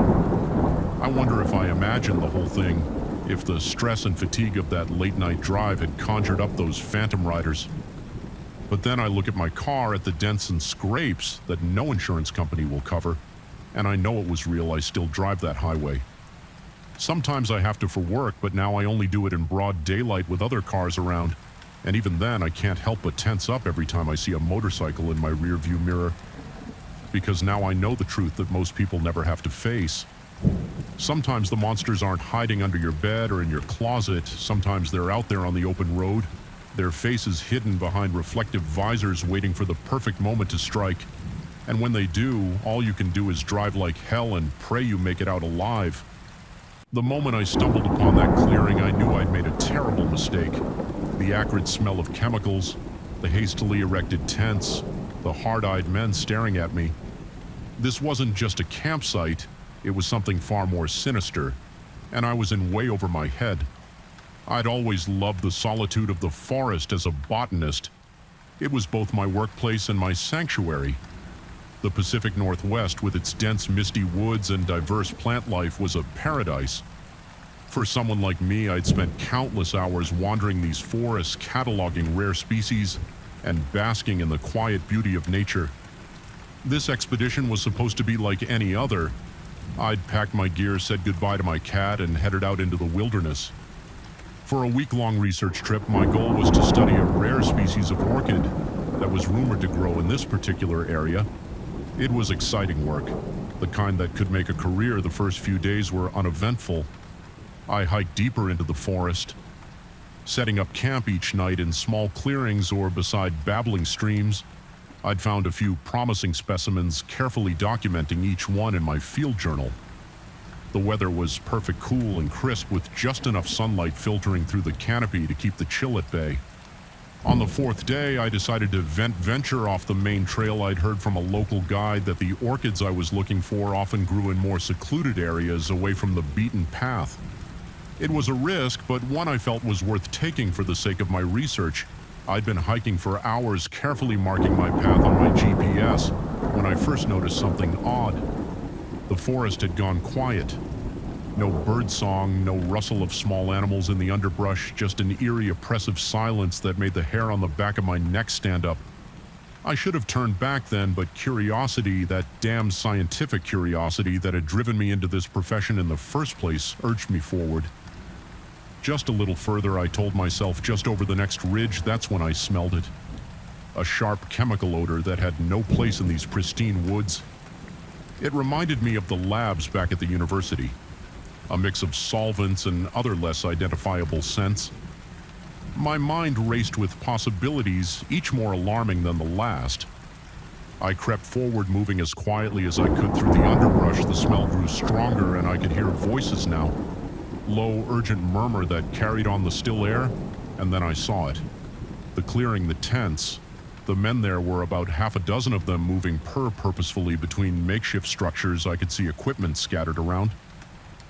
I wonder if I imagined the whole thing, if the stress and fatigue of that late-night drive had conjured up those phantom riders. But then I look at my car, at the dents and scrapes that no insurance company will cover, and I know it was real. I still drive that highway. Sometimes I have to for work, but now I only do it in broad daylight with other cars around. And even then, I can't help but tense up every time I see a motorcycle in my rearview mirror. Because now I know the truth that most people never have to face. Sometimes the monsters aren't hiding under your bed or in your closet. Sometimes they're out there on the open road, their faces hidden behind reflective visors waiting for the perfect moment to strike. And when they do, all you can do is drive like hell and pray you make it out alive. The moment I stumbled upon that clearing, I knew I'd made a terrible mistake. The acrid smell of chemicals, the hastily erected tents, the hard-eyed men staring at me. This wasn't just a campsite, it was something far more sinister, and I was in way over my head. I'd always loved the solitude of the forest as a botanist. It was both my workplace and my sanctuary. The Pacific Northwest, with its dense, misty woods and diverse plant life, was a paradise. For someone like me, I'd spent countless hours wandering these forests, cataloging rare species, and basking in the quiet beauty of nature. This expedition was supposed to be like any other. I'd packed my gear, said goodbye to my cat, and headed out into the wilderness. For a week-long research trip, my goal was to study a rare species of orchid that was rumored to grow in this particular area. It was exciting work, the kind that could make a career. The first few days were uneventful. I hiked deeper into the forest, setting up camp each night in small clearings or beside babbling streams. I'd found a few promising specimens, carefully documenting each one in my field journal. The weather was perfect, cool and crisp, with just enough sunlight filtering through the canopy to keep the chill at bay. On the fourth day, I decided to venture off the main trail. I'd heard from a local guide that the orchids I was looking for often grew in more secluded areas away from the beaten path. It was a risk, but one I felt was worth taking for the sake of my research. I'd been hiking for hours, carefully marking my path on my GPS, when I first noticed something odd. The forest had gone quiet. No birdsong, no rustle of small animals in the underbrush, just an eerie, oppressive silence that made the hair on the back of my neck stand up. I should have turned back then, but curiosity, that damn scientific curiosity that had driven me into this profession in the first place, urged me forward. Just a little further, I told myself, just over the next ridge, that's when I smelled it. A sharp chemical odor that had no place in these pristine woods. It reminded me of the labs back at the university. A mix of solvents and other less identifiable scents. My mind raced with possibilities, each more alarming than the last. I crept forward, moving as quietly as I could through the underbrush. The smell grew stronger, and I could hear voices now. Low, urgent murmur that carried on the still air, and then I saw it. The clearing, the tents. The men there were about half a dozen of them, moving purposefully between makeshift structures. I could see equipment scattered around.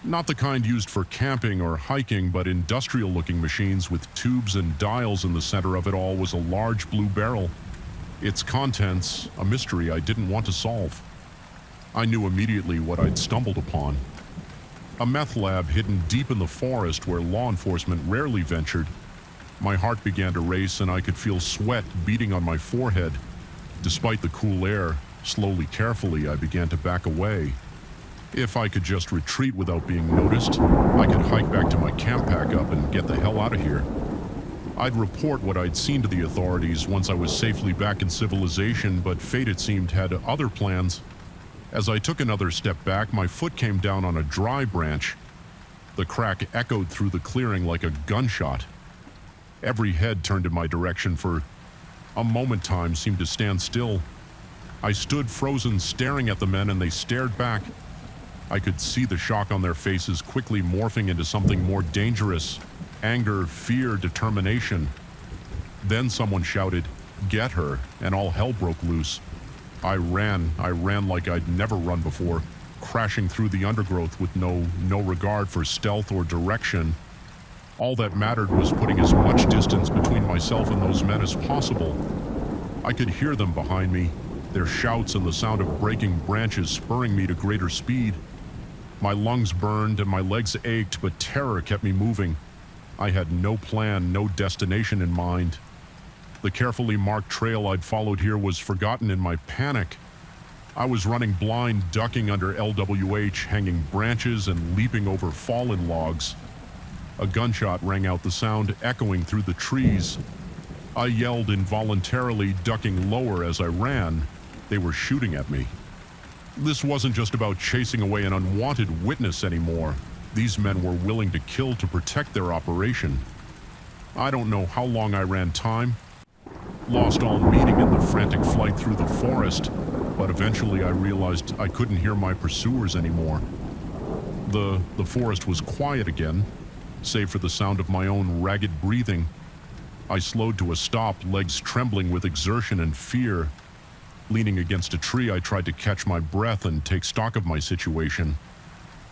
Not the kind used for camping or hiking, but industrial-looking machines with tubes and dials. In the center of it all was a large blue barrel. Its contents, a mystery I didn't want to solve. I knew immediately what I'd stumbled upon. A meth lab hidden deep in the forest where law enforcement rarely ventured. My heart began to race and I could feel sweat beating on my forehead. Despite the cool air, slowly, carefully, I began to back away. If I could just retreat without being noticed, I could hike back to my camp pack up and get the hell out of here. I'd report what I'd seen to the authorities once I was safely back in civilization, but fate, it seemed, had other plans. As I took another step back, my foot came down on a dry branch. The crack echoed through the clearing like a gunshot. Every head turned in my direction for a moment. Time seemed to stand still. I stood frozen, staring at the men, and they stared back. I could see the shock on their faces quickly morphing into something more dangerous. Anger, fear, determination. Then someone shouted, "Get her," and all hell broke loose. I ran like I'd never run before, crashing through the undergrowth with no regard for stealth or direction. All that mattered was putting as much distance between myself and those men as possible. I could hear them behind me, their shouts and the sound of breaking branches spurring me to greater speed. My lungs burned and my legs ached, but terror kept me moving. I had no plan, no destination in mind. The carefully marked trail I'd followed here was forgotten in my panic. I was running blind, ducking under LWH, hanging branches and leaping over fallen logs. A gunshot rang out, the sound echoing through the trees. I yelled involuntarily, ducking lower as I ran. They were shooting at me. This wasn't just about chasing away an unwanted witness anymore. These men were willing to kill to protect their operation. I don't know how long I ran. Time, lost all meaning in the frantic flight through the forest, but eventually I realized I couldn't hear my pursuers anymore. The forest was quiet again, save for the sound of my own ragged breathing. I slowed to a stop, legs trembling with exertion and fear. Leaning against a tree, I tried to catch my breath and take stock of my situation.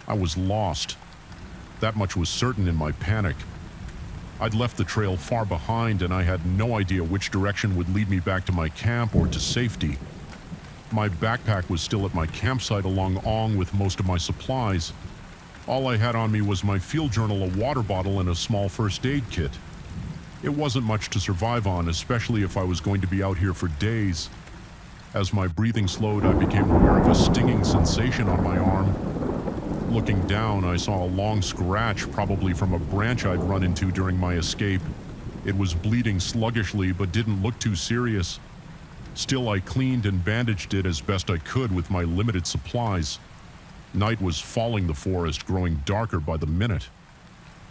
I was lost. That much was certain in my panic. I'd left the trail far behind and I had no idea which direction would lead me back to my camp or to safety. My backpack was still at my campsite along Ong with most of my supplies. All I had on me was my field journal, a water bottle, and a small first aid kit. It wasn't much to survive on, especially if I was going to be out here for days. As my breathing slowed, I became aware of a stinging sensation on my arm. Looking down, I saw a long scratch, probably from a branch I'd run into during my escape. It was bleeding sluggishly, but didn't look too serious. Still, I cleaned and bandaged it as best I could with my limited supplies. Night was falling, the forest growing darker by the minute.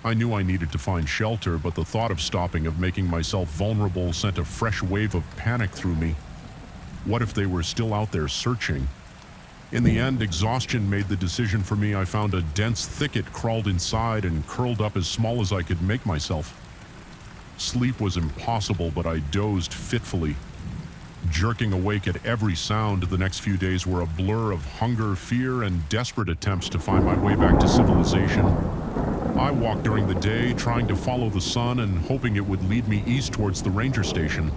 I knew I needed to find shelter, but the thought of stopping, of making myself vulnerable, sent a fresh wave of panic through me. What if they were still out there searching? In the end, exhaustion made the decision for me. I found a dense thicket, crawled inside, and curled up as small as I could make myself. Sleep was impossible, but I dozed fitfully. Jerking awake at every sound, the next few days were a blur of hunger, fear, and desperate attempts to find my way back to civilization. I walked during the day, trying to follow the sun and hoping it would lead me east towards the ranger station.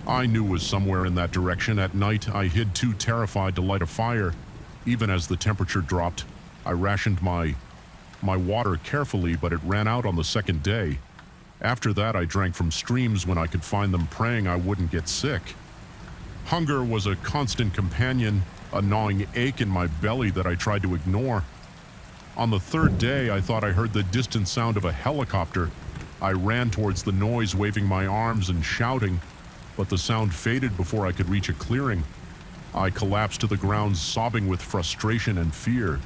I knew it was somewhere in that direction. At night, I hid, too terrified to light a fire. Even as the temperature dropped, I rationed my water carefully, but it ran out on the second day. After that, I drank from streams when I could find them, praying I wouldn't get sick. Hunger was a constant companion, a gnawing ache in my belly that I tried to ignore. On the third day, I thought I heard the distant sound of a helicopter. I ran towards the noise, waving my arms and shouting, but the sound faded before I could reach a clearing. I collapsed to the ground, sobbing with frustration and fear.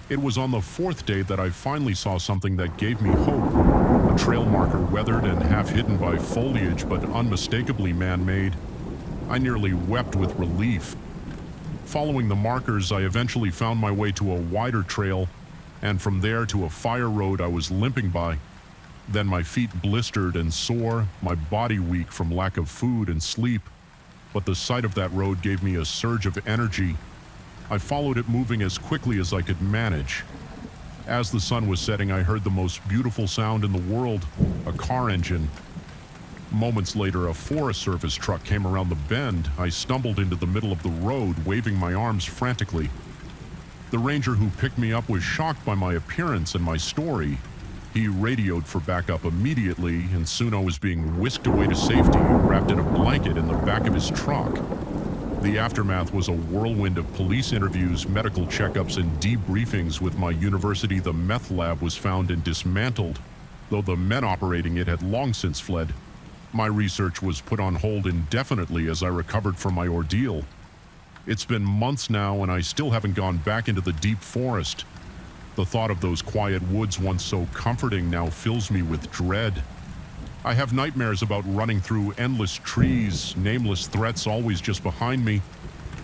It was on the fourth day that I finally saw something that gave me hope. A trail marker, weathered and half hidden by foliage, but unmistakably man-made. I nearly wept with relief. Following the markers, I eventually found my way to a wider trail, and from there to a fire road I was limping by. Then my feet blistered and sore, my body weak from lack of food and sleep. But the sight of that road gave me a surge of energy. I followed it, moving as quickly as I could manage. As the sun was setting, I heard the most beautiful sound in the world, a car engine. Moments later, a Forest Service truck came around the bend. I stumbled into the middle of the road, waving my arms frantically. The ranger who picked me up was shocked by my appearance and my story. He radioed for backup immediately, and soon I was being whisked away to safety, wrapped in a blanket in the back of his truck. The aftermath was a whirlwind of police interviews, medical checkups, and debriefings with my university. The meth lab was found and dismantled, though the men operating it had long since fled. My research was put on hold indefinitely as I recovered from my ordeal. It's been months now, and I still haven't gone back into the deep forest. The thought of those quiet woods once so comforting now fills me with dread. I have nightmares about running through endless trees, nameless threats always just behind me,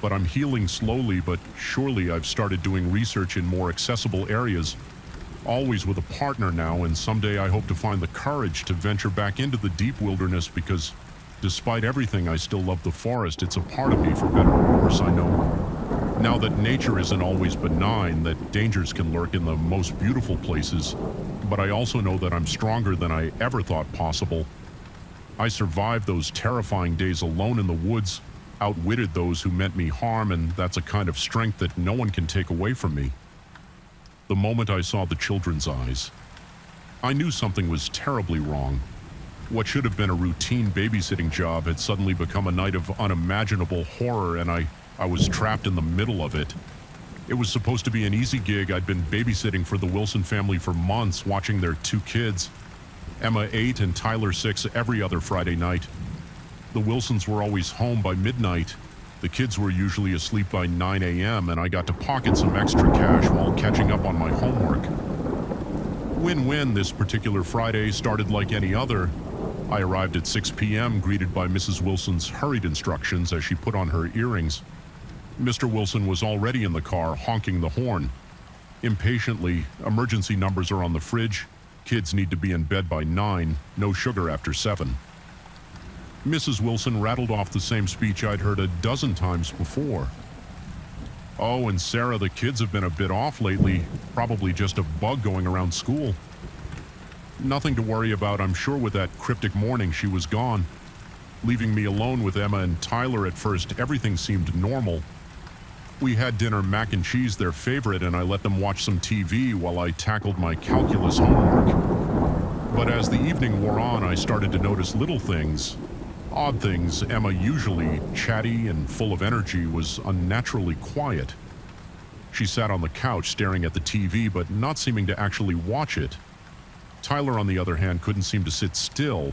but I'm healing slowly but surely. I've started doing research in more accessible areas, always with a partner now, and someday I hope to find the courage to venture back into the deep wilderness because despite everything, I still love the forest. It's a part of me, for better or worse, I know. Now that nature isn't always benign, that dangers can lurk in the most beautiful places, but I also know that I'm stronger than I ever thought possible. I survived those terrifying days alone in the woods, outwitted those who meant me harm, and that's a kind of strength that no one can take away from me. The moment I saw the children's eyes, I knew something was terribly wrong. What should have been a routine babysitting job had suddenly become a night of unimaginable horror, and I was trapped in the middle of it. It was supposed to be an easy gig. I'd been babysitting for the Wilson family for months, watching their two kids, Emma 8 and Tyler 6, every other Friday night. The Wilsons were always home by midnight. The kids were usually asleep by 9 a.m., and I got to pocket some extra cash while catching up on my homework. Win-win. This particular Friday started like any other. I arrived at 6 p.m., greeted by Mrs. Wilson's hurried instructions as she put on her earrings. Mr. Wilson was already in the car, honking the horn. Impatiently, emergency numbers are on the fridge. Kids need to be in bed by 9, no sugar after 7. Mrs. Wilson rattled off the same speech I'd heard a dozen times before. Oh, and Sarah, the kids have been a bit off lately, probably just a bug going around school. Nothing to worry about, I'm sure. With that cryptic morning, she was gone. Leaving me alone with Emma and Tyler at first, everything seemed normal. We had dinner, mac and cheese, their favorite, and I let them watch some TV while I tackled my calculus homework. But as the evening wore on, I started to notice little things, odd things. Emma, usually chatty and full of energy, was unnaturally quiet. She sat on the couch staring at the TV, but not seeming to actually watch it. Tyler, on the other hand, couldn't seem to sit still.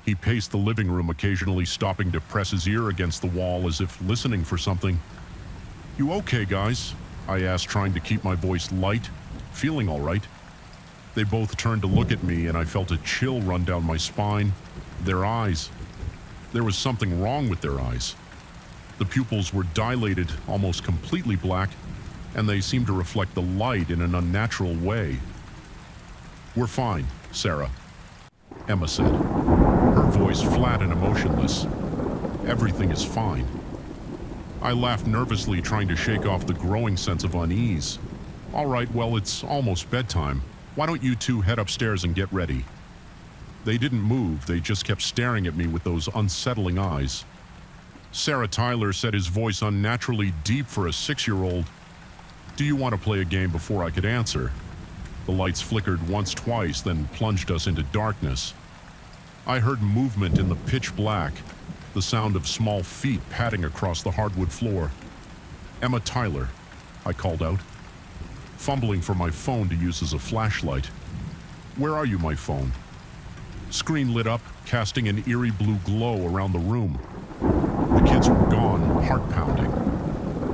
He paced the living room, occasionally stopping to press his ear against the wall as if listening for something. "You okay, guys?" I asked, trying to keep my voice light. "Feeling all right?" They both turned to look at me, and I felt a chill run down my spine. Their eyes. There was something wrong with their eyes. The pupils were dilated, almost completely black, and they seemed to reflect the light in an unnatural way. "We're fine, Sarah," Emma said, her voice flat and emotionless. "Everything is fine." I laughed nervously, trying to shake off the growing sense of unease. "All right, well, it's almost bedtime. Why don't you two head upstairs and get ready?" They didn't move. They just kept staring at me with those unsettling eyes. Sarah, Tyler said, his voice unnaturally deep for a 6-year-old, "Do you want to play a game?" Before I could answer, the lights flickered once, twice, then plunged us into darkness. I heard movement in the pitch black, the sound of small feet padding across the hardwood floor. "Emma, Tyler," I called out, fumbling for my phone to use as a flashlight. "Where are you, my phone?" Screen lit up, casting an eerie blue glow around the room. The kids were gone, heart pounding.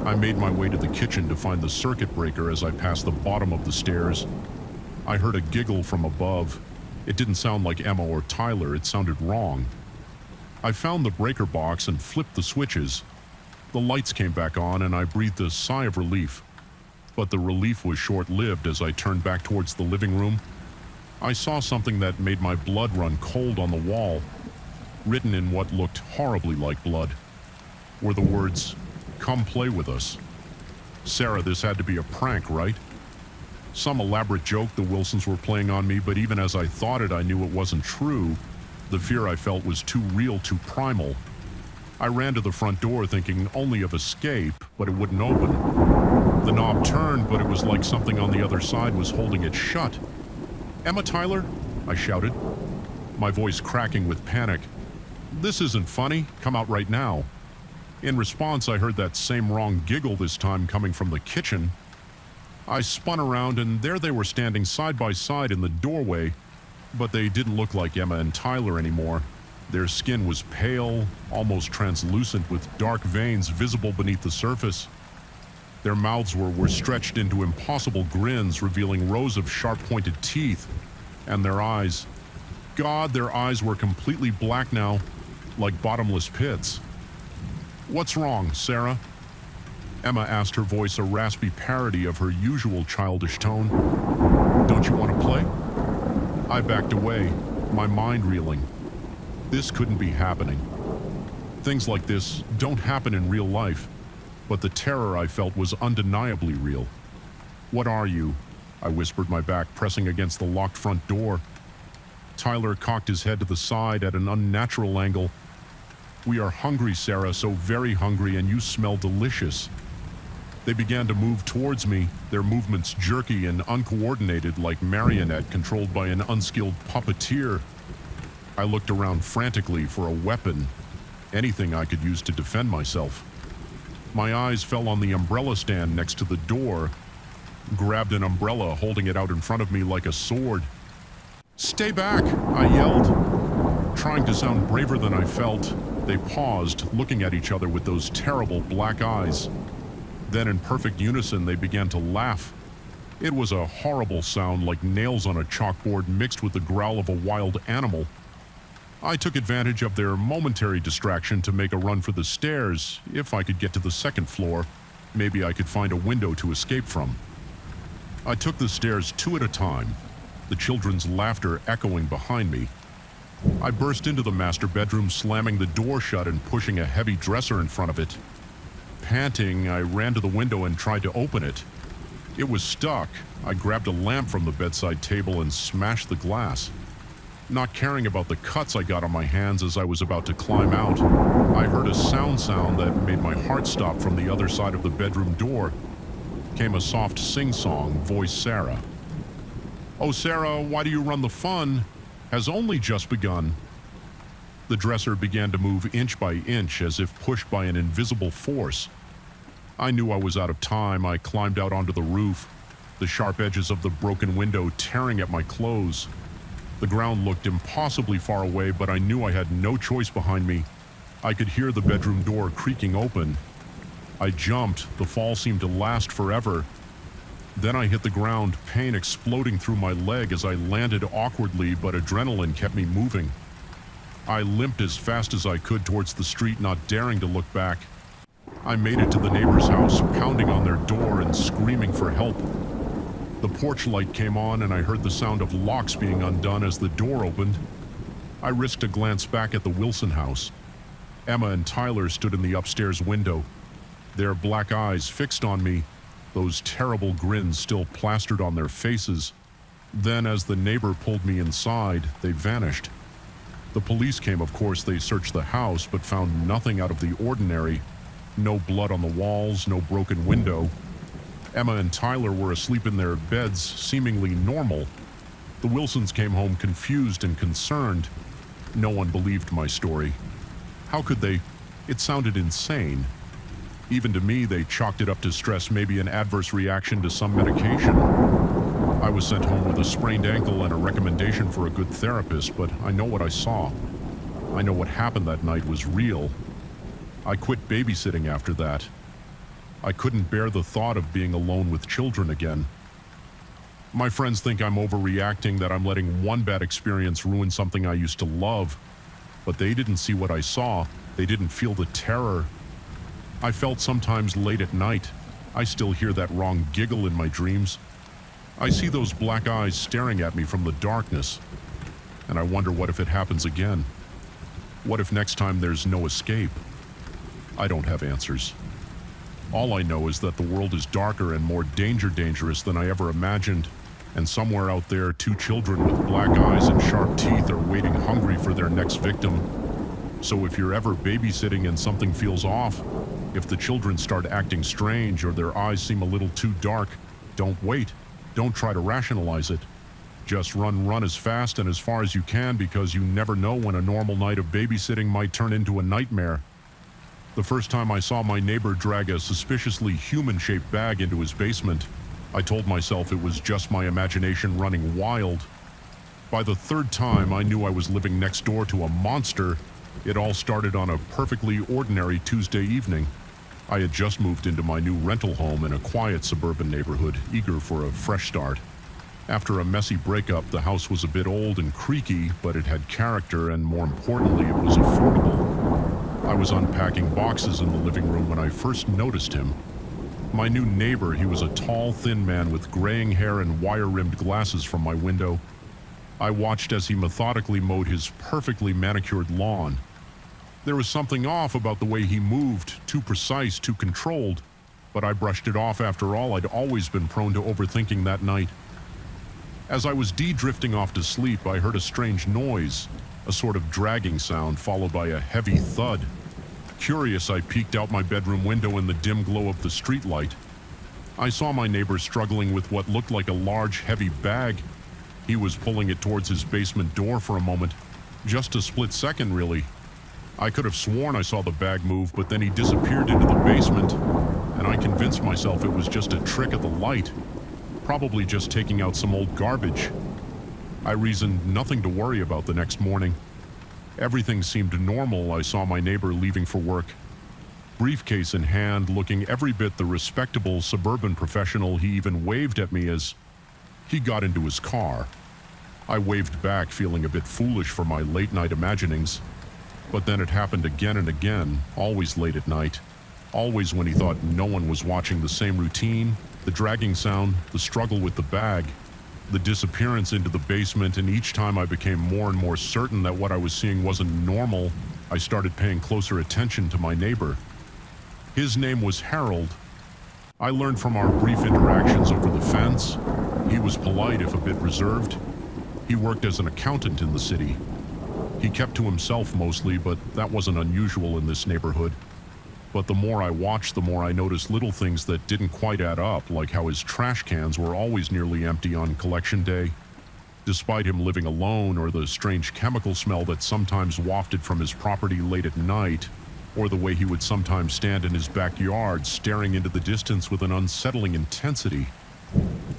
I made my way to the kitchen to find the circuit breaker. As I passed the bottom of the stairs, I heard a giggle from above. It didn't sound like Emma or Tyler. It sounded wrong. I found the breaker box and flipped the switches. The lights came back on, and I breathed a sigh of relief. But the relief was short-lived. As I turned back towards the living room, I saw something that made my blood run cold on the wall. Written in what looked horribly like blood were the words, "Come play with us." Sarah, this had to be a prank, right? Some elaborate joke the Wilsons were playing on me, but even as I thought it, I knew it wasn't true. The fear I felt was too real, too primal. I ran to the front door, thinking only of escape, but it wouldn't open. The knob turned, but it was like something on the other side was holding it shut. "Emma Tyler?" I shouted, my voice cracking with panic. "This isn't funny. Come out right now." In response, I heard that same wrong giggle, this time coming from the kitchen. I spun around, and there they were standing side by side in the doorway, but they didn't look like Emma and Tyler anymore. Their skin was pale, almost translucent, with dark veins visible beneath the surface. Their mouths were stretched into impossible grins, revealing rows of sharp-pointed teeth. And their eyes, God, their eyes were completely black now, like bottomless pits. "What's wrong, Sarah?" Emma asked, her voice a raspy parody of her usual childish tone. "Don't you want to play?" I backed away, my mind reeling. This couldn't be happening. Things like this don't happen in real life, but the terror I felt was undeniably real. "What are you?" I whispered, my back pressing against the locked front door. Tyler cocked his head to the side at an unnatural angle. "We are hungry, Sarah, so very hungry, and you smell delicious." They began to move towards me, their movements jerky and uncoordinated, like marionette controlled by an unskilled puppeteer. I looked around frantically for a weapon, anything I could use to defend myself. My eyes fell on the umbrella stand next to the door, grabbed an umbrella, holding it out in front of me like a sword. "Stay back!" I yelled. Trying to sound braver than I felt, they paused, looking at each other with those terrible black eyes. Then in perfect unison, they began to laugh. It was a horrible sound, like nails on a chalkboard mixed with the growl of a wild animal. I took advantage of their momentary distraction to make a run for the stairs. If I could get to the second floor, maybe I could find a window to escape from. I took the stairs two at a time, the children's laughter echoing behind me. I burst into the master bedroom, slamming the door shut and pushing a heavy dresser in front of it. Panting, I ran to the window and tried to open it. It was stuck. I grabbed a lamp from the bedside table and smashed the glass. Not caring about the cuts I got on my hands as I was about to climb out, I heard a sound that made my heart stop. From the other side of the bedroom door came a soft sing-song, voice Sarah. "Oh, Sarah, why do you run? The fun has only just begun." The dresser began to move inch by inch, as if pushed by an invisible force. I knew I was out of time. I climbed out onto the roof, the sharp edges of the broken window tearing at my clothes. The ground looked impossibly far away, but I knew I had no choice behind me. I could hear the bedroom door creaking open. I jumped. The fall seemed to last forever. Then I hit the ground, pain exploding through my leg as I landed awkwardly, but adrenaline kept me moving. I limped as fast as I could towards the street, not daring to look back. I made it to the neighbor's house, pounding on their door and screaming for help. The porch light came on, and I heard the sound of locks being undone as the door opened. I risked a glance back at the Wilson house. Emma and Tyler stood in the upstairs window, their black eyes fixed on me, those terrible grins still plastered on their faces. Then, as the neighbor pulled me inside, they vanished. The police came, of course. They searched the house, but found nothing out of the ordinary. No blood on the walls, no broken window. Emma and Tyler were asleep in their beds, seemingly normal. The Wilsons came home confused and concerned. No one believed my story. How could they? It sounded insane. Even to me, they chalked it up to stress, maybe an adverse reaction to some medication. I was sent home with a sprained ankle and a recommendation for a good therapist, but I know what I saw. I know what happened that night was real. I quit babysitting after that. I couldn't bear the thought of being alone with children again. My friends think I'm overreacting, that I'm letting one bad experience ruin something I used to love. But they didn't see what I saw. They didn't feel the terror. I felt sometimes late at night. I still hear that wrong giggle in my dreams. I see those black eyes staring at me from the darkness. And I wonder, what if it happens again? What if next time there's no escape? I don't have answers. All I know is that the world is darker and more dangerous than I ever imagined, and somewhere out there, two children with black eyes and sharp teeth are waiting hungry for their next victim. So if you're ever babysitting and something feels off, if the children start acting strange or their eyes seem a little too dark, don't wait. Don't try to rationalize it. Just run as fast and as far as you can because you never know when a normal night of babysitting might turn into a nightmare. The first time I saw my neighbor drag a suspiciously human-shaped bag into his basement, I told myself it was just my imagination running wild. By the third time, I knew I was living next door to a monster. It all started on a perfectly ordinary Tuesday evening. I had just moved into my new rental home in a quiet suburban neighborhood, eager for a fresh start. After a messy breakup, the house was a bit old and creaky, but it had character and, more importantly, it was affordable. I was unpacking boxes in the living room when I first noticed him. My new neighbor, he was a tall, thin man with graying hair and wire-rimmed glasses from my window. I watched as he methodically mowed his perfectly manicured lawn. There was something off about the way he moved, too precise, too controlled, but I brushed it off. After all, I'd always been prone to overthinking that night. As I was drifting off to sleep, I heard a strange noise, a sort of dragging sound followed by a heavy thud. Curious, I peeked out my bedroom window in the dim glow of the streetlight. I saw my neighbor struggling with what looked like a large, heavy bag. He was pulling it towards his basement door for a moment. Just a split second, really. I could have sworn I saw the bag move, but then he disappeared into the basement, and I convinced myself it was just a trick of the light. Probably just taking out some old garbage. I reasoned nothing to worry about the next morning. Everything seemed normal. I saw my neighbor leaving for work, briefcase in hand, looking every bit the respectable suburban professional. He even waved at me as he got into his car. I waved back, feeling a bit foolish for my late-night imaginings. But then it happened again and again, always late at night. Always when he thought no one was watching. The same routine, the dragging sound, the struggle with the bag, the disappearance into the basement, and each time I became more and more certain that what I was seeing wasn't normal, I started paying closer attention to my neighbor. His name was Harold. I learned from our brief interactions over the fence. He was polite, if a bit reserved. He worked as an accountant in the city. He kept to himself mostly, but that wasn't unusual in this neighborhood. But the more I watched, the more I noticed little things that didn't quite add up, like how his trash cans were always nearly empty on collection day, despite him living alone, or the strange chemical smell that sometimes wafted from his property late at night, or the way he would sometimes stand in his backyard staring into the distance with an unsettling intensity.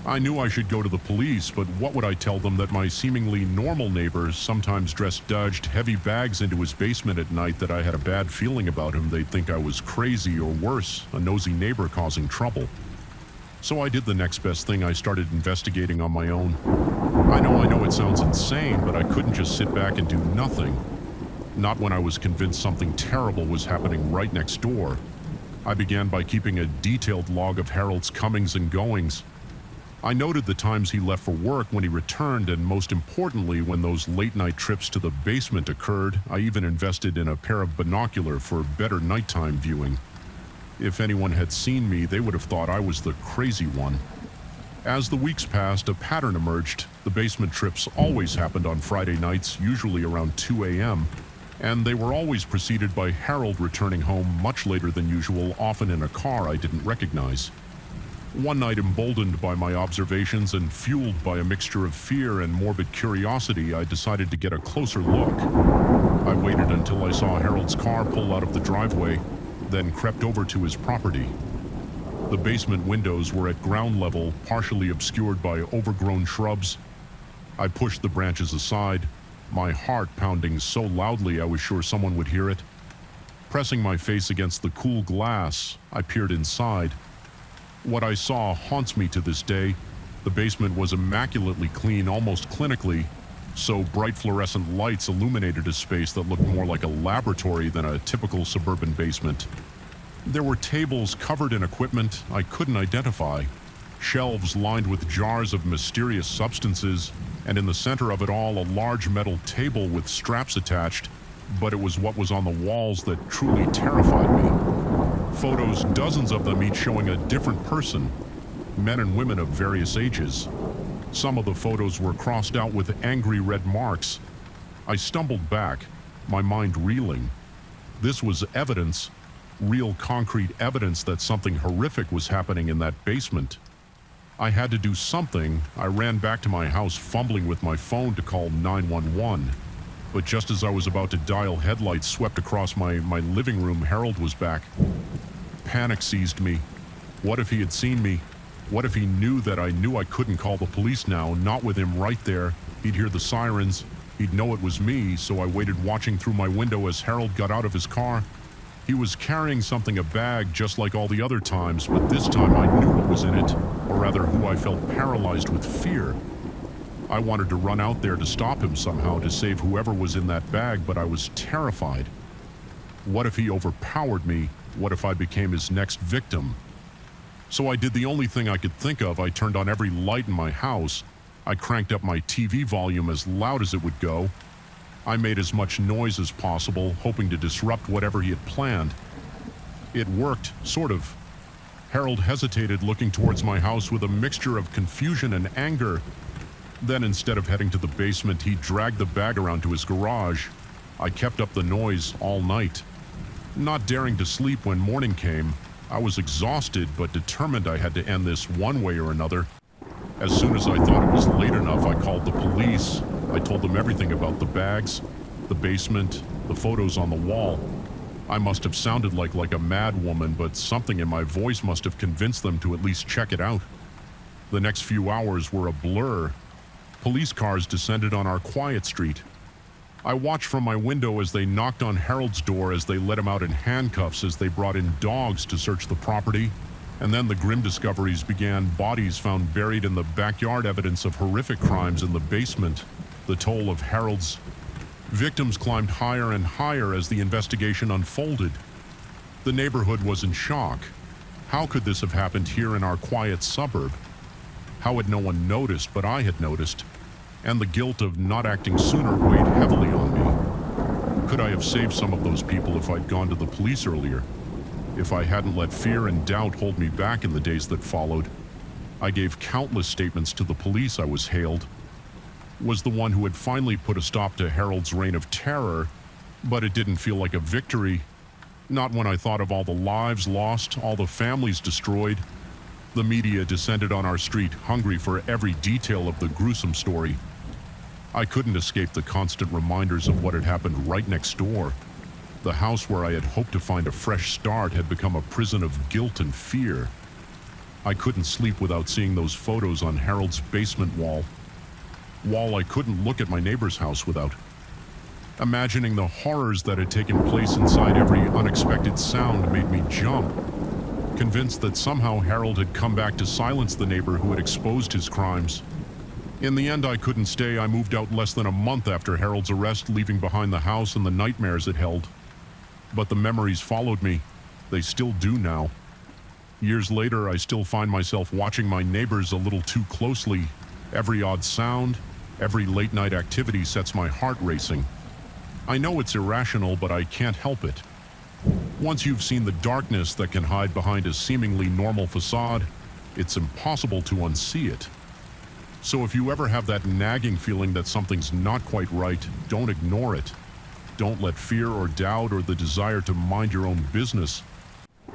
I knew I should go to the police, but what would I tell them? That my seemingly normal neighbors sometimes dodged heavy bags into his basement at night, that I had a bad feeling about him. They'd think I was crazy, or worse, a nosy neighbor causing trouble. So I did the next best thing. I started investigating on my own. I know it sounds insane, but I couldn't just sit back and do nothing. Not when I was convinced something terrible was happening right next door. I began by keeping a detailed log of Harold's comings and goings. I noted the times he left for work, when he returned, and most importantly, when those late-night trips to the basement occurred. I even invested in a pair of binoculars for better nighttime viewing. If anyone had seen me, they would have thought I was the crazy one. As the weeks passed, a pattern emerged. The basement trips always happened on Friday nights, usually around 2 a.m., and they were always preceded by Harold returning home much later than usual, often in a car I didn't recognize. One night, emboldened by my observations and fueled by a mixture of fear and morbid curiosity, I decided to get a closer look. I waited until I saw Harold's car pull out of the driveway, then crept over to his property. The basement windows were at ground level, partially obscured by overgrown shrubs. I pushed the branches aside, my heart pounding so loudly I was sure someone would hear it. Pressing my face against the cool glass, I peered inside. What I saw haunts me to this day. The basement was immaculately clean, almost clinically, so bright fluorescent lights illuminated a space that looked more like a laboratory than a typical suburban basement. There were tables covered in equipment I couldn't identify, shelves lined with jars of mysterious substances, and in the center of it all, a large metal table with straps attached. But it was what was on the walls that truly terrified me. Photos, dozens of them, each showing a different person, men and women of various ages. Some of the photos were crossed out with angry red marks. I stumbled back, my mind reeling. This was evidence, real concrete evidence, that something horrific was happening in that basement. I had to do something. I ran back to my house fumbling with my phone to call 911. But just as I was about to dial, headlights swept across my living room. Harold was back. Panic seized me. What if he had seen me? What if he knew that I knew I couldn't call the police now? Not with him right there. He'd hear the sirens. He'd know it was me, so I waited watching through my window as Harold got out of his car. He was carrying something, a bag, just like all the other times, but this time I knew what was in it, or rather who. I felt paralyzed with fear. I wanted to run out there to stop him somehow, to save whoever was in that bag, but I was terrified. What if he overpowered me? What if I became his next victim? So I did the only thing I could think of. I turned on every light in my house. I cranked up my TV volume as loud as it would go. I made as much noise as possible, hoping to disrupt whatever he had planned. It worked, sort of. Harold hesitated, looking towards my house with a mixture of confusion and anger. Then, instead of heading to the basement, he dragged the bag around to his garage. I kept up the noise all night. Not daring to sleep when morning came, I was exhausted but determined I had to end this one way or another. As soon as I thought it was late enough, I called the police. I told them everything about the bags, the basement, the photos on the wall. I must have sounded like a mad woman, but something in my voice must have convinced them to at least check it out. The next few hours were a blur. Police cars descended on our quiet street. I watched from my window as they knocked on Harold's door, as they let him out in handcuffs, as they brought in dogs to search the property. And then the grim discoveries began. Bodies found buried in the backyard, evidence of horrific crimes in the basement. The toll of Harold's victims climbed higher and higher as the investigation unfolded. The neighborhood was in shock. How could this have happened here in our quiet suburb? How had no one noticed, but I had noticed? And the guilt of not acting sooner weighed heavily on me. Could I have saved some of those people if I'd gone to the police earlier? If I hadn't let fear and doubt hold me back in the days that followed? I gave countless statements to the police. I was hailed. Was the one who had finally put a stop to Harold's reign of terror, but it didn't feel like a victory. Not when I thought of all the lives lost, all the families destroyed. The media descended on our street, hungry for every detail of the gruesome story. I couldn't escape the constant reminders of what had happened right next door. The house where I had hoped to find a fresh start had become a prison of guilt and fear. I couldn't sleep without seeing those photos on Harold's basement wall. I couldn't look at my neighbor's house without. Imagining the horrors that had taken place inside, every unexpected sound made me jump. Convinced that somehow Harold had come back to silence the neighbor who had exposed his crimes. In the end, I couldn't stay. I moved out less than a month after Harold's arrest, leaving behind the house and the nightmares it held. But the memories followed me. They still do now. Years later, I still find myself watching my neighbors a little too closely. Every odd sound, every late-night activity sets my heart racing. I know it's irrational, but I can't help it. Once you've seen the darkness that can hide behind a seemingly normal facade, it's impossible to unsee it. So if you ever have that nagging feeling that something's not quite right, don't ignore it. Don't let fear or doubt or the desire to mind your own business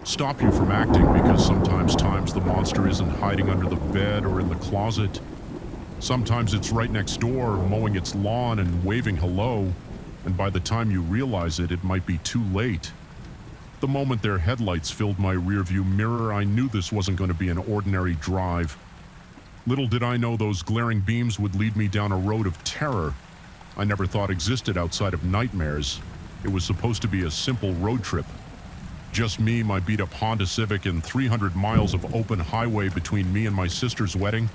stop you from acting, because sometimes the monster isn't hiding under the bed or in the closet. Sometimes it's right next door, mowing its lawn and waving hello, and by the time you realize it, it might be too late. The moment their headlights filled my rearview mirror, I knew this wasn't going to be an ordinary drive. Little did I know those glaring beams would lead me down a road of terror I never thought existed outside of nightmares. It was supposed to be a simple road trip. Just me, my beat-up Honda Civic, and 300 miles of open highway between me and my sister's wedding.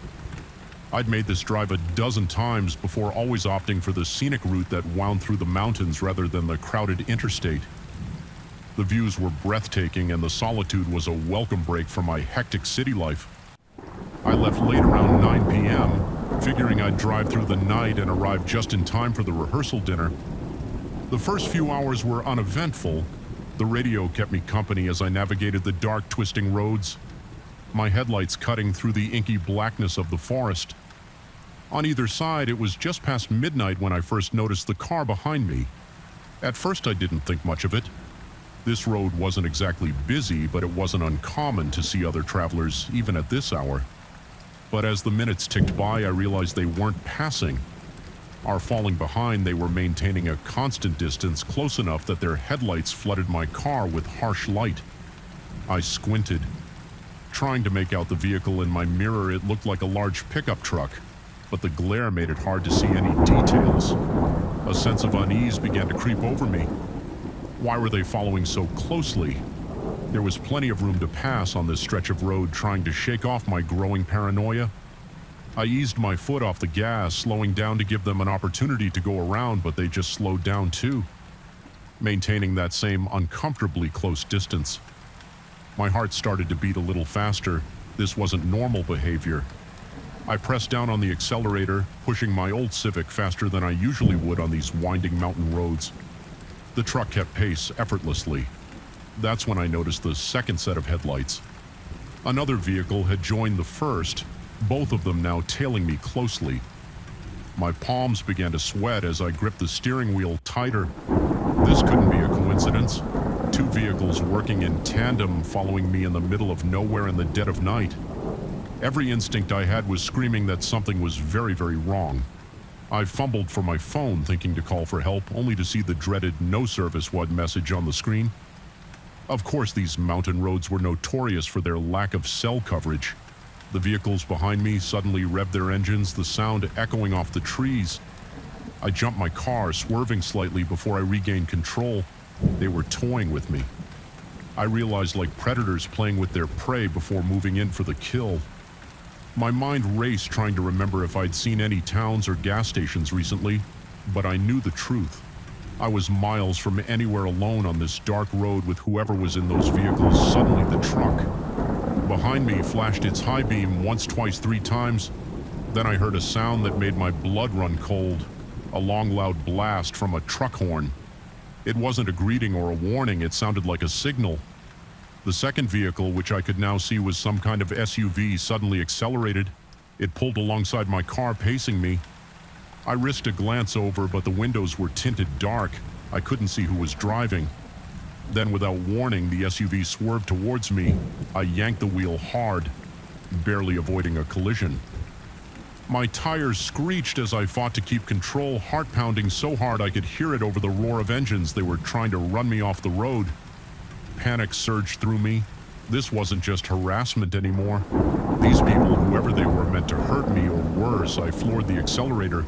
I'd made this drive a dozen times before, always opting for the scenic route that wound through the mountains rather than the crowded interstate. The views were breathtaking, and the solitude was a welcome break from my hectic city life. I left late, around 9 p.m., figuring I'd drive through the night and arrive just in time for the rehearsal dinner. The first few hours were uneventful. The radio kept me company as I navigated the dark, twisting roads, my headlights cutting through the inky blackness of the forest. On either side, it was just past midnight when I first noticed the car behind me. At first, I didn't think much of it. This road wasn't exactly busy, but it wasn't uncommon to see other travelers, even at this hour. But as the minutes ticked by, I realized they weren't passing. Our falling behind, they were maintaining a constant distance close enough that their headlights flooded my car with harsh light. I squinted. Trying to make out the vehicle in my mirror, it looked like a large pickup truck, but the glare made it hard to see any details. A sense of unease began to creep over me. Why were they following so closely? There was plenty of room to pass on this stretch of road, trying to shake off my growing paranoia. I eased my foot off the gas, slowing down to give them an opportunity to go around, but they just slowed down too, maintaining that same uncomfortably close distance. My heart started to beat a little faster. This wasn't normal behavior. I pressed down on the accelerator, pushing my old Civic faster than I usually would on these winding mountain roads. The truck kept pace effortlessly. That's when I noticed the second set of headlights. Another vehicle had joined the first, both of them now tailing me closely. My palms began to sweat as I gripped the steering wheel tighter. This couldn't be a coincidence. Two vehicles working in tandem, following me in the middle of nowhere in the dead of night. Every instinct I had was screaming that something was very, very wrong. I fumbled for my phone, thinking to call for help, only to see the dreaded "no service what" message on the screen. Of course, these mountain roads were notorious for their lack of cell coverage. The vehicles behind me suddenly revved their engines, the sound echoing off the trees. I jumped my car, swerving slightly before I regained control. They were toying with me. I realized, like predators playing with their prey before moving in for the kill. My mind raced, trying to remember if I'd seen any towns or gas stations recently, but I knew the truth. I was miles from anywhere alone on this dark road with whoever was in those vehicles. Suddenly the truck behind me flashed its high beam once, twice, three times. Then I heard a sound that made my blood run cold. A long, loud blast from a truck horn. It wasn't a greeting or a warning, it sounded like a signal. The second vehicle, which I could now see was some kind of SUV, suddenly accelerated. It pulled alongside my car, pacing me. I risked a glance over, but the windows were tinted dark. I couldn't see who was driving. Then, without warning, the SUV swerved towards me. I yanked the wheel hard, barely avoiding a collision. My tires screeched as I fought to keep control, heart pounding so hard I could hear it over the roar of engines. They were trying to run me off the road. Panic surged through me. This wasn't just harassment anymore. These people, whoever they were, meant to hurt me or worse. I floored the accelerator,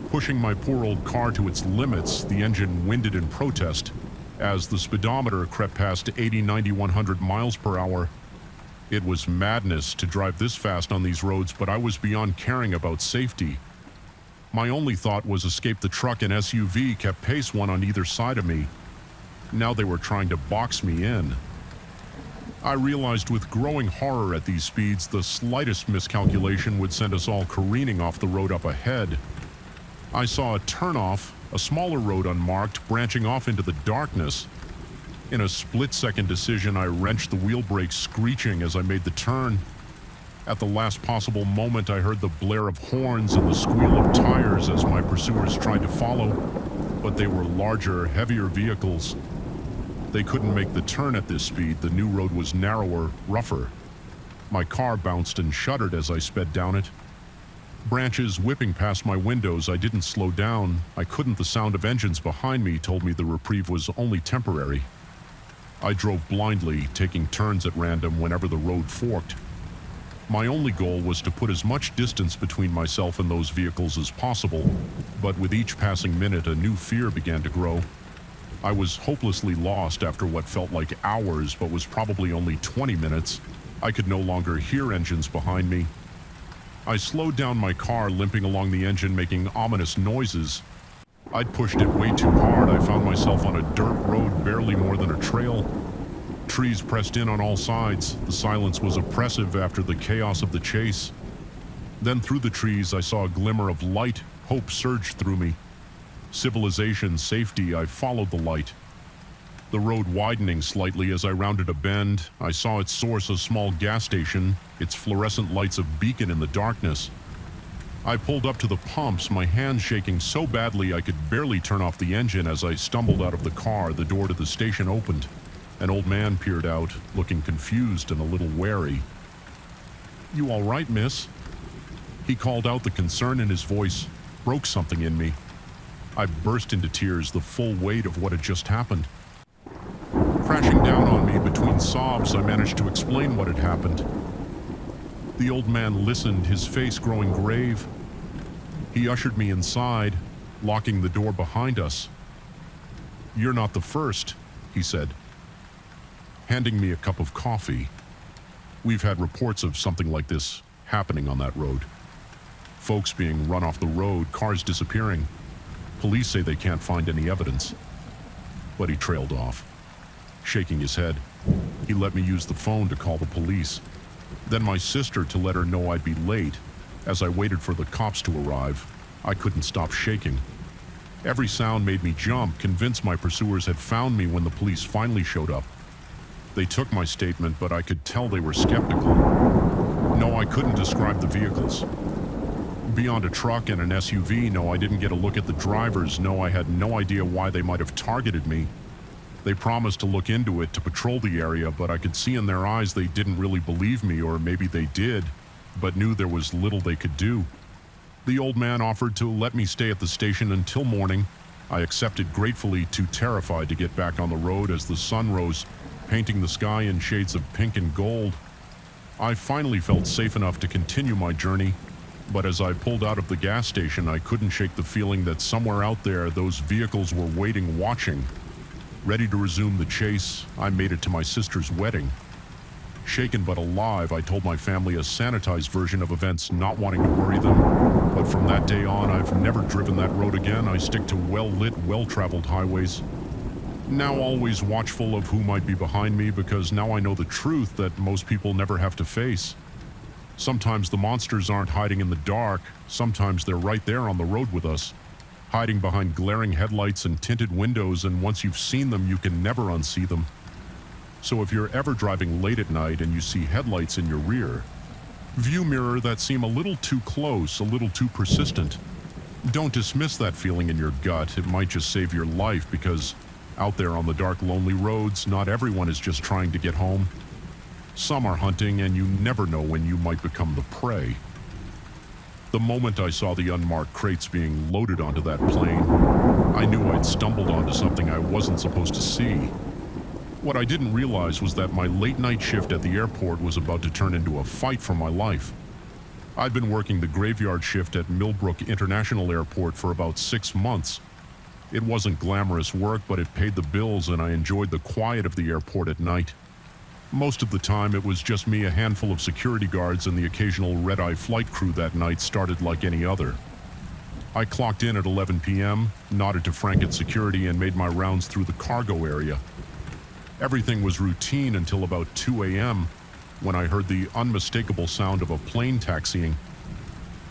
pushing my poor old car to its limits. The engine whined in protest as the speedometer crept past 80, 90, 100 miles per hour. It was madness to drive this fast on these roads, but I was beyond caring about safety. My only thought was escape. The truck and SUV kept pace, one on either side of me. Now they were trying to box me in. I realized with growing horror at these speeds, the slightest miscalculation would send us all careening off the road up ahead. I saw a turnoff, a smaller road unmarked, branching off into the darkness. In a split-second decision, I wrenched the wheel brakes, screeching as I made the turn. At the last possible moment, I heard the blare of horns and the squeal of tires as my pursuers tried to follow, but they were larger, heavier vehicles. They couldn't make the turn at this speed. The new road was narrower, rougher. My car bounced and shuddered as I sped down it. Branches whipping past my windows. I didn't slow down. I couldn't. The sound of engines behind me told me the reprieve was only temporary. I drove blindly, taking turns at random whenever the road forked. My only goal was to put as much distance between myself and those vehicles as possible, but with each passing minute, a new fear began to grow. I was hopelessly lost after what felt like hours, but was probably only 20 minutes. I could no longer hear engines behind me. I slowed down my car, limping along the engine, making ominous noises. I'd pushed it way too hard. I found myself on a dirt road, barely more than a trail. Trees pressed in on all sides. The silence was oppressive after the chaos of the chase. Then through the trees, I saw a glimmer of light. Hope surged through me. Civilization, safety. I followed the light. The road widening slightly as I rounded a bend. I saw its source, a small gas station, its fluorescent lights a beacon in the darkness. I pulled up to the pumps, my hands shaking so badly I could barely turn off the engine. As I stumbled out of the car, the door to the station opened. An old man peered out, looking confused and a little wary. "You all right, miss?" He called out. The concern in his voice broke something in me. I burst into tears, the full weight of what had just happened. Crashing down on me between sobs, I managed to explain what had happened. The old man listened, his face growing grave. He ushered me inside, locking the door behind us. "You're not the first," he said, handing me a cup of coffee. "We've had reports of something like this happening on that road. Folks being run off the road, cars disappearing. Police say they can't find any evidence." But he trailed off. Shaking his head, he let me use the phone to call the police. Then my sister to let her know I'd be late. As I waited for the cops to arrive, I couldn't stop shaking. Every sound made me jump, convinced my pursuers had found me when the police finally showed up. They took my statement, but I could tell they were skeptical. No, I couldn't describe the vehicles. Beyond a truck and an SUV, no, I didn't get a look at the drivers. No, I had no idea why they might have targeted me. They promised to look into it, to patrol the area, but I could see in their eyes they didn't really believe me, or maybe they did, but knew there was little they could do. The old man offered to let me stay at the station until morning. I accepted gratefully, too terrified to get back on the road as the sun rose, painting the sky in shades of pink and gold. I finally felt safe enough to continue my journey, but as I pulled out of the gas station, I couldn't shake the feeling that somewhere out there those vehicles were waiting, watching. Ready to resume the chase, I made it to my sister's wedding. Shaken but alive, I told my family a sanitized version of events, not wanting to worry them. But from that day on, I've never driven that road again. I stick to well-lit, well-traveled highways. Now always watchful of who might be behind me, because now I know the truth that most people never have to face. Sometimes the monsters aren't hiding in the dark. Sometimes they're right there on the road with us, hiding behind glaring headlights and tinted windows, and once you've seen them, you can never unsee them. So if you're ever driving late at night and you see headlights in your rear view mirror that seem a little too close, a little too persistent, don't dismiss that feeling in your gut. It might just save your life, because out there on the dark, lonely roads, not everyone is just trying to get home. Some are hunting, and you never know when you might become the prey. The moment I saw the unmarked crates being loaded onto that plane, I knew I'd stumbled onto something I wasn't supposed to see. What I didn't realize was that my late-night shift at the airport was about to turn into a fight for my life. I'd been working the graveyard shift at Millbrook International Airport for about 6 months. It wasn't glamorous work, but it paid the bills, and I enjoyed the quiet of the airport at night. Most of the time, it was just me, a handful of security guards, and the occasional red-eye flight crew that night started like any other. I clocked in at 11 p.m., nodded to Frank at security, and made my rounds through the cargo area. Everything was routine until about 2 a.m., when I heard the unmistakable sound of a plane taxiing.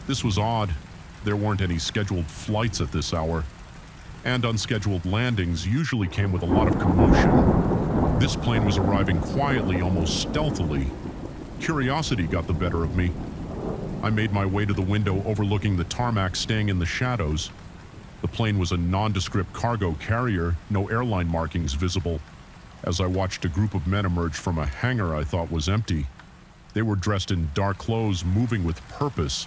This was odd. There weren't any scheduled flights at this hour, and unscheduled landings usually came with a lot of commotion. This plane was arriving quietly, almost stealthily. Curiosity got the better of me. I made my way to the window overlooking the tarmac, staying in the shadows. The plane was a nondescript cargo carrier, no airline markings visible. As I watched a group of men emerge from a hangar I thought was empty. They were dressed in dark clothes, moving with purpose.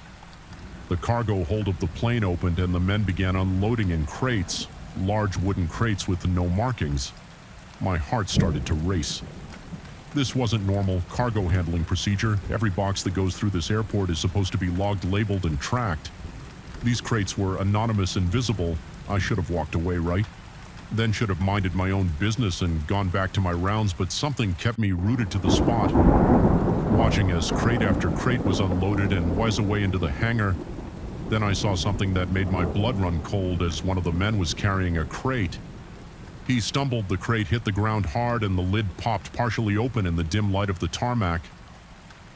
The cargo hold of the plane opened, and the men began unloading in crates, large wooden crates with no markings. My heart started to race. This wasn't normal cargo handling procedure. Every box that goes through this airport is supposed to be logged, labeled, and tracked. These crates were anonymous and visible. I should have walked away, right? Then should have minded my own business and gone back to my rounds, but something kept me rooted to the spot. Watching as crate after crate was unloaded and was away into the hangar, then I saw something that made my blood run cold as one of the men was carrying a crate. He stumbled, the crate hit the ground hard, and the lid popped partially open in the dim light of the tarmac.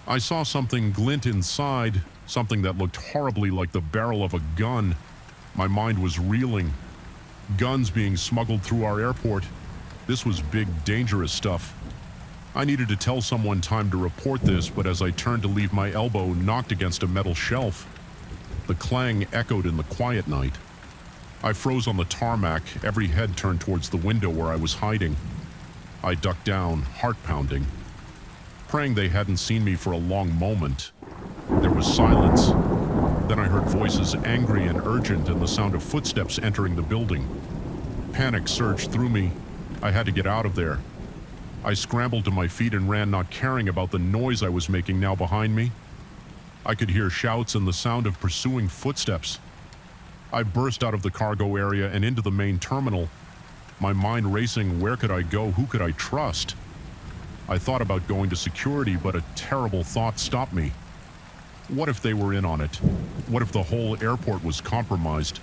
I saw something glint inside, something that looked horribly like the barrel of a gun. My mind was reeling. Guns being smuggled through our airport. This was big, dangerous stuff. I needed to tell someone time to report this, but as I turned to leave, my elbow knocked against a metal shelf. The clang echoed in the quiet night. I froze on the tarmac, every head turned towards the window where I was hiding. I ducked down, heart pounding, praying they hadn't seen me for a long moment. There was silence. Then I heard voices angry and urgent and the sound of footsteps entering the building. Panic surged through me. I had to get out of there. I scrambled to my feet and ran, not caring about the noise I was making now behind me. I could hear shouts and the sound of pursuing footsteps. I burst out of the cargo area and into the main terminal, my mind racing. Where could I go? Who could I trust? I thought about going to security, but a terrible thought stopped me. What if they were in on it? What if the whole airport was compromised?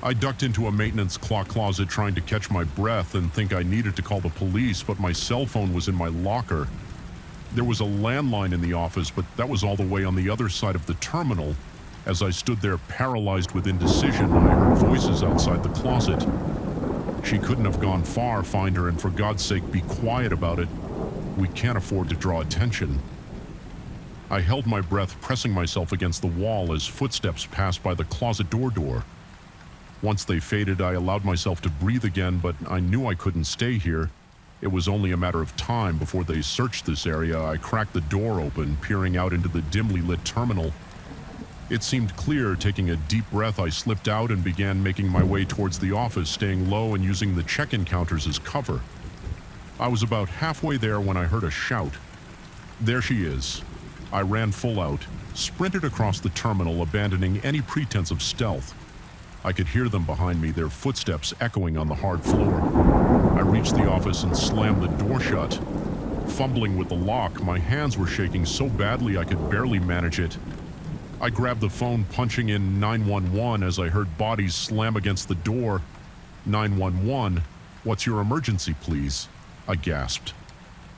I ducked into a maintenance closet trying to catch my breath and think I needed to call the police, but my cell phone was in my locker. There was a landline in the office, but that was all the way on the other side of the terminal. As I stood there paralyzed with indecision, I heard voices outside the closet. She couldn't have gone far. Find her, and for God's sake, be quiet about it. We can't afford to draw attention. I held my breath, pressing myself against the wall as footsteps passed by the closet door. Once they faded, I allowed myself to breathe again, but I knew I couldn't stay here. It was only a matter of time before they searched this area. I cracked the door open, peering out into the dimly lit terminal. It seemed clear. Taking a deep breath, I slipped out and began making my way towards the office, staying low and using the check-in counters as cover. I was about halfway there when I heard a shout. There she is. I ran full out, sprinted across the terminal, abandoning any pretense of stealth. I could hear them behind me, their footsteps echoing on the hard floor. I reached the office and slammed the door shut. Fumbling with the lock, my hands were shaking so badly I could barely manage it. I grabbed the phone, punching in 911 as I heard bodies slam against the door. 911, what's your emergency, please? I gasped.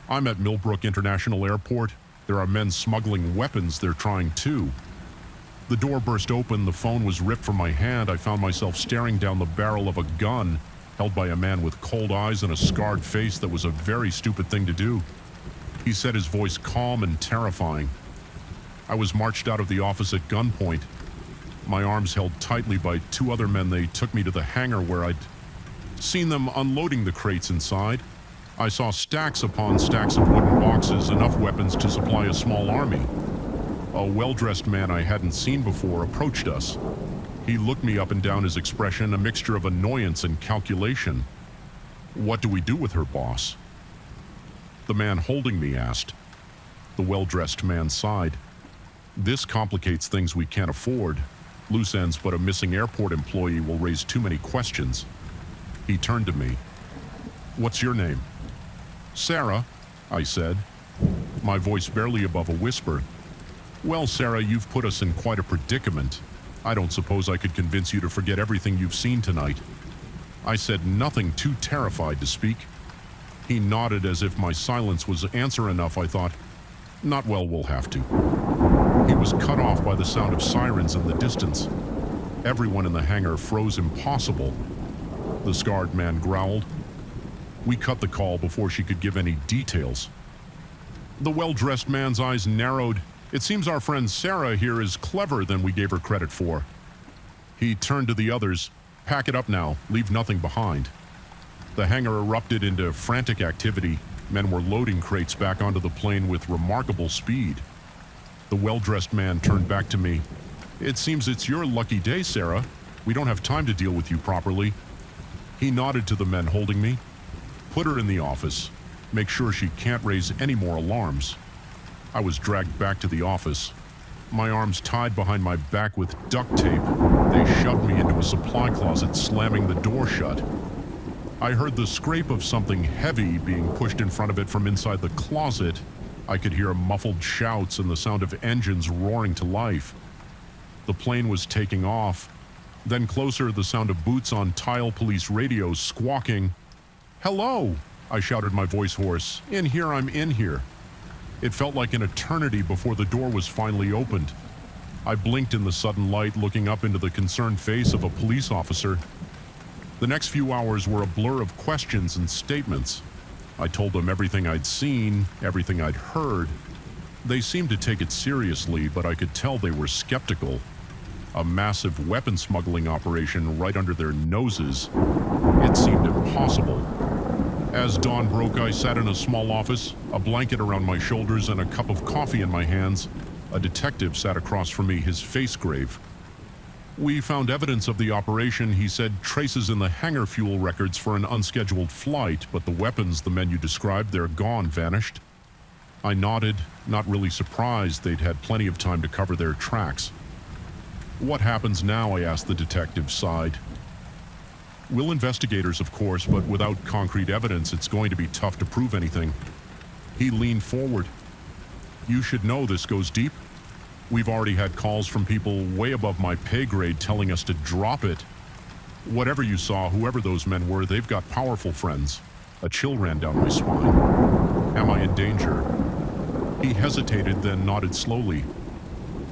I'm at Millbrook International Airport. There are men smuggling weapons. They're trying to. The door burst open. The phone was ripped from my hand. I found myself staring down the barrel of a gun held by a man with cold eyes and a scarred face. That was a very stupid thing to do. He said, his voice calm and terrifying. I was marched out of the office at gunpoint, my arms held tightly by two other men. They took me to the hangar where I'd seen them unloading the crates inside. I saw stacks upon stacks of wooden boxes, enough weapons to supply a small army. A well-dressed man I hadn't seen before approached us. He looked me up and down, his expression a mixture of annoyance and calculation. What do we do with her, boss? The man holding me asked. The well-dressed man sighed. This complicates things we can't afford. Loose ends, but a missing airport employee will raise too many questions. He turned to me. What's your name? Sarah, I said, my voice barely above a whisper. Well, Sarah, you've put us in quite a predicament. I don't suppose I could convince you to forget everything you've seen tonight. I said nothing, too terrified to speak. He nodded as if my silence was answer enough. I thought, not well, we'll have to. He was cut off by the sound of sirens in the distance. Everyone in the hangar froze. Impossible. The scarred man growled. We cut the call before she could give any details. The well-dressed man's eyes narrowed. It seems our friend Sarah here is cleverer than we gave her credit for. He turned to the others. Pack it up now. Leave nothing behind. The hangar erupted into frantic activity. Men were loading crates back onto the plane with remarkable speed. The well-dressed man turned back to me. It seems it's your lucky day, Sarah. We don't have time to deal with you properly. He nodded to the men holding me. Put her in the office. Make sure she can't raise any more alarms. I was dragged back to the office. My arms tied behind my back with duct tape. They shoved me into a supply closet, slamming the door shut. I heard the scrape of something heavy being pushed in front of it from inside the closet. I could hear muffled shouts and the sound of engines roaring to life. The plane was taking off. Then closer, the sound of boots on tile, police radios squawking. Hello, I shouted, my voice hoarse. In here, I'm in here. It felt like an eternity before the door was finally opened. I blinked in the sudden light, looking up into the concerned face of a police officer. The next few hours were a blur of questions and statements. I told them everything I'd seen, everything I'd heard. They seemed to take it seriously, but I could tell they were skeptical. A massive weapon smuggling operation right under their noses. It seemed impossible. As dawn broke, I sat in a small office, a blanket around my shoulders and a cup of coffee in my hands. A detective sat across from me, his face grave. We found evidence of the operation, he said, traces in the hangar fuel records for an unscheduled flight, but the weapons the men you described, they're gone, vanished. I nodded, not really surprised. They'd had plenty of time to cover their tracks. What happens now? I asked. The detective sighed. We'll investigators, of course, but without concrete evidence, it's going to be tough to prove anything. He leaned forward. You should know this goes deep. We've already had calls from people way above my pay grade telling us to drop it. Whatever you saw, whoever those men were, they've got powerful friends. A chill ran down my spine. Am I in danger? He hesitated, then nodded slowly.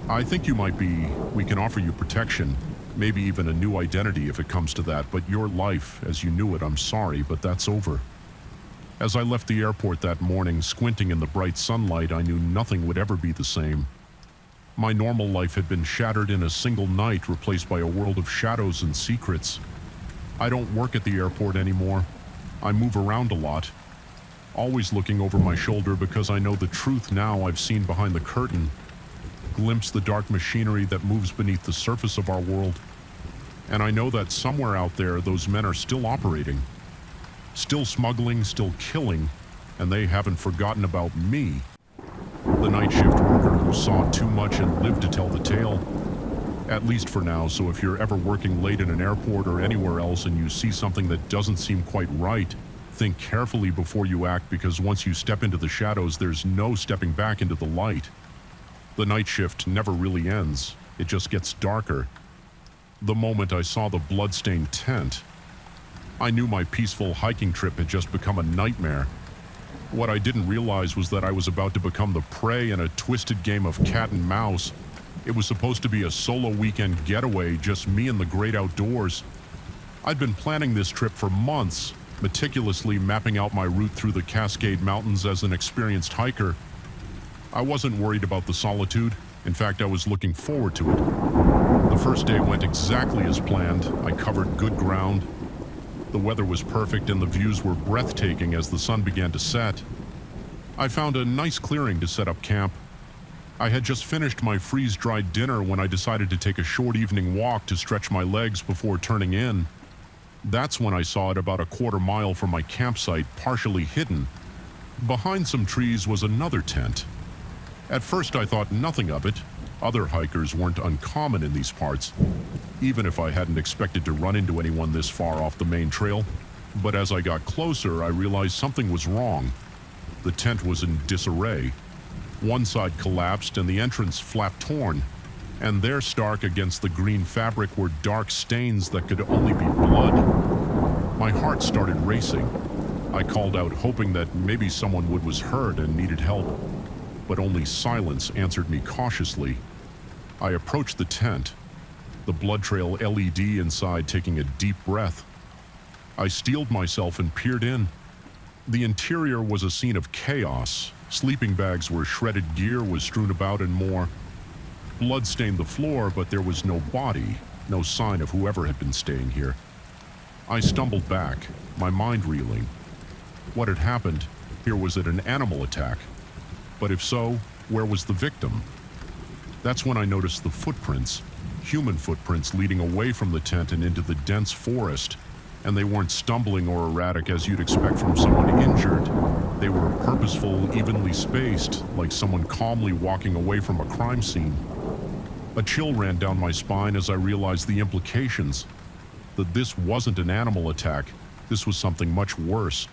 I think you might be. We can offer you protection, maybe even a new identity if it comes to that, but your life, as you knew it, I'm sorry, but that's over. As I left the airport that morning, squinting in the bright sunlight, I knew nothing would ever be the same. My normal life had been shattered in a single night, replaced by a world of shadows and secrets. I don't work at the airport anymore. I move around a lot, always looking over my shoulder because I know the truth now. I've seen behind the curtain, glimpsed the dark machinery that moves beneath the surface of our world. And I know that somewhere out there, those men are still operating, still smuggling, still killing, and they haven't forgotten about me. The night shift worker who saw too much and lived to tell the tale. At least for now, so if you're ever working late in an airport or anywhere else and you see something that doesn't seem quite right, think carefully before you act, because once you step into the shadows, there's no stepping back into the light. The night shift never really ends. It just gets darker. The moment I saw the blood-stained tent, I knew my peaceful hiking trip had just become a nightmare. What I didn't realize was that I was about to become the prey in a twisted game of cat and mouse. It was supposed to be a solo weekend getaway, just me and the great outdoors. I'd been planning this trip for months, meticulously mapping out my route through the Cascade Mountains as an experienced hiker. I wasn't worried about the solitude. In fact, I was looking forward to it. The first day went exactly as planned. I covered good ground. The weather was perfect and the views were breathtaking as the sun began to set. I found a nice clearing to set up camp. I had just finished my freeze-dried dinner when I decided to take a short evening walk to stretch my legs before turning in. That's when I saw it about a quarter mile from my campsite, partially hidden. Behind some trees was another tent. At first I thought nothing of it. Other hikers weren't uncommon in these parts, even if I hadn't expected to run into anyone this far off the main trail. But as I got closer, I realized something was wrong. The tent was in disarray. One side collapsed and the entrance flap torn, and there, stark against the green fabric, were dark stains that could only be blood. My heart started racing. I called out, hoping that maybe someone was hurt and needed help, but only silence answered me cautiously. I approached the tent, the blood trail LED inside, taking a deep breath. I steeled myself and peered in. The interior was a scene of chaos. Sleeping bags were shredded, gear was strewn about, and more. Blood stained the floor, but there was no body, no sign of whoever had been staying here. I stumbled back, my mind reeling. What had happened? Here was it an animal attack? But if so, where was the victim? That's when I noticed the footprints, human footprints leading away from the tent and into the dense forest. And they weren't stumbling or erratic as you'd expect from someone injured. They were purposeful, evenly spaced, like someone calmly walking away from a crime scene. A chill ran down my spine as I realized the implications. That this wasn't an animal attack. This was something much worse.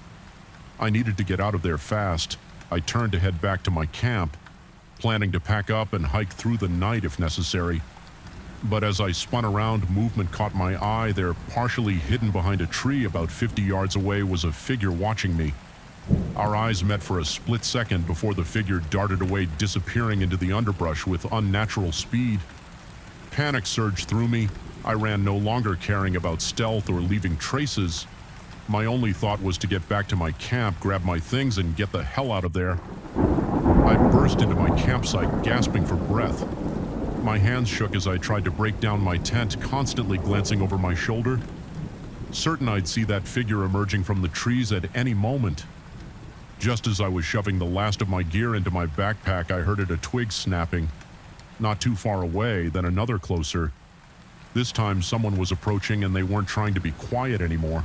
I needed to get out of there fast. I turned to head back to my camp, planning to pack up and hike through the night if necessary. But as I spun around, movement caught my eye. There, partially hidden behind a tree about 50 yards away, was a figure watching me. Our eyes met for a split second before the figure darted away, disappearing into the underbrush with unnatural speed. Panic surged through me. I ran, no longer caring about stealth or leaving traces. My only thought was to get back to my camp, grab my things, and get the hell out of there. I burst into my campsite, gasping for breath. My hands shook as I tried to break down my tent, constantly glancing over my shoulder, certain I'd see that figure emerging from the trees at any moment. Just as I was shoving the last of my gear into my backpack, I heard a twig snapping. Not too far away, then another closer. This time someone was approaching and they weren't trying to be quiet anymore.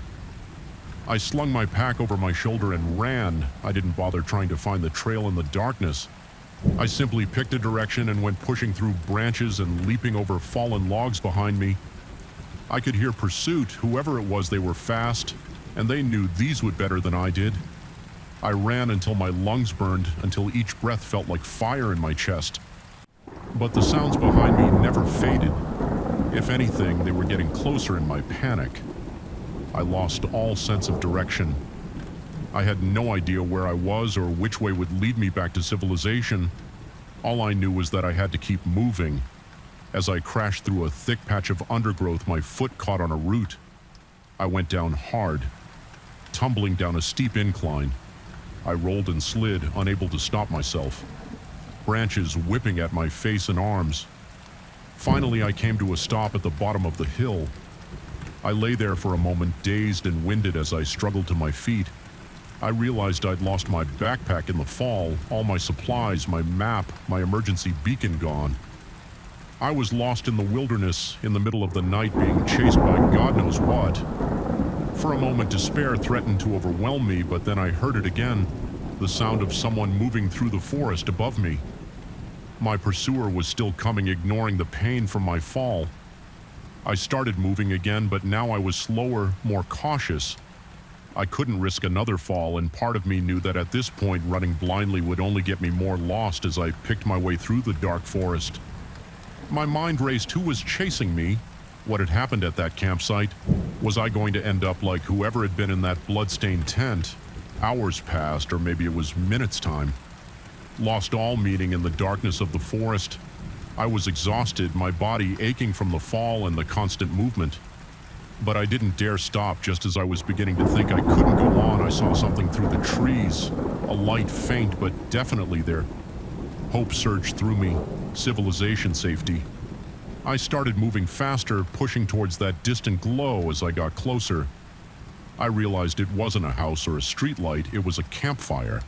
I slung my pack over my shoulder and ran. I didn't bother trying to find the trail in the darkness. I simply picked a direction and went pushing through branches and leaping over fallen logs behind me. I could hear pursuit. Whoever it was, they were fast, and they knew these would better than I did. I ran until my lungs burned, until each breath felt like fire in my chest. But the sounds behind me never faded. If anything, they were getting closer in my panic. I lost all sense of direction. I had no idea where I was or which way would lead me back to civilization. All I knew was that I had to keep moving. As I crashed through a thick patch of undergrowth, my foot caught on a root. I went down hard, tumbling down a steep incline. I rolled and slid, unable to stop myself, branches whipping at my face and arms. Finally, I came to a stop at the bottom of the hill. I lay there for a moment, dazed and winded as I struggled to my feet. I realized I'd lost my backpack in the fall, all my supplies, my map, my emergency beacon gone. I was lost in the wilderness, in the middle of the night, being chased by God knows what. For a moment, despair threatened to overwhelm me, but then I heard it again, the sound of someone moving through the forest above me. My pursuer was still coming, ignoring the pain from my fall. I started moving again, but now I was slower, more cautious. I couldn't risk another fall, and part of me knew that at this point running blindly would only get me more lost as I picked my way through the dark forest. My mind raced. Who was chasing me? What had happened at that campsite? Was I going to end up like whoever had been in that blood-stained tent? Hours passed, or maybe it was minutes time. Lost all meaning in the darkness of the forest. I was exhausted, my body aching from the fall and the constant movement. But I didn't dare stop. Just as I was beginning to think I couldn't go on, I saw something through the trees. A light, faint, but definitely there. Hope surged through me. Civilization safety. I started moving faster, pushing towards that distant glow. As I got closer, I realized it wasn't a house or a street light, it was a campfire.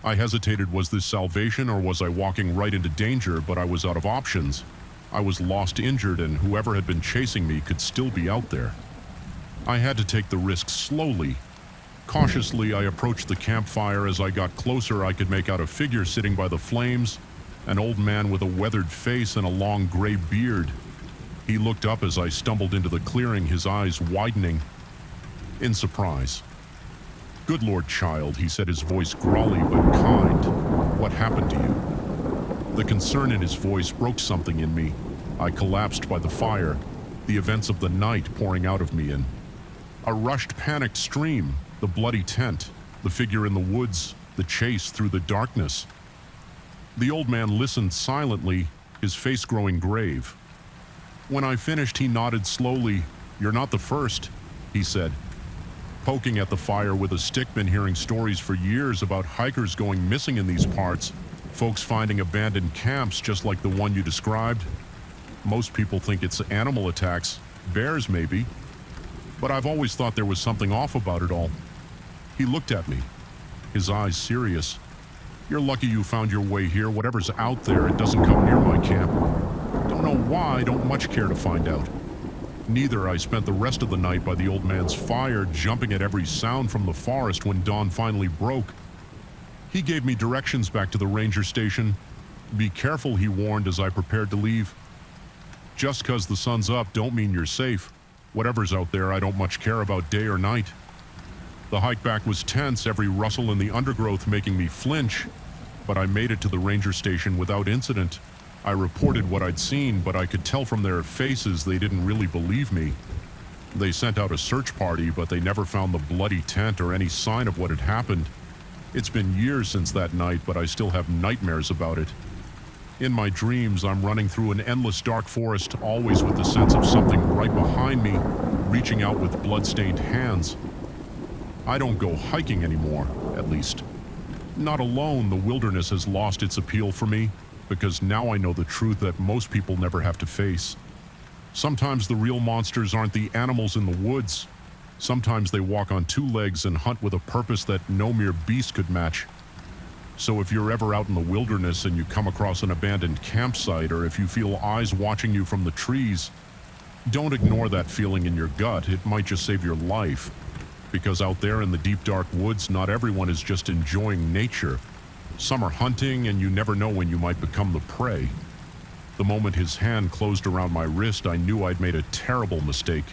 I hesitated. Was this salvation, or was I walking right into danger? But I was out of options. I was lost, injured, and whoever had been chasing me could still be out there. I had to take the risk slowly. Cautiously, I approached the campfire. As I got closer, I could make out a figure sitting by the flames, an old man with a weathered face and a long gray beard. He looked up as I stumbled into the clearing, his eyes widening in surprise. "Good Lord, child," he said, his voice growly but kind. "What happened to you?" The concern in his voice broke something in me. I collapsed by the fire, the events of the night pouring out of me in a rushed, panicked stream. The bloody tent, the figure in the woods, the chase through the darkness. The old man listened silently, his face growing grave. When I finished, he nodded slowly. "You're not the first," he said, poking at the fire with a stick. "Been hearing stories for years about hikers going missing in these parts, folks finding abandoned camps just like the one you described. Most people think it's animal attacks, bears maybe, but I've always thought there was something off about it all." He looked at me, his eyes serious. "You're lucky you found your way here. Whatever's out there, it doesn't come near my camp. Don't know why, don't much care to find out." Neither. I spent the rest of the night by the old man's fire, jumping at every sound from the forest. When dawn finally broke, he gave me directions back to the ranger station. "Be careful," he warned as I prepared to leave. "Just 'cause the sun's up don't mean you're safe. Whatever's out there, I don't much care about day or night." The hike back was tense, every rustle in the undergrowth making me flinch, but I made it to the ranger station without incident. I reported what I'd seen, but I could tell from their faces they didn't really believe me. They sent out a search party, but they never found the bloody tent or any sign of what had happened. It's been years since that night, but I still have nightmares about it. In my dreams, I'm running through an endless dark forest, always with the sense of something right behind me, reaching out with blood-stained hands. I don't go hiking anymore, at least. Not alone. The wilderness has lost its appeal for me, because now I know the truth that most people never have to face. Sometimes the real monsters aren't the animals in the woods. Sometimes they walk on two legs and hunt with a purpose that no mere beast could match. So if you're ever out in the wilderness and you come across an abandoned campsite, or if you feel eyes watching you from the trees, Don't ignore that feeling in your gut. It might just save your life. Because out there in the deep dark woods, not everyone is just enjoying nature. Some are hunting, and you never know when you might become the prey. The moment his hand closed around my wrist, I knew I'd made a terrible mistake.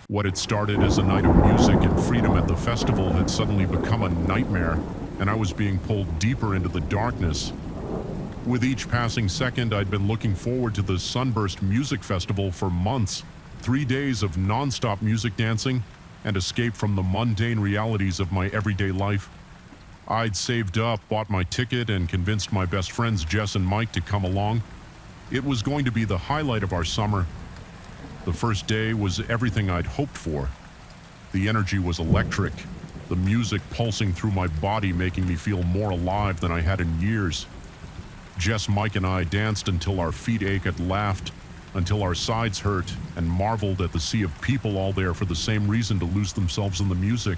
What had started as a night of music and freedom at the festival had suddenly become a nightmare, and I was being pulled deeper into the darkness. With each passing second, I'd been looking forward to the Sunburst Music Festival for months. 3 days of non-stop music dancing and escape from the mundane realities of my everyday life. I'd saved up, bought my ticket, and convinced my best friends Jess and Mike to come along. It was going to be the highlight of our summer. The first day was everything I'd hoped for. The energy was electric, the music pulsing through my body making me feel more alive than I had in years. Jess, Mike, and I danced until our feet ached, laughed until our sides hurt, and marveled at the sea of people all there for the same reason to lose themselves in the music.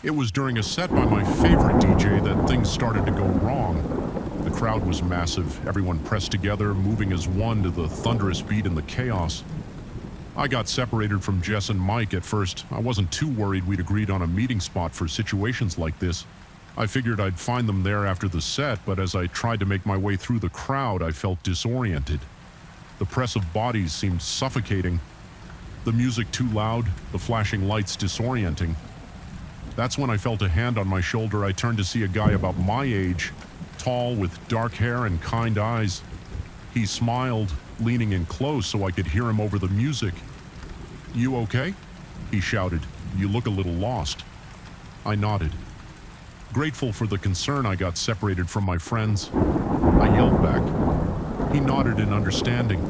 It was during a set by my favorite DJ that things started to go wrong. The crowd was massive, everyone pressed together, moving as one to the thunderous beat and the chaos. I got separated from Jess and Mike at first. I wasn't too worried we'd agreed on a meeting spot for situations like this. I figured I'd find them there after the set, but as I tried to make my way through the crowd, I felt disoriented. The press of bodies seemed suffocating. The music too loud, the flashing lights disorienting. That's when I felt a hand on my shoulder. I turned to see a guy about my age, tall with dark hair and kind eyes. He smiled, leaning in close so I could hear him over the music. "You okay?" he shouted. "You look a little lost." I nodded. Grateful for the concern, I got separated from my friends. I yelled back. He nodded in understanding.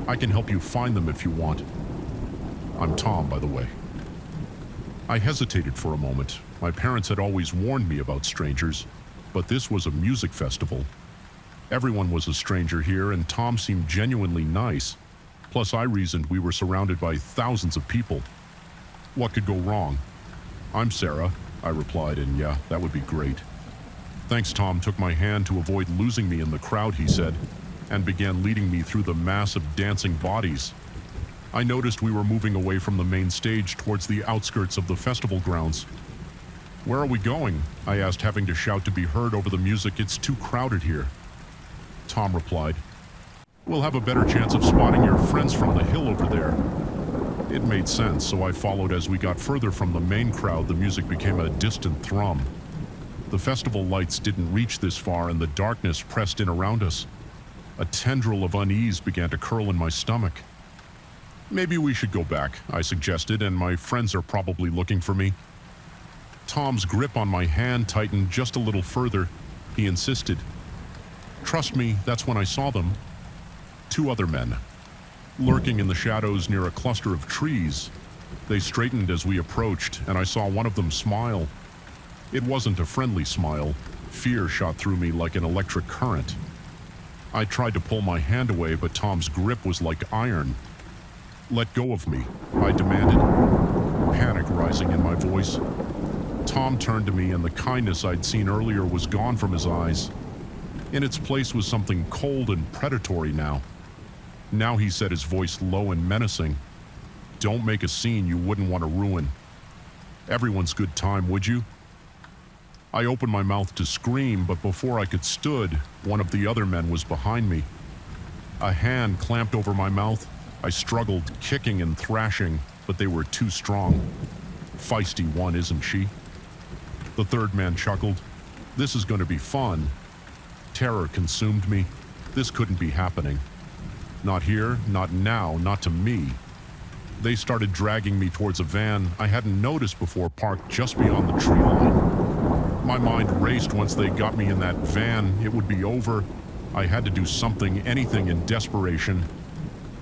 "I can help you find them if you want." I'm Tom, by the way. I hesitated for a moment. My parents had always warned me about strangers, but this was a music festival. Everyone was a stranger here, and Tom seemed genuinely nice. Plus, I reasoned we were surrounded by thousands of people. What could go wrong? "I'm Sarah," I replied, "and yeah, that would be great." "Thanks." Tom took my hand to avoid losing me in the crowd, he said, and began leading me through the mass of dancing bodies. I noticed we were moving away from the main stage towards the outskirts of the festival grounds. "Where are we going?" I asked, having to shout to be heard over the music. "It's too crowded here." Tom replied, "We'll have a better chance of spotting your friends from the hill over there." It made sense, so I followed. As we got further from the main crowd, the music became a distant thrum. The festival lights didn't reach this far, and the darkness pressed in around us. A tendril of unease began to curl in my stomach. "Maybe we should go back," I suggested, "and my friends are probably looking for me." Tom's grip on my hand tightened just a little further. He insisted. "Trust me, that's when I saw them." 2 other men, lurking in the shadows near a cluster of trees. They straightened as we approached, and I saw one of them smile. It wasn't a friendly smile. Fear shot through me like an electric current. I tried to pull my hand away, but Tom's grip was like iron. "Let go of me," I demanded, panic rising in my voice. Tom turned to me, and the kindness I'd seen earlier was gone from his eyes. In its place was something cold and predatory now. Now he said, his voice low and menacing, "Don't make a scene you wouldn't want to ruin. Everyone's good time, would you?" I opened my mouth to scream, but before I could stood, one of the other men was behind me. A hand clamped over my mouth. I struggled, kicking and thrashing, but they were too strong. Feisty one, isn't she? The third man chuckled. "This is going to be fun." Terror consumed me. This couldn't be happening. Not here, not now, not to me. They started dragging me towards a van I hadn't noticed before, parked just beyond the tree line. My mind raced. Once they got me in that van, it would be over. I had to do something, anything, in desperation.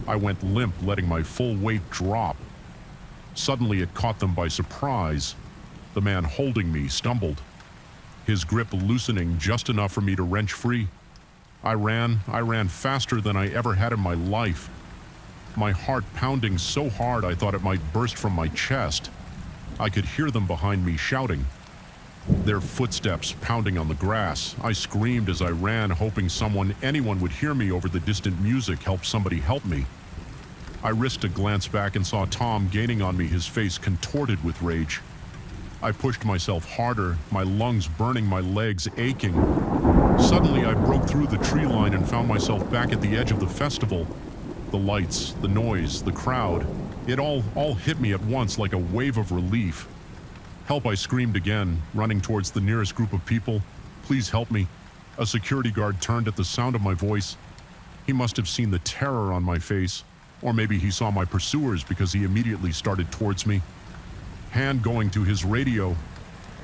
I went limp, letting my full weight drop. Suddenly it caught them by surprise. The man holding me stumbled, his grip loosening just enough for me to wrench free. I ran faster than I ever had in my life. My heart pounding so hard I thought it might burst from my chest. I could hear them behind me shouting, their footsteps pounding on the grass. I screamed as I ran, hoping anyone would hear me over the distant music. Help, somebody help me. I risked a glance back and saw Tom gaining on me, his face contorted with rage. I pushed myself harder, my lungs burning, my legs aching. Suddenly, I broke through the tree line and found myself back at the edge of the festival. The lights, the noise, the crowd, it all hit me at once like a wave of relief. "Help," I screamed again, running towards the nearest group of people. "Please help me." A security guard turned at the sound of my voice. He must have seen the terror on my face, or maybe he saw my pursuers because he immediately started towards me. Hand going to his radio,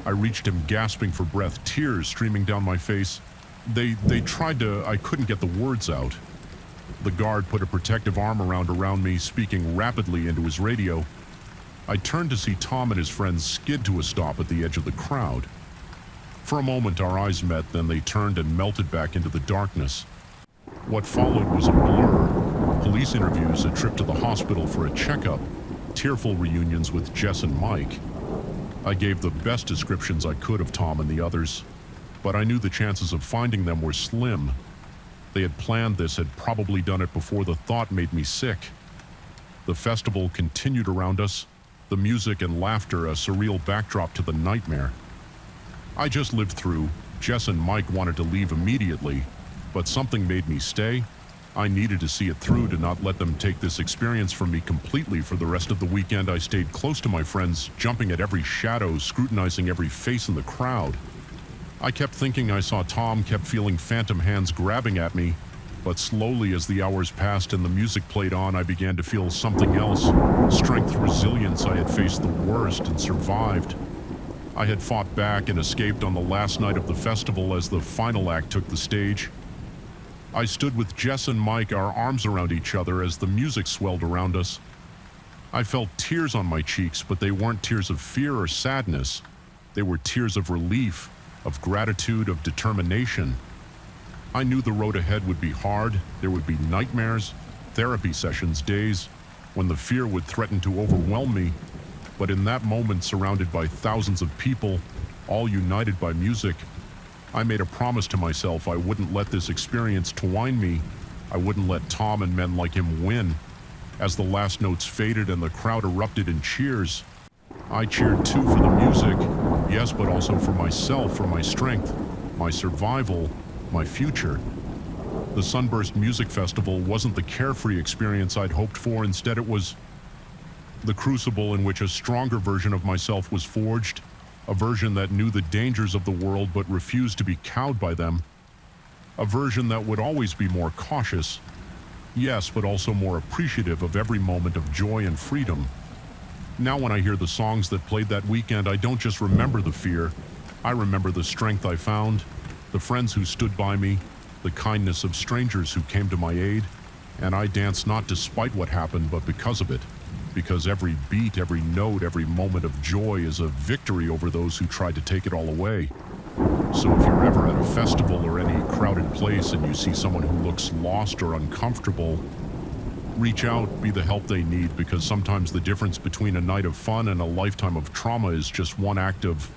I reached him gasping for breath, tears streaming down my face. They tried to, I couldn't get the words out. The guard put a protective arm around me, speaking rapidly into his radio. I turned to see Tom and his friends skid to a stop at the edge of the crowd. For a moment our eyes met, then they turned and melted back into the darkness. What followed was a blur. Police interviews, a trip to the hospital for a checkup, tearful reunions with Jess and Mike. I gave the best descriptions I could of Tom and the others, but I knew the chances of finding them were slim. They had planned this, had probably done it before the thought made me sick. The festival continued around us, the music and laughter a surreal backdrop to the nightmare. I just lived through. Jess and Mike wanted to leave immediately, but something made me stay. I needed to see it through, to not let them take this experience from me completely. For the rest of the weekend, I stayed close to my friends, jumping at every shadow, scrutinizing every face in the crowd. I kept thinking I saw Tom, kept feeling phantom hands grabbing at me, but slowly as the hours passed and the music played on, I began to feel something else. Strength, resilience. I had faced the worst and survived. I had fought back and escaped on the last night of the festival as the final act took the stage. I stood with Jess and Mike, our arms around each other as the music swelled around us. I felt tears on my cheeks, but they weren't tears of fear or sadness. They were tears of relief, of gratitude, of determination. I knew the road ahead would be hard. There would be nightmares, therapy sessions, days when the fear would threaten to overwhelm me. But in that moment, surrounded by thousands of people, all united by music, I made a promise to myself I wouldn't let this experience twine me. I wouldn't let Tom and men like him win. As the last notes faded and the crowd erupted in cheers, I cheered too, for the music, yes, but also for myself, for my strength, my survival, my future. The Sunburst Music Festival wasn't the carefree experience I'd hoped for. Instead, it was the crucible in which a stronger version of myself was forged, a version that knew the dangers of the world but refused to be cowed by them, a version that would always be more cautious, yes, but also more appreciative of every moment of joy and freedom. Now when I hear the songs that played that weekend, I don't just remember the fear, I remember the strength I found, the friends who stood by me, the kindness of strangers who came to my aid, and I danced not despite what happened, but because of it. Because every beat, every note, every moment of joy is a victory over those who tried to take it all away. So if you're ever at a festival or any crowded place and you see someone who looks lost or uncomfortable, reach out, be the help they need, because sometimes the difference between a night of fun and a lifetime of trauma is just one act of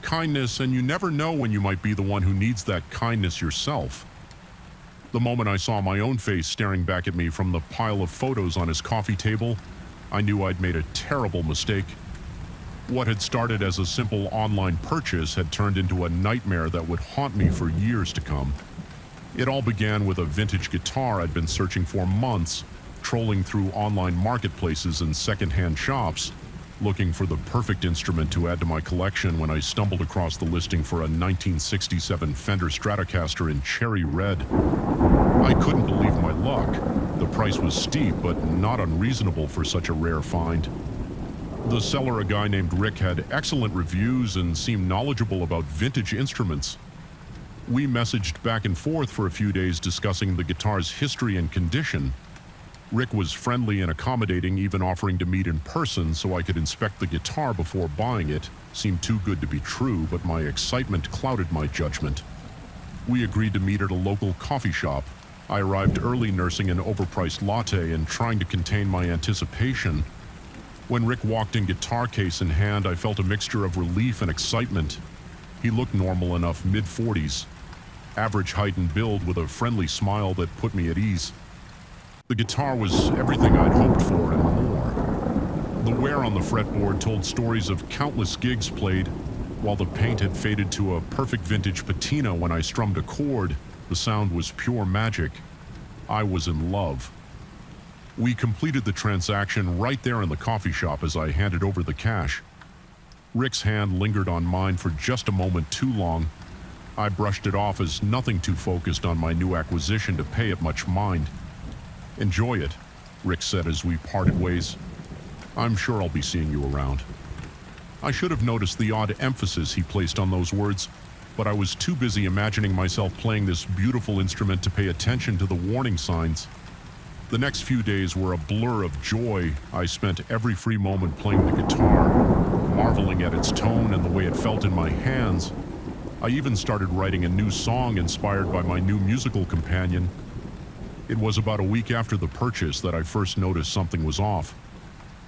kindness, and you never know when you might be the one who needs that kindness yourself. The moment I saw my own face staring back at me from the pile of photos on his coffee table, I knew I'd made a terrible mistake. What had started as a simple online purchase had turned into a nightmare that would haunt me for years to come. It all began with a vintage guitar I'd been searching for months, trolling through online marketplaces and secondhand shops, looking for the perfect instrument to add to my collection when I stumbled across the listing for a 1967 Fender Stratocaster in cherry red. I couldn't believe my luck. The price was steep, but not unreasonable for such a rare find. The seller, a guy named Rick, had excellent reviews and seemed knowledgeable about vintage instruments. We messaged back and forth for a few days discussing the guitar's history and condition. Rick was friendly and accommodating, even offering to meet in person so I could inspect the guitar before buying it. Seemed too good to be true, but my excitement clouded my judgment. We agreed to meet at a local coffee shop. I arrived early, nursing an overpriced latte and trying to contain my anticipation. When Rick walked in, guitar case in hand, I felt a mixture of relief and excitement. He looked normal enough, mid-40s, average height and build, with a friendly smile that put me at ease. The guitar was everything I'd hoped for and more. The wear on the fretboard told stories of countless gigs played, while the paint had faded to a perfect vintage patina when I strummed a chord. The sound was pure magic. I was in love. We completed the transaction right there in the coffee shop as I handed over the cash. Rick's hand lingered on mine for just a moment too long. I brushed it off as nothing too focused on my new acquisition to pay it much mind. "Enjoy it," Rick said as we parted ways. "I'm sure I'll be seeing you around." I should have noticed the odd emphasis he placed on those words, but I was too busy imagining myself playing this beautiful instrument to pay attention to the warning signs. The next few days were a blur of joy. I spent every free moment playing the guitar, marveling at its tone and the way it felt in my hands. I even started writing a new song inspired by my new musical companion. It was about a week after the purchase that I first noticed something was off.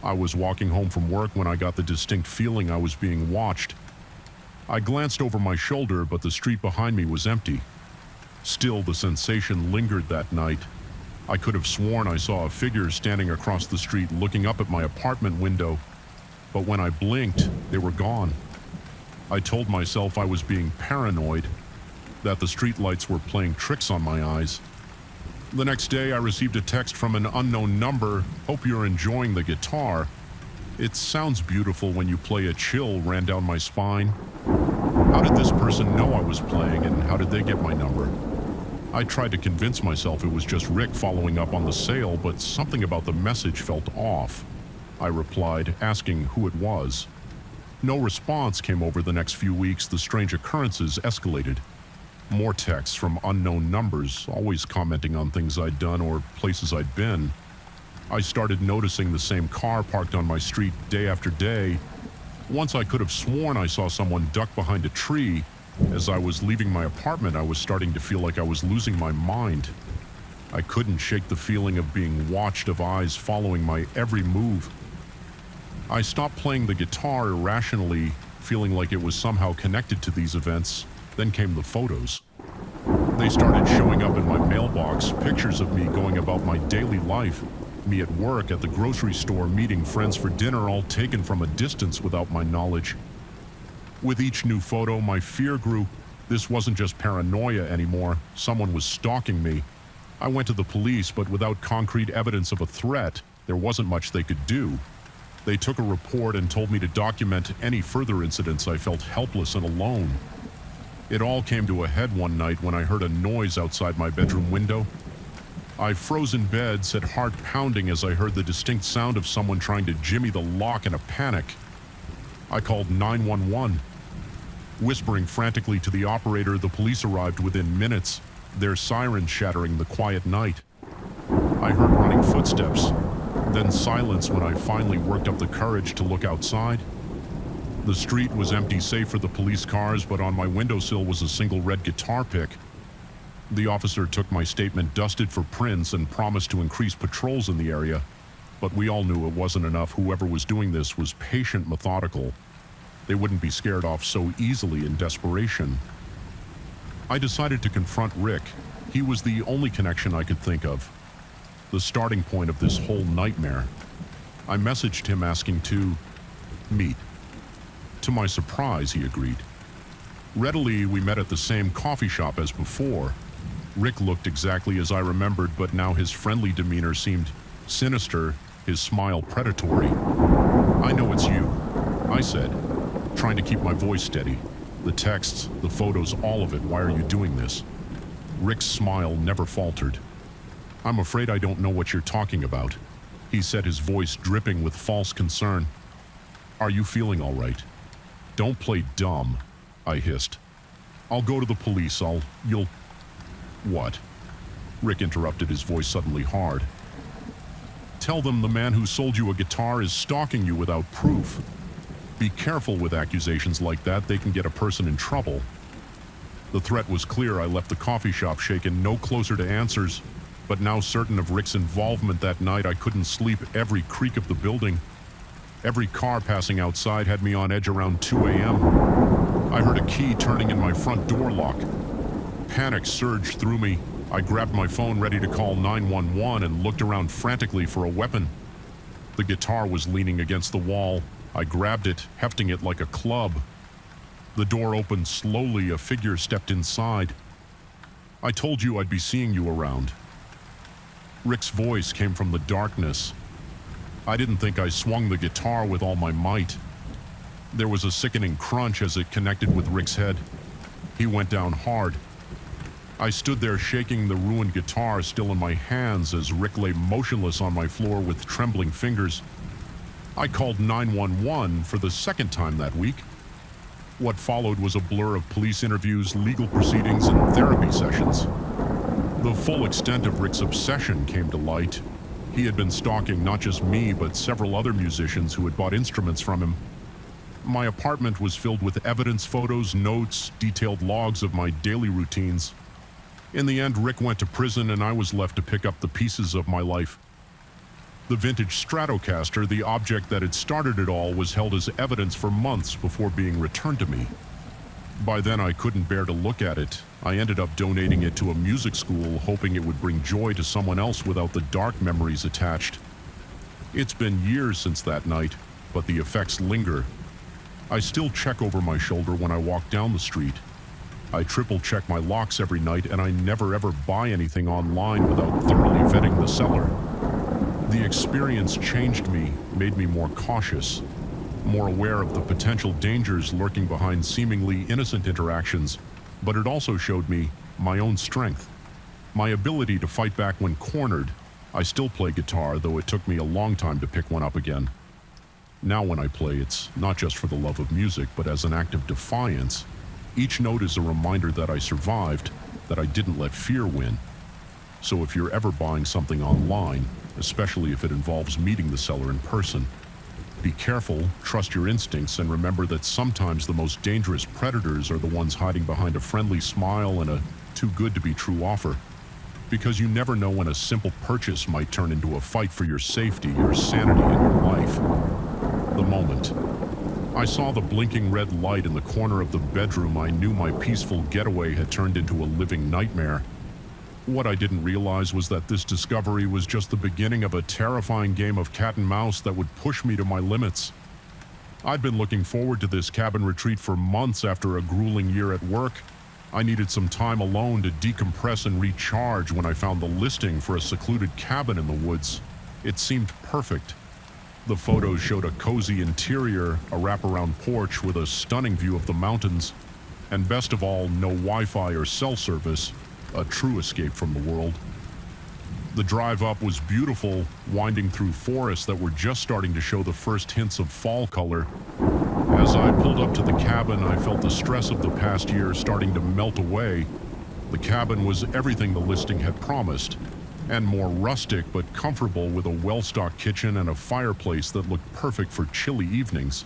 I was walking home from work when I got the distinct feeling I was being watched. I glanced over my shoulder, but the street behind me was empty. Still, the sensation lingered that night. I could have sworn I saw a figure standing across the street looking up at my apartment window, but when I blinked, they were gone. I told myself I was being paranoid, that the streetlights were playing tricks on my eyes. The next day, I received a text from an unknown number. "Hope you're enjoying the guitar. It sounds beautiful when you play." A chill ran down my spine. How did this person know I was playing, and how did they get my number? I tried to convince myself it was just Rick following up on the sale, but something about the message felt off. I replied, asking who it was. No response came over the next few weeks. The strange occurrences escalated. More texts from unknown numbers, always commenting on things I'd done or places I'd been. I started noticing the same car parked on my street day after day. Once I could have sworn I saw someone duck behind a tree. As I was leaving my apartment, I was starting to feel like I was losing my mind. I couldn't shake the feeling of being watched, of eyes following my every move. I stopped playing the guitar irrationally, feeling like it was somehow connected to these events. Then came the photos. They started showing up in my mailbox, pictures of me going about my daily life, me at work, at the grocery store, meeting friends for dinner, all taken from a distance without my knowledge. With each new photo, my fear grew. This wasn't just paranoia anymore. Someone was stalking me. I went to the police, but without concrete evidence of a threat, there wasn't much they could do. They took a report and told me to document any further incidents. I felt helpless and alone. It all came to a head one night when I heard a noise outside my bedroom window. I froze in bed, said heart pounding as I heard the distinct sound of someone trying to jimmy the lock in a panic. I called 911. Whispering frantically to the operator, the police arrived within minutes, their sirens shattering the quiet night. I heard running footsteps, then silence when I finally worked up the courage to look outside. The street was empty save for the police cars, but on my windowsill was a single red guitar pick. The officer took my statement, dusted for prints, and promised to increase patrols in the area. But we all knew it wasn't enough. Whoever was doing this was patient, methodical. They wouldn't be scared off so easily in desperation. I decided to confront Rick. He was the only connection I could think of, the starting point of this whole nightmare. I messaged him asking to meet. To my surprise, he agreed. Readily, we met at the same coffee shop as before. Rick looked exactly as I remembered, but now his friendly demeanor seemed sinister, his smile predatory. "I know it's you," I said, trying to keep my voice steady. "The texts, the photos, all of it. Why are you doing this?" Rick's smile never faltered. "I'm afraid I don't know what you're talking about," he said, his voice dripping with false concern. "Are you feeling all right?" "Don't play dumb," I hissed. "I'll go to the police. You'll..." "What?" Rick interrupted, his voice suddenly hard. "Tell them the man who sold you a guitar is stalking you without proof. Be careful with accusations like that. They can get a person in trouble." The threat was clear. I left the coffee shop shaken, no closer to answers, but now certain of Rick's involvement that night. I couldn't sleep. Every creak of the building, every car passing outside had me on edge. Around 2 a.m., I heard a key turning in my front door lock. Panic surged through me. I grabbed my phone ready to call 911 and looked around frantically for a weapon. The guitar was leaning against the wall. I grabbed it, hefting it like a club. The door opened slowly. A figure stepped inside. "I told you I'd be seeing you around." Rick's voice came from the darkness. I didn't think I swung the guitar with all my might. There was a sickening crunch as it connected with Rick's head. He went down hard. I stood there shaking the ruined guitar still in my hands as Rick lay motionless on my floor with trembling fingers. I called 911 for the second time that week. What followed was a blur of police interviews, legal proceedings, and therapy sessions. The full extent of Rick's obsession came to light. He had been stalking not just me, but several other musicians who had bought instruments from him. My apartment was filled with evidence, photos, notes, detailed logs of my daily routines. In the end, Rick went to prison and I was left to pick up the pieces of my life. The vintage Stratocaster, the object that had started it all, was held as evidence for months before being returned to me. By then, I couldn't bear to look at it. I ended up donating it to a music school, hoping it would bring joy to someone else without the dark memories attached. It's been years since that night, but the effects linger. I still check over my shoulder when I walk down the street. I triple-check my locks every night, and I never ever buy anything online without thoroughly vetting the seller. The experience changed me, made me more cautious, more aware of the potential dangers lurking behind seemingly innocent interactions, but it also showed me my own strength, my ability to fight back when cornered. I still play guitar, though it took me a long time to pick one up again. Now when I play, it's not just for the love of music, but as an act of defiance. Each note is a reminder that I survived, that I didn't let fear win. So if you're ever buying something online, especially if it involves meeting the seller in person, be careful, trust your instincts, and remember that sometimes the most dangerous predators are the ones hiding behind a friendly smile and a too-good-to-be-true offer. Because you never know when a simple purchase might turn into a fight for your safety, your sanity, and your life. The moment I saw the blinking red light in the corner of the bedroom, I knew my peaceful getaway had turned into a living nightmare. What I didn't realize was that this discovery was just the beginning of a terrifying game of cat and mouse that would push me to my limits. I'd been looking forward to this cabin retreat for months after a grueling year at work. I needed some time alone to decompress and recharge when I found the listing for a secluded cabin in the woods. It seemed perfect. The photos showed a cozy interior, a wraparound porch with a stunning view of the mountains, and best of all, no Wi-Fi or cell service, a true escape from the world. The drive up was beautiful, winding through forests that were just starting to show the first hints of fall color. As I pulled up to the cabin, I felt the stress of the past year starting to melt away. The cabin was everything the listing had promised, and more rustic but comfortable, with a well-stocked kitchen and a fireplace that looked perfect for chilly evenings.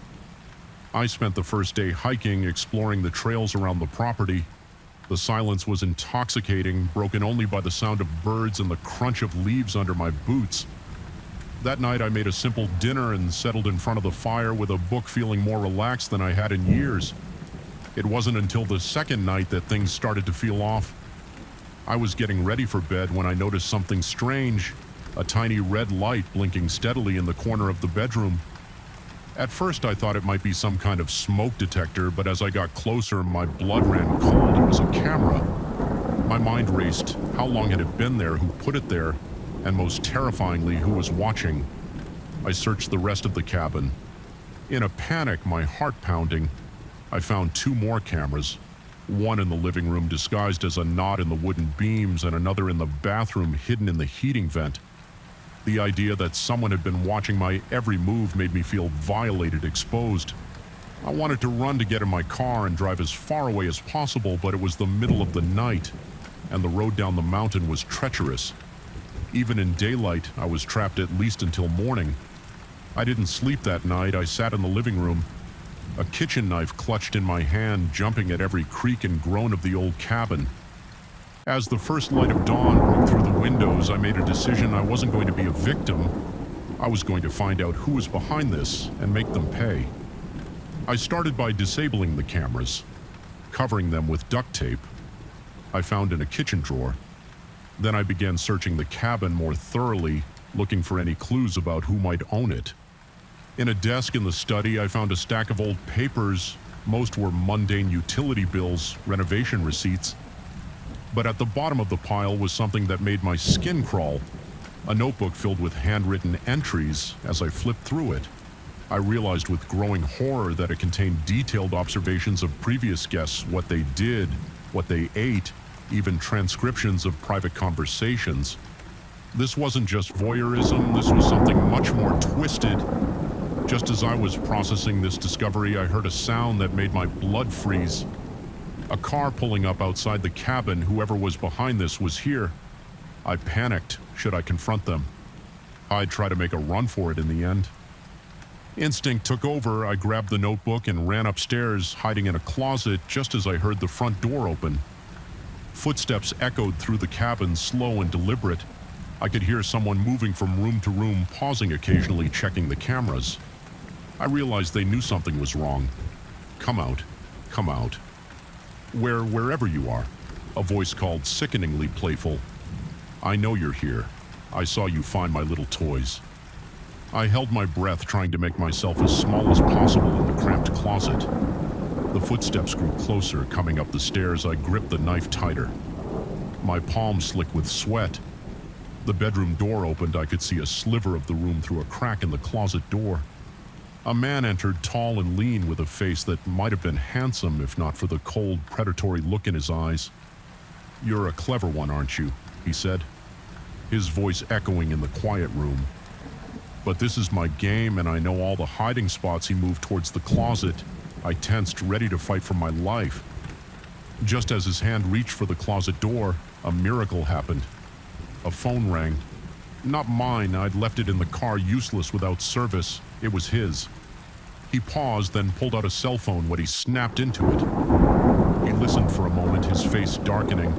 I spent the first day hiking, exploring the trails around the property. The silence was intoxicating, broken only by the sound of birds and the crunch of leaves under my boots. That night I made a simple dinner and settled in front of the fire with a book, feeling more relaxed than I had in years. It wasn't until the second night that things started to feel off. I was getting ready for bed when I noticed something strange, a tiny red light blinking steadily in the corner of the bedroom. At first I thought it might be some kind of smoke detector, but as I got closer, my blood ran cold. It was a camera. My mind raced. How long had it been there? Who put it there? And most terrifyingly, who was watching? I searched the rest of the cabin. In a panic, my heart pounding, I found two more cameras. One in the living room disguised as a knot in the wooden beams, and another in the bathroom hidden in the heating vent. The idea that someone had been watching my every move made me feel violated, exposed. I wanted to run to get in my car and drive as far away as possible, but it was the middle of the night, and the road down the mountain was treacherous. Even in daylight, I was trapped at least until morning. I didn't sleep that night. I sat in the living room, a kitchen knife clutched in my hand, jumping at every creak and groan of the old cabin. As the first light of dawn broke through the windows, I made a decision. I wasn't going to be a victim. I was going to find out who was behind this and make them pay. I started by disabling the cameras, covering them with duct tape I found in a kitchen drawer. Then I began searching the cabin more thoroughly, looking for any clues about who might own it. In a desk in the study, I found a stack of old papers. Most were mundane utility bills, renovation receipts. But at the bottom of the pile was something that made my skin crawl. A notebook filled with handwritten entries. As I flipped through it, I realized with growing horror that it contained detailed observations of previous guests, what they did, what they ate, even transcriptions of private conversations. This wasn't just voyeurism, this was something much more twisted. Just as I was processing this discovery, I heard a sound that made my blood freeze. A car pulling up outside the cabin. Whoever was behind this was here. I panicked. Should I confront them? I'd try to make a run for it in the end. Instinct took over. I grabbed the notebook and ran upstairs, hiding in a closet just as I heard the front door open. Footsteps echoed through the cabin, slow and deliberate. I could hear someone moving from room to room, pausing occasionally, checking the cameras. I realized they knew something was wrong. Come out. Come out. Wherever you are, a voice called, sickeningly playful. I know you're here. I saw you find my little toys. I held my breath, trying to make myself as small as possible in the cramped closet. The footsteps grew closer. Coming up the stairs, I gripped the knife tighter. My palms slick with sweat. The bedroom door opened. I could see a sliver of the room through a crack in the closet door. A man entered, tall and lean, with a face that might have been handsome if not for the cold, predatory look in his eyes. "You're a clever one, aren't you?" he said, his voice echoing in the quiet room. "But this is my game, and I know all the hiding spots." He moved towards the closet. I tensed, ready to fight for my life. Just as his hand reached for the closet door, a miracle happened. A phone rang. Not mine. I'd left it in the car, useless without service. It was his. He paused, then pulled out a cell phone when he snapped into it. He listened for a moment, his face darkening.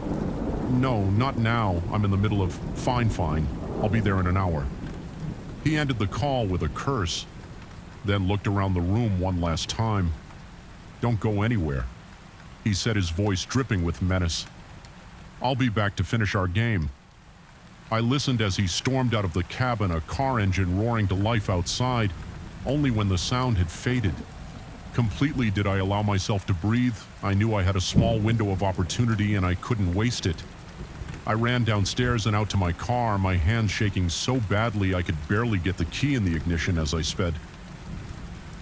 "No, not now. I'm in the middle of fine. I'll be there in an hour." He ended the call with a curse, then looked around the room one last time. "Don't go anywhere," he said, his voice dripping with menace. "I'll be back to finish our game." I listened as he stormed out of the cabin, a car engine roaring to life outside. Only when the sound had faded completely did I allow myself to breathe. I knew I had a small window of opportunity and I couldn't waste it. I ran downstairs and out to my car, my hands shaking so badly I could barely get the key in the ignition as I sped.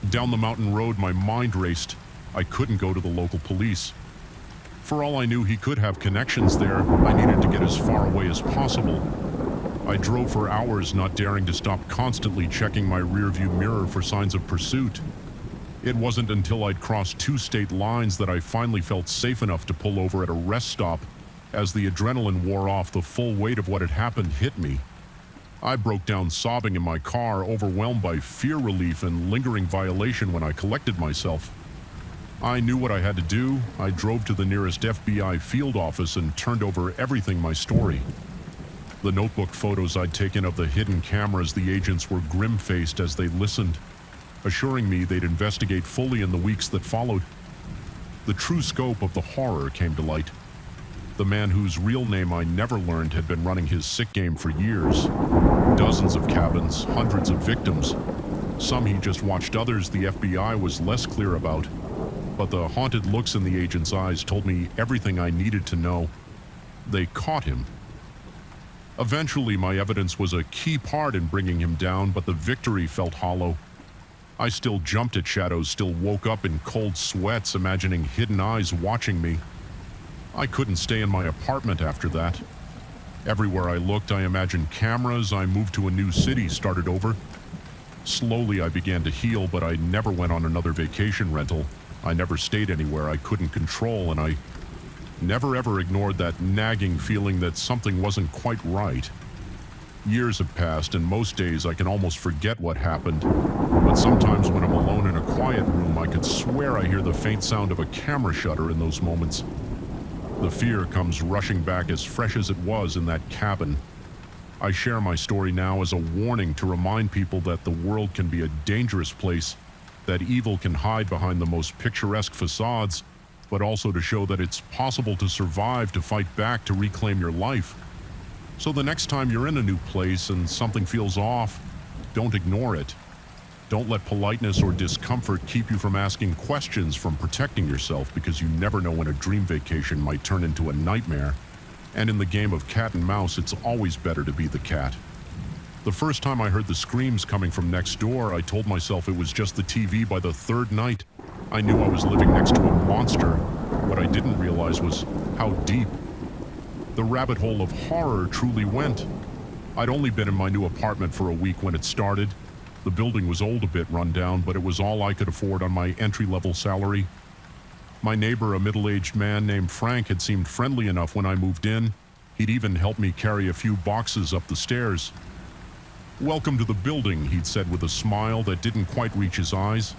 Down the mountain road, my mind raced. I couldn't go to the local police. For all I knew, he could have connections there. I needed to get as far away as possible. I drove for hours, not daring to stop, constantly checking my rearview mirror for signs of pursuit. It wasn't until I'd crossed 2 state lines that I finally felt safe enough to pull over at a rest stop. As the adrenaline wore off, the full weight of what had happened hit me. I broke down sobbing in my car, overwhelmed by fear, relief, and lingering violation when I collected myself. I knew what I had to do. I drove to the nearest FBI field office and turned over everything, my story. The notebook photos I'd taken of the hidden cameras. The agents were grim-faced as they listened, assuring me they'd investigate fully in the weeks that followed. The true scope of the horror came to light. The man whose real name I never learned had been running his sick game for years. Dozens of cabins, hundreds of victims. Some he just watched, others the FBI was less clear about. But the haunted looks in the agent's eyes told me everything I needed to know. They caught him. Eventually, my evidence was a key part in bringing him down, but the victory felt hollow. I still jumped at shadows, still woke up in cold sweats, imagining hidden eyes watching me. I couldn't stay in my apartment after that. Everywhere I looked, I imagined cameras. I moved to a new city, started over. Slowly, I began to heal, but I never went on another vacation rental. I never stayed anywhere I couldn't control, and I never ever ignored that nagging feeling that something wasn't quite right. Years have passed, and most days I can almost forget what happened. But sometimes when I'm alone in a quiet room, I could swear I hear the faint sound of a camera shutter in those moments. The fear comes rushing back as fresh as it was in that cabin. I share my story now as a warning to remind people that the world can be a dangerous place, that evil can hide behind the most picturesque facades, but also to show that it's possible to survive, to fight back, to reclaim your life. So the next time you're in a new place and something feels off, don't ignore it. Don't let politeness or discomfort keep you from asking questions, from protecting yourself, because you never know when a dream vacation might turn into a nightmare. And in the game of cat and mouse, it's always better to be the cat. The first time I heard the screams coming from next door, I told myself it was just the TV. By the third night, I knew I was living next to a monster. What I didn't realize was how deep the rabbit hole of horror truly went. I'd only been in my new apartment for a week when it started. The building was old, a bit run down, but it was all I could afford on my entry-level salary. My neighbor, a middle-aged man named Frank, had seemed friendly enough when I moved in. He'd even helped me carry a few boxes up the stairs. "Welcome to the building," he'd said with a smile that didn't quite reach his eyes.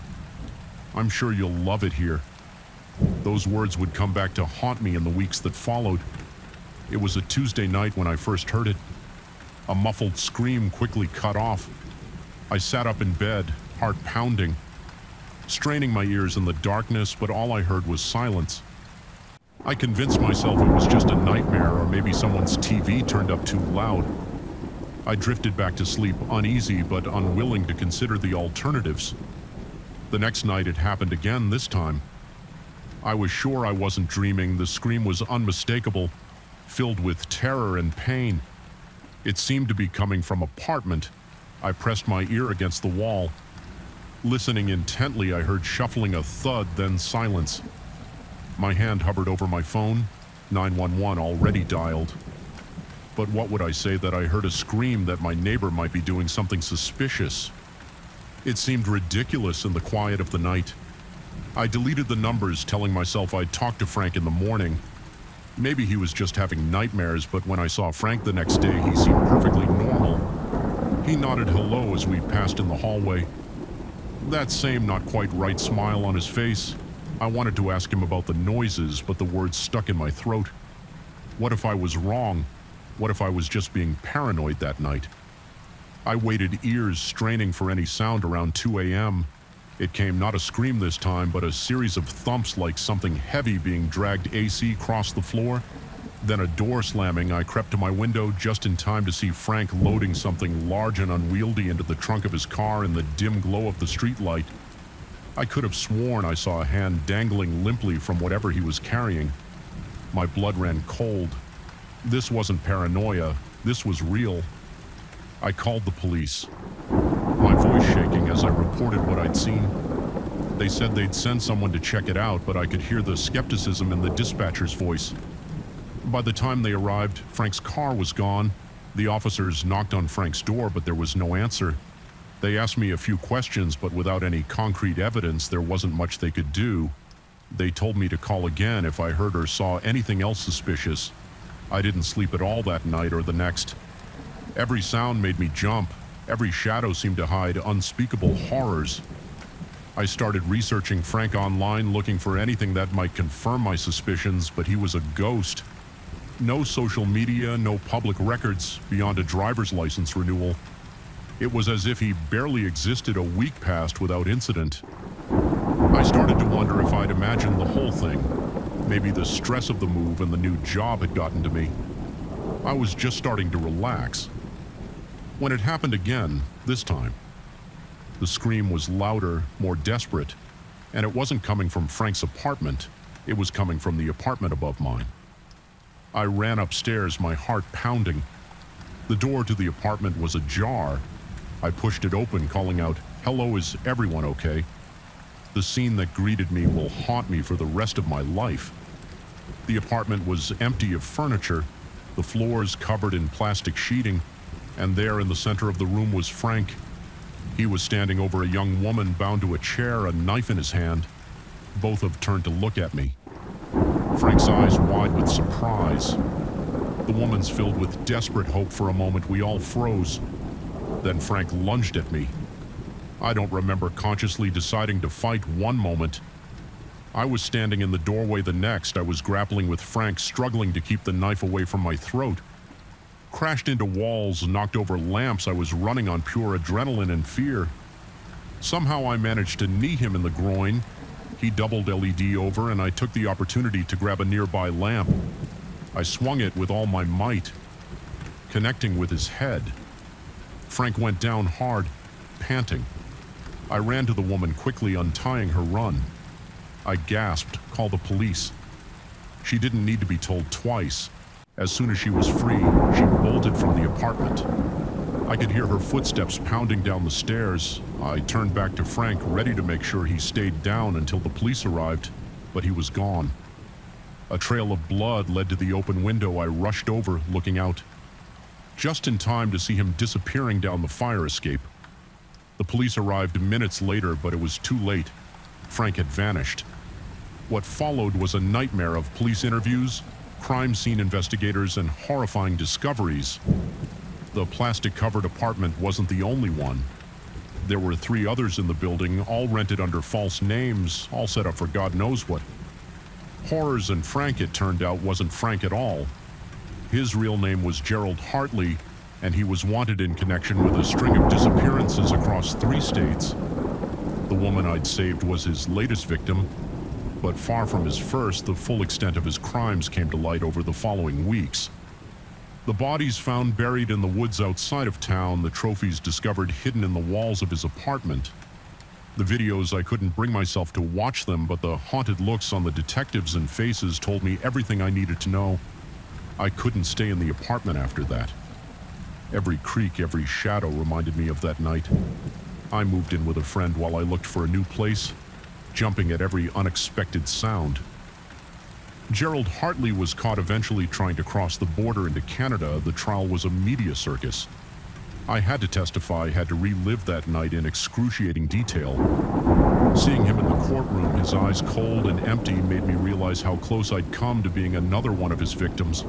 "I'm sure you'll love it here." Those words would come back to haunt me in the weeks that followed. It was a Tuesday night when I first heard it. A muffled scream quickly cut off. I sat up in bed, heart pounding, straining my ears in the darkness, but all I heard was silence. I convinced myself it was just a nightmare, or maybe someone's TV turned up too loud. I drifted back to sleep, uneasy but unwilling to consider the alternatives. The next night it happened again, this time. I was sure I wasn't dreaming. The scream was unmistakable, filled with terror and pain. It seemed to be coming from an apartment. I pressed my ear against the wall. Listening intently, I heard shuffling, a thud, then silence. My hand hovered over my phone, 911 already dialed. But what would I say that I heard a scream, that my neighbor might be doing something suspicious? It seemed ridiculous in the quiet of the night. I deleted the numbers, telling myself I'd talk to Frank in the morning. Maybe he was just having nightmares, but when I saw Frank the next day, he seemed perfectly normal. He nodded hello as we passed in the hallway. That same not quite right smile on his face. I wanted to ask him about the noises, but the words stuck in my throat. What if I was wrong? What if I was just being paranoid that night? I waited, ears straining for any sound around 2 a.m. It came, not a scream this time, but a series of thumps, like something heavy being dragged AC across the floor. Then a door slamming. I crept to my window just in time to see Frank loading something large and unwieldy into the trunk of his car in the dim glow of the streetlight. I could have sworn I saw a hand dangling limply from whatever he was carrying. My blood ran cold. This wasn't paranoia. This was real. I called the police, my voice shaking as I reported what I'd seen. They said they'd send someone to check it out, but I could hear the skepticism in the dispatcher's voice. By the time they arrived, Frank's car was gone. The officers knocked on Frank's door, but there was no answer. They asked me a few questions, but without any concrete evidence, there wasn't much they could do. They told me to call again if I heard or saw anything else suspicious. I didn't sleep at all that night or the next. Every sound made me jump. Every shadow seemed to hide unspeakable horrors. I started researching Frank online, looking for anything that might confirm my suspicions, but he was a ghost. No social media, no public records beyond a driver's license renewal. It was as if he barely existed. A week passed without incident. I started to wonder if I'd imagined the whole thing. Maybe the stress of the move and the new job had gotten to me. I was just starting to relax when it happened again, this time. The scream was louder, more desperate, and it wasn't coming from Frank's apartment. It was coming from the apartment above mine. I ran upstairs, my heart pounding. The door to the apartment was ajar. I pushed it open, calling out, "Hello, is everyone okay?" The scene that greeted me will haunt me for the rest of my life. The apartment was empty of furniture, the floors covered in plastic sheeting, and there in the center of the room was Frank. He was standing over a young woman bound to a chair, a knife in his hand. Both have turned to look at me. Frank's eyes wide with surprise. The woman's filled with desperate hope. For a moment, we all froze. Then Frank lunged at me. I don't remember consciously deciding to fight one moment. I was standing in the doorway the next. I was grappling with Frank, struggling to keep the knife away from my throat. Crashed into walls, knocked over lamps. I was running on pure adrenaline and fear. Somehow I managed to knee him in the groin. He doubled LED over, and I took the opportunity to grab a nearby lamp. I swung it with all my might. connecting with his head. Frank went down hard, panting. I ran to the woman, quickly untying her run. I gasped, "Call the police." She didn't need to be told twice. As soon as she was free, she bolted from the apartment. I could hear her footsteps pounding down the stairs. I turned back to Frank, ready to make sure he stayed down until the police arrived, but he was gone. A trail of blood led to the open window. I rushed over, looking out, just in time to see him disappearing down the fire escape. The police arrived minutes later, but it was too late. Frank had vanished. What followed was a nightmare of police interviews, crime scene investigators, and horrifying discoveries. The plastic-covered apartment wasn't the only one. There were 3 others in the building, all rented under false names, all set up for God knows what. Horrors, and Frank, it turned out, wasn't Frank at all. His real name was Gerald Hartley, and he was wanted in connection with a string of disappearances across 3 states. The woman I'd saved was his latest victim, but far from his first. The full extent of his crimes came to light over the following weeks. The bodies found buried in the woods outside of town, the trophies discovered hidden in the walls of his apartment. The videos, I couldn't bring myself to watch them, but the haunted looks on the detectives and faces told me everything I needed to know. I couldn't stay in the apartment after that. Every creak, every shadow reminded me of that night. I moved in with a friend while I looked for a new place, jumping at every unexpected sound. Gerald Hartley was caught eventually trying to cross the border into Canada. The trial was a media circus. I had to testify, had to relive that night in excruciating detail. Seeing him in the courtroom, his eyes cold and empty, made me realize how close I'd come to being another one of his victims.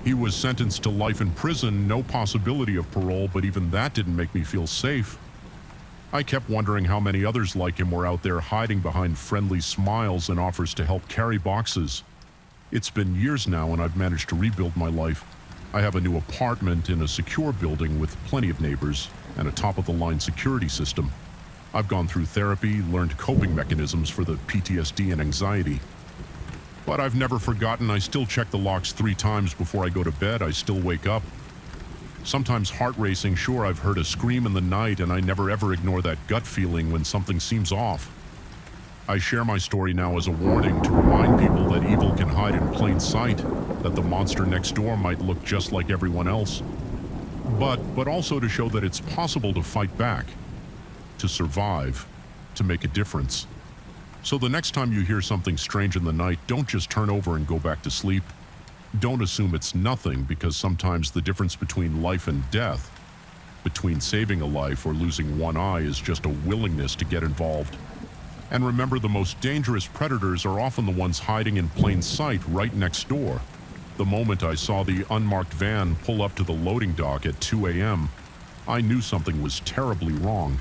He was sentenced to life in prison, no possibility of parole, but even that didn't make me feel safe. I kept wondering how many others like him were out there hiding behind friendly smiles and offers to help carry boxes. It's been years now, and I've managed to rebuild my life. I have a new apartment in a secure building with plenty of neighbors and a top-of-the-line security system. I've gone through therapy, learned coping mechanisms for the PTSD and anxiety. But I've never forgotten. I still check the locks 3 times before I go to bed. I still wake up. Sometimes heart racing. Sure, I've heard a scream in the night, and I never ever ignore that gut feeling when something seems off. I share my story now as a warning to remind people that evil can hide in plain sight, that the monster next door might look just like everyone else. But also to show that it's possible to fight back, to survive, to make a difference. So the next time you hear something strange in the night, don't just turn over and go back to sleep. Don't assume it's nothing, because sometimes the difference between life and death, between saving a life or losing one eye, is just a willingness to get involved. And remember, the most dangerous predators are often the ones hiding in plain sight right next door. The moment I saw the unmarked van pull up to the loading dock at 2 a.m., I knew something was terribly wrong.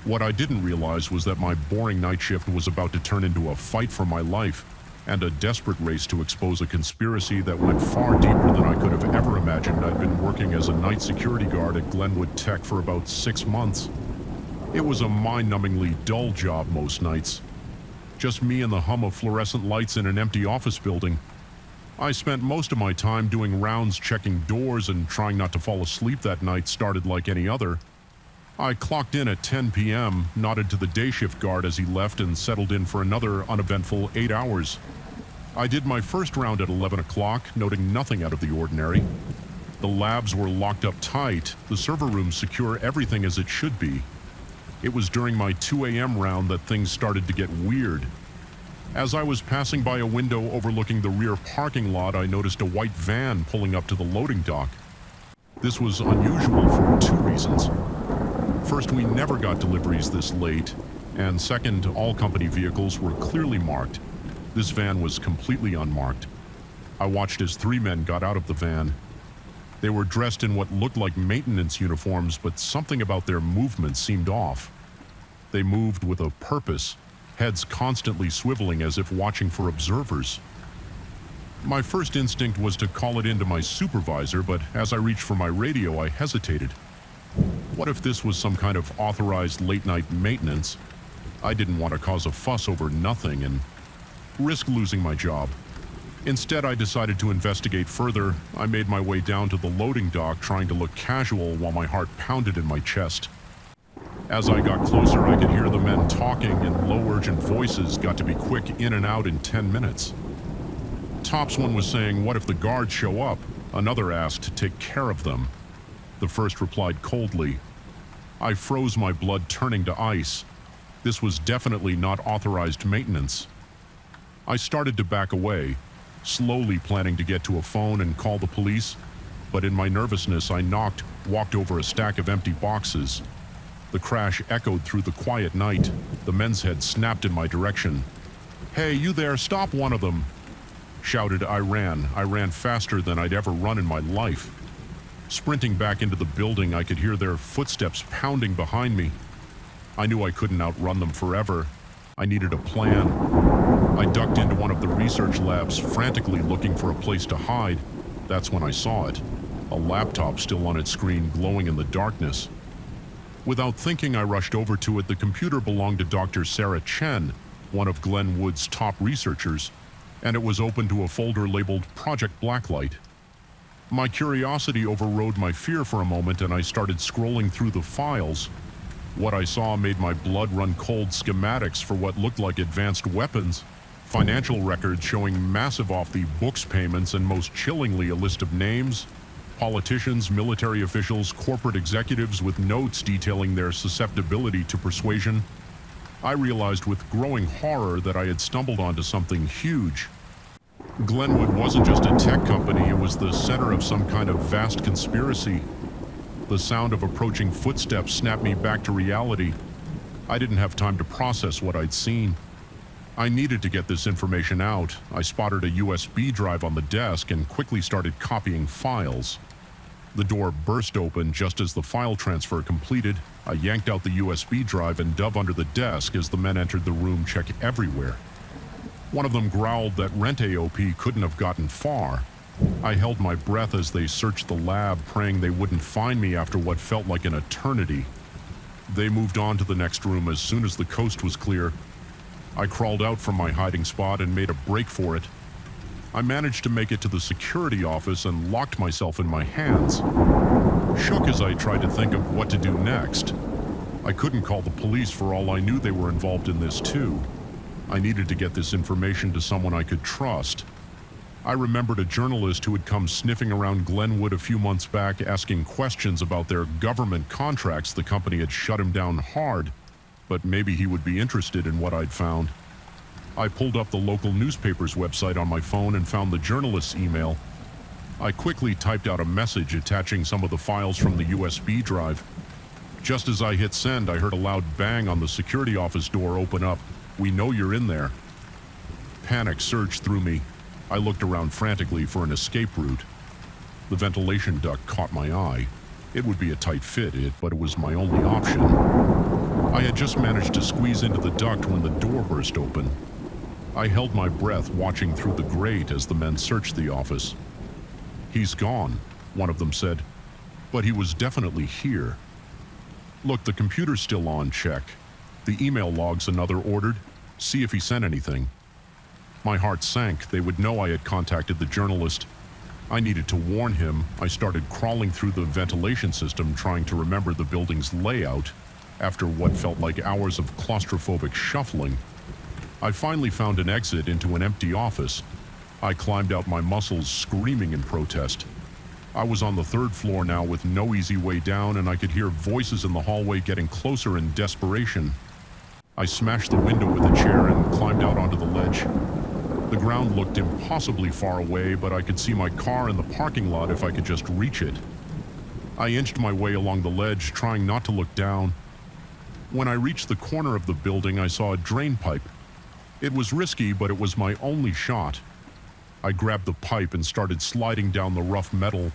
What I didn't realize was that my boring night shift was about to turn into a fight for my life, and a desperate race to expose a conspiracy that went far deeper than I could have ever imagined. I'd been working as a night security guard at Glenwood Tech for about 6 months. It was a mind-numbingly dull job most nights. Just me and the hum of fluorescent lights in an empty office building. I spent most of my time doing rounds, checking doors, and trying not to fall asleep. That night started like any other. I clocked in at 10 p.m., nodded to the day shift guard as he left, and settled in for another uneventful 8 hours. I did my first round at 11 o'clock, noting nothing out of the ordinary. The labs were locked up tight, the server room secure, everything as it should be. It was during my 2 a.m. round that things started to get weird. As I was passing by a window overlooking the rear parking lot, I noticed a white van pulling up to the loading dock. This was unusual for 2 reasons. First, we never got deliveries this late, and second, all company vehicles were clearly marked. This van was completely unmarked. I watched as 3 men got out of the van. They were dressed in what looked like maintenance uniforms, but something about their movement seemed off. They moved with a purpose, heads constantly swiveling as if watching for observers. My first instinct was to call it in to my supervisor, but as I reached for my radio, I hesitated. What if this was some kind of authorized late-night maintenance? I didn't want to cause a fuss over nothing and risk losing my job. Instead, I decided to investigate further. I made my way down to the loading dock, trying to look casual while my heart pounded in my chest. As I got closer, I could hear the men talking, and low, urgent voices got to be quick in and out in 10 minutes. Tops one was saying, "What if the guards show up?" Another asked to take care of them. The first replied coldly. I froze, my blood turning to ice. This was definitely not authorized maintenance. I started to back away, slowly planning to get to a phone and call the police, but in my nervousness I walked over a stack of empty boxes. The crash echoed through the quiet night. The men's head snapped in my direction. "Hey, you there, stop one of them!" Shouted. I ran faster than I'd ever run in my life. Sprinting back into the building, I could hear their footsteps pounding behind me. I knew I couldn't outrun them forever. I needed a plan. I ducked into one of the research labs, frantically looking for a place to hide. That's when I saw it. A laptop still on its screen, glowing in the darkness. Without thinking, I rushed over to it. The computer belonged to Dr. Sarah Chen, one of Glenn Wood's top researchers, and it was open to a folder labeled Project Blacklight. My curiosity overrode my fear for a moment, and I started scrolling through the files. What I saw made my blood run cold. Schematics for what looked like advanced weapons, financial records showing massive off-the-books payments, and most chillingly, a list of names, politicians, military officials, corporate executives with notes detailing their susceptibility to persuasion. I realized with growing horror that I had stumbled onto something huge. Glenwood wasn't just a tech company, it was the center of some kind of vast conspiracy. The sound of approaching footsteps snapped me back to reality. I didn't have time to process what I'd seen. I needed to get this information out. I spotted a USB drive on the desk and quickly started copying files. The door burst open just as the file transfer completed. I yanked out the USB drive and dove under the desk as the men entered the room, check everywhere. One of them growled that Rent AOP couldn't have gotten far. I held my breath as they searched the lab, praying they wouldn't find me after what felt like an eternity. They moved on to the next room as soon as the coast was clear. I crawled out from my hiding spot and made a break for it. I managed to make it to the security office and locked myself in my hands. Shook as I tried to think of what to do next. I couldn't call the police, for all I knew they were involved in this too. I needed to get this information to someone I could trust. I remembered a journalist who had come sniffing around Glenwood a few months back, asking questions about their government contracts. The company had shut him down hard, but maybe he would be interested in what I'd found. I pulled up the local newspaper's website on my phone and found the journalist's email. I quickly typed out a message attaching some of the files from the USB drive. Just as I hit send, I heard a loud bang on the security office door open up. "We know you're in there." Panic surged through me. I looked around frantically for an escape route. The ventilation duct caught my eye. It would be a tight fit, but it was my only option. I had just managed to squeeze into the duct when the door burst open. I held my breath, watching through the grate as the men searched the office. "He's gone," one of them said, "but he was definitely here." "Look, the computer's still on, check. The email logs," another ordered. "See if he sent anything." My heart sank. They would know I had contacted the journalist. I needed to warn him. I started crawling through the ventilation system, trying to remember the building's layout. After what felt like hours of claustrophobic shuffling, I finally found an exit into an empty office. I climbed out, my muscles screaming in protest. I was on the third floor now with no easy way down, and I could hear voices in the hallway getting closer in desperation. I smashed the window with a chair and climbed out onto the ledge. The ground looked impossibly far away, but I could see my car in the parking lot if I could just reach it. I inched my way along the ledge, trying not to look down. When I reached the corner of the building, I saw a drain pipe. It was risky, but it was my only shot. I grabbed the pipe and started sliding down the rough metal.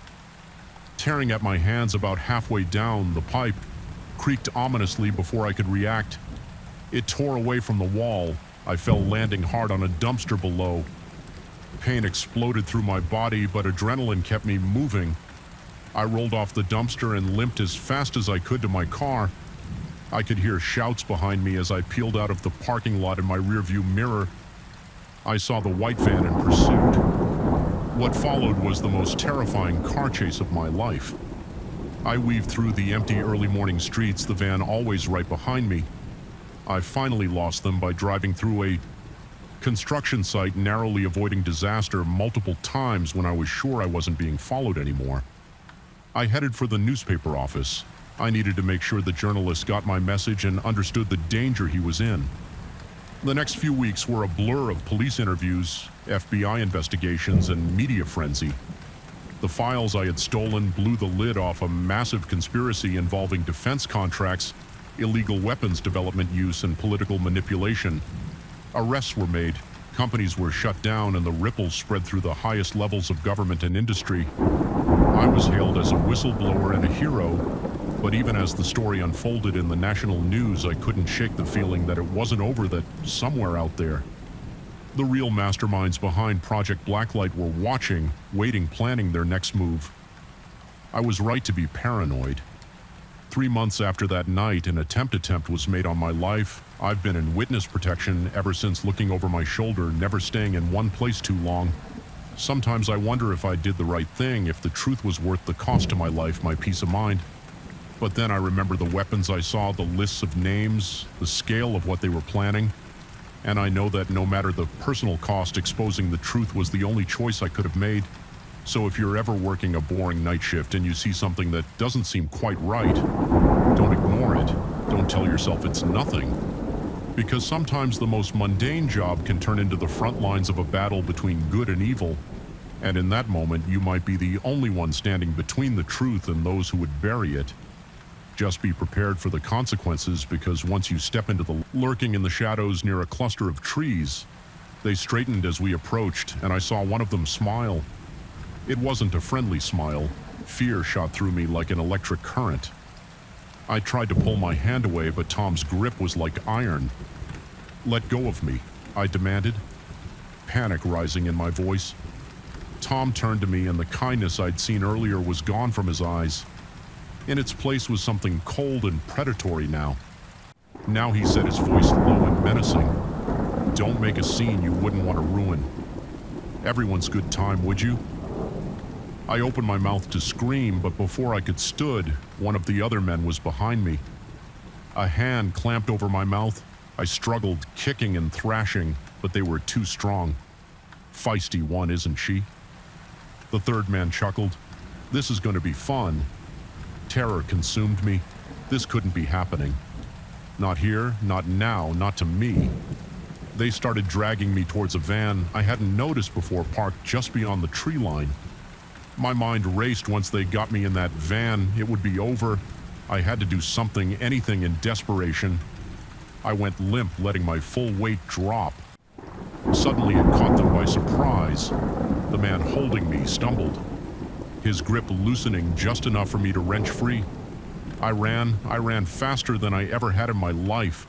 Tearing at my hands about halfway down, the pipe creaked ominously before I could react. It tore away from the wall. I fell, landing hard on a dumpster below. Pain exploded through my body, but adrenaline kept me moving. I rolled off the dumpster and limped as fast as I could to my car. I could hear shouts behind me as I peeled out of the parking lot. In my rearview mirror, I saw the white van in pursuit. What followed was the most terrifying car chase of my life. I weaved through the empty early morning streets, the van always right behind me. I finally lost them by driving through a construction site, narrowly avoiding disaster multiple times when I was sure I wasn't being followed anymore. I headed for the newspaper office. I needed to make sure the journalist got my message and understood the danger he was in. The next few weeks were a blur of police interviews, FBI investigations, and media frenzy. The files I had stolen blew the lid off a massive conspiracy involving defense contracts, illegal weapons development use, and political manipulation. Arrests were made, companies were shut down, and the ripples spread through the highest levels of government and industry. I was hailed as a whistleblower and a hero, but even as the story unfolded in the national news, I couldn't shake the feeling that it wasn't over, that somewhere out there, the real masterminds behind Project Blacklight were watching, waiting, planning their next move. I was right to be paranoid. 3 months after that night, an attempt was made on my life. I've been in witness protection ever since, looking over my shoulder, never staying in one place too long. Sometimes I wonder if I did the right thing, if the truth was worth the cost to my life, my peace of mind. But then I remember the weapons I saw, the lists of names, the scale of what they were planning. And I know that no matter the personal cost, exposing the truth was the only choice I could have made. So if you're ever working a boring night shift and you see something that doesn't seem quite right, don't ignore it. Don't tell yourself it's nothing. Because sometimes the most mundane job can turn into the front lines of a battle between good and evil. And in that moment, you might be the only one standing between the truth and those who would bury it. Just be prepared for the consequences, because once you step into the lurking in the shadows near a cluster of trees, they straightened as we approached, and I saw one of them smile. It wasn't a friendly smile. Fear shot through me like an electric current. I tried to pull my hand away, but Tom's grip was like iron. "Let go of me," I demanded, panic rising in my voice. Tom turned to me, and the kindness I'd seen earlier was gone from his eyes. In its place was something cold and predatory now. Now he said, his voice low and menacing, "Don't make a scene you wouldn't want to ruin. Everyone's good time, would you?" I opened my mouth to scream, but before I could stood, one of the other men was behind me. A hand clamped over my mouth. I struggled, kicking and thrashing, but they were too strong. Feisty one, isn't she? The third man chuckled. "This is going to be fun." Terror consumed me. This couldn't be happening. Not here, not now, not to me. They started dragging me towards a van I hadn't noticed before, parked just beyond the tree line. My mind raced. Once they got me in that van, it would be over. I had to do something, anything, in desperation. I went limp, letting my full weight drop. Suddenly it caught them by surprise. The man holding me stumbled, his grip loosening just enough for me to wrench free. I ran faster than I ever had in my life.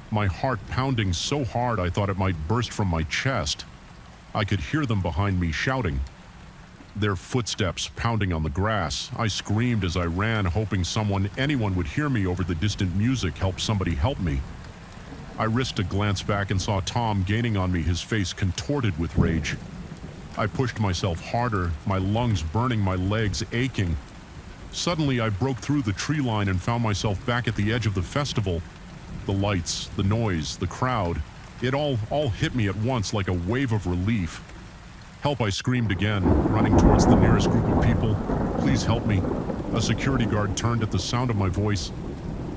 My heart pounding so hard I thought it might burst from my chest. I could hear them behind me shouting, their footsteps pounding on the grass. I screamed as I ran, hoping anyone would hear me over the distant music. Somebody help me. I risked a glance back and saw Tom gaining on me, his face contorted with rage. I pushed myself harder, my lungs burning, my legs aching. Suddenly, I broke through the tree line and found myself back at the edge of the festival. The lights, the noise, the crowd, it all hit me at once like a wave of relief. "Help," I screamed again, running towards the nearest group of people. "Please help me." A security guard turned at the sound of my voice.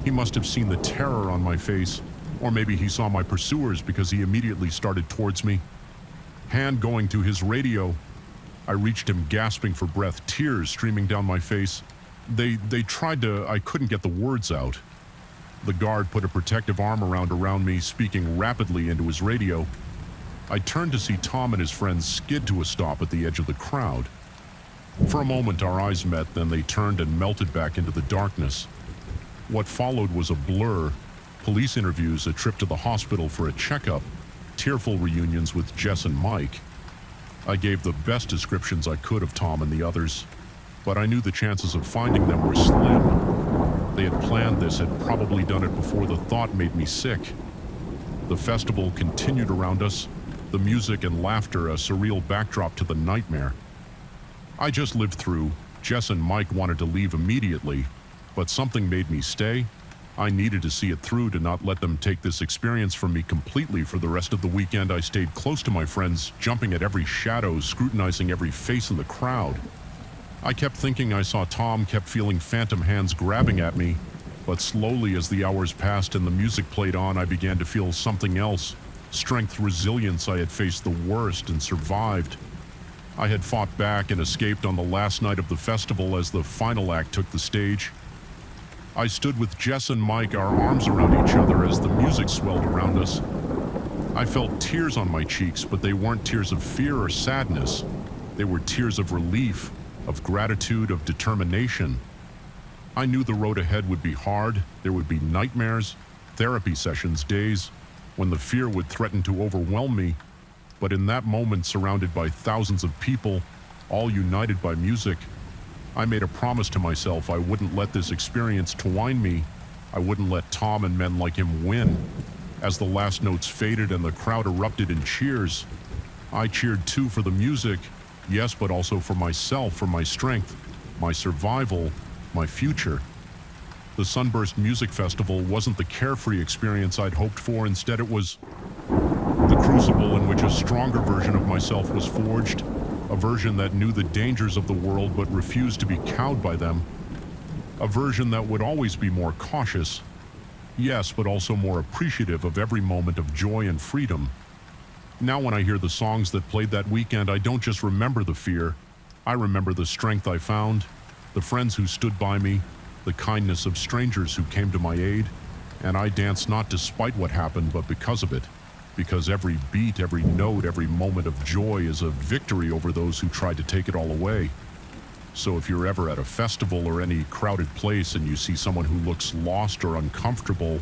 He must have seen the terror on my face, or maybe he saw my pursuers, because he immediately started towards me. Hand going to his radio. I reached him, gasping for breath, tears streaming down my face. They tried to, I couldn't get the words out. The guard put a protective arm around me, speaking rapidly into his radio. I turned to see Tom and his friends skid to a stop at the edge of the crowd. For a moment our eyes met, then they turned and melted back into the darkness. What followed was a blur. Police interviews, a trip to the hospital for a checkup, tearful reunions with Jess and Mike. I gave the best descriptions I could of Tom and the others, but I knew the chances of finding them were slim. They had planned this, had probably done it before. The thought made me sick. The festival continued around us. the music and laughter a surreal backdrop to the nightmare. I just lived through. Jess and Mike wanted to leave immediately, but something made me stay. I needed to see it through to not let them take this experience from me completely. For the rest of the weekend, I stayed close to my friends, jumping at every shadow, scrutinizing every face in the crowd. I kept thinking I saw Tom, kept feeling phantom hands grabbing at me, but slowly as the hours passed and the music played on, I began to feel something else. Strength, resilience. I had faced the worst and survived. I had fought back and escaped on the last night of the festival as the final act took the stage. I stood with Jess and Mike, our arms around each other as the music swelled around us. I felt tears on my cheeks, but they weren't tears of fear or sadness. They were tears of relief, of gratitude, of determination. I knew the road ahead would be hard. There would be nightmares, therapy sessions, days when the fear would threaten to overwhelm me. But in that moment, surrounded by thousands of people, all united by music, I made a promise to myself I wouldn't let this experience twine me. I wouldn't let Tom and men like him win. As the last notes faded and the crowd erupted in cheers, I cheered too, for the music, yes, but also for myself, for my strength, my survival, my future. The Sunburst Music Festival wasn't the carefree experience I'd hoped for. Instead, it was the crucible in which a stronger version of myself was forged, a version that knew the dangers of the world but refused to be cowed by them, a version that would always be more cautious, yes, but also more appreciative of every moment of joy and freedom. Now when I hear the songs that played that weekend, I don't just remember the fear. I remember the strength I found, the friends who stood by me, the kindness of strangers who came to my aid, and I danced not despite what happened, but because of it. Because every beat, every note, every moment of joy is a victory over those who tried to take it all away. So if you're ever at a festival or any crowded place and you see someone who looks lost or uncomfortable,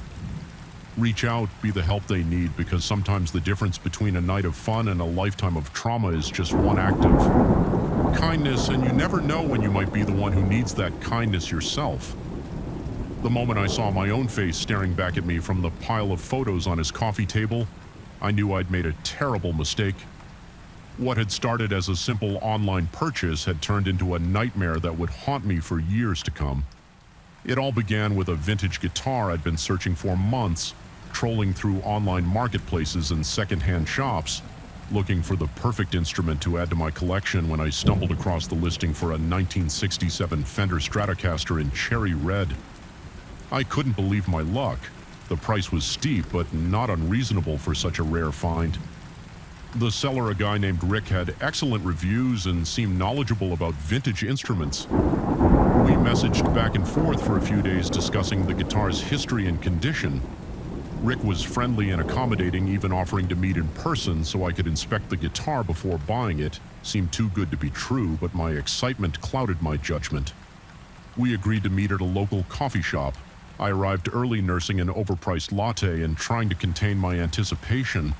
reach out, be the help they need, because sometimes the difference between a night of fun and a lifetime of trauma is just one act of kindness, and you never know when you might be the one who needs that kindness yourself. The moment I saw my own face staring back at me from the pile of photos on his coffee table, I knew I'd made a terrible mistake. What had started as a simple online purchase had turned into a nightmare that would haunt me for years to come. It all began with a vintage guitar I'd been searching for months, trolling through online marketplaces and secondhand shops, looking for the perfect instrument to add to my collection when I stumbled across the listing for a 1967 Fender Stratocaster in cherry red. I couldn't believe my luck. The price was steep, but not unreasonable for such a rare find. The seller, a guy named Rick, had excellent reviews and seemed knowledgeable about vintage instruments. We messaged back and forth for a few days discussing the guitar's history and condition. Rick was friendly and accommodating, even offering to meet in person so I could inspect the guitar before buying it. Seemed too good to be true, but my excitement clouded my judgment. We agreed to meet at a local coffee shop. I arrived early, nursing an overpriced latte and trying to contain my anticipation.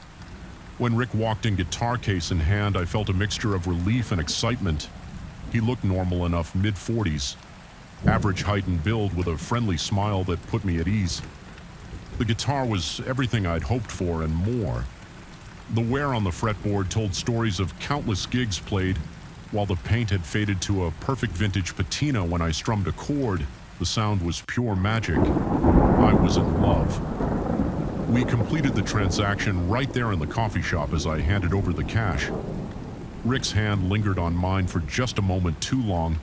When Rick walked in, guitar case in hand, I felt a mixture of relief and excitement. He looked normal enough, mid-40s, average height and build, with a friendly smile that put me at ease. The guitar was everything I'd hoped for and more. The wear on the fretboard told stories of countless gigs played, while the paint had faded to a perfect vintage patina. When I strummed a chord, the sound was pure magic. I was in love. We completed the transaction right there in the coffee shop as I handed over the cash. Rick's hand lingered on mine for just a moment too long.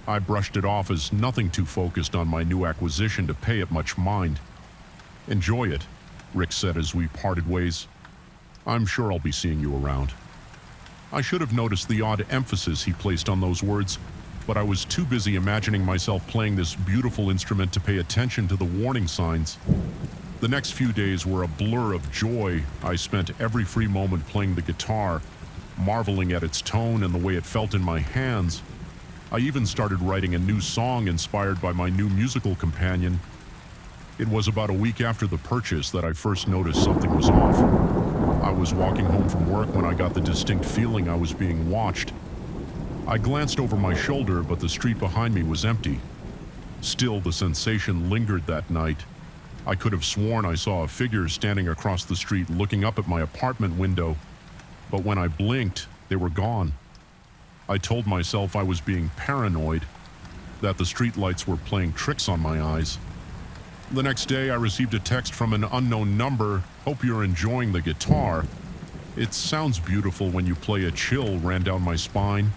I brushed it off as nothing too focused on my new acquisition to pay it much mind. "Enjoy it," Rick said as we parted ways. "I'm sure I'll be seeing you around." I should have noticed the odd emphasis he placed on those words, but I was too busy imagining myself playing this beautiful instrument to pay attention to the warning signs. The next few days were a blur of joy. I spent every free moment playing the guitar, marveling at its tone and the way it felt in my hands. I even started writing a new song inspired by my new musical companion. It was about a week after the purchase that I first noticed something was off. I was walking home from work when I got the distinct feeling I was being watched. I glanced over my shoulder, but the street behind me was empty. Still, the sensation lingered that night. I could have sworn I saw a figure standing across the street looking up at my apartment window. but when I blinked, they were gone. I told myself I was being paranoid, that the streetlights were playing tricks on my eyes. The next day, I received a text from an unknown number. "Hope you're enjoying the guitar. It sounds beautiful when you play." A chill ran down my spine.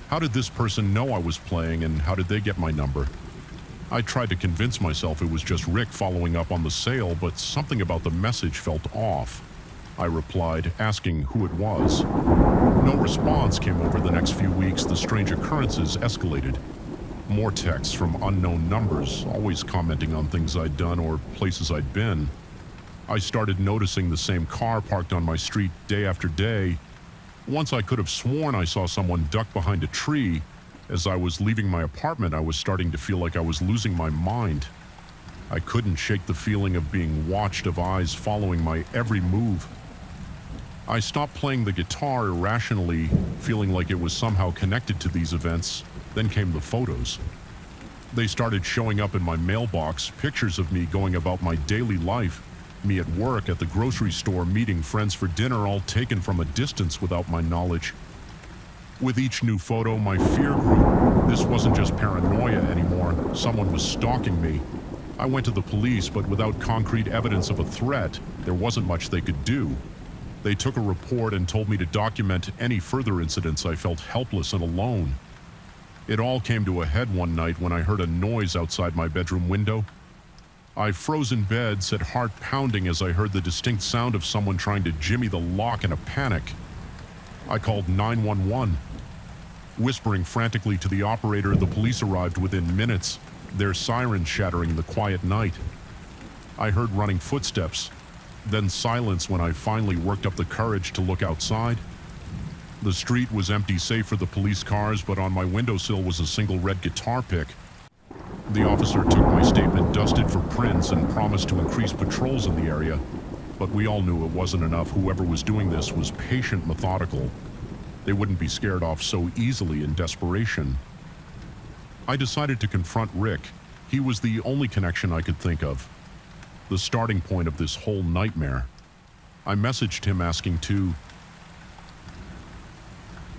How did this person know I was playing, and how did they get my number? I tried to convince myself it was just Rick following up on the sale, but something about the message felt off. I replied, asking who it was. No response came over the next few weeks. The strange occurrences escalated. More texts from unknown numbers, always commenting on things I'd done or places I'd been. I started noticing the same car parked on my street day after day. Once I could have sworn I saw someone duck behind a tree. As I was leaving my apartment, I was starting to feel like I was losing my mind. I couldn't shake the feeling of being watched, of eyes following my every move. I stopped playing the guitar irrationally, feeling like it was somehow connected to these events. Then came the photos. They started showing up in my mailbox, pictures of me going about my daily life, me at work, at the grocery store, meeting friends for dinner, all taken from a distance without my knowledge. With each new photo, my fear grew. This wasn't just paranoia anymore. Someone was stalking me. I went to the police, but without concrete evidence of a threat, there wasn't much they could do. They took a report and told me to document any further incidents. I felt helpless and alone. It all came to a head one night when I heard a noise outside my bedroom window. I froze in bed, said heart pounding as I heard the distinct sound of someone trying to jimmy the lock in a panic. I called 911. Whispering frantically to the operator, the police arrived within minutes, their sirens shattering the quiet night. I heard running footsteps, then silence when I finally worked up the courage to look outside. The street was empty save for the police cars, but on my windowsill was a single red guitar pick. The officer took my statement, dusted for prints, and promised to increase patrols in the area. But we all knew it wasn't enough. Whoever was doing this was patient, methodical. They wouldn't be scared off so easily in desperation. I decided to confront Rick. He was the only connection I could think of, the starting point of this whole nightmare. I messaged him asking to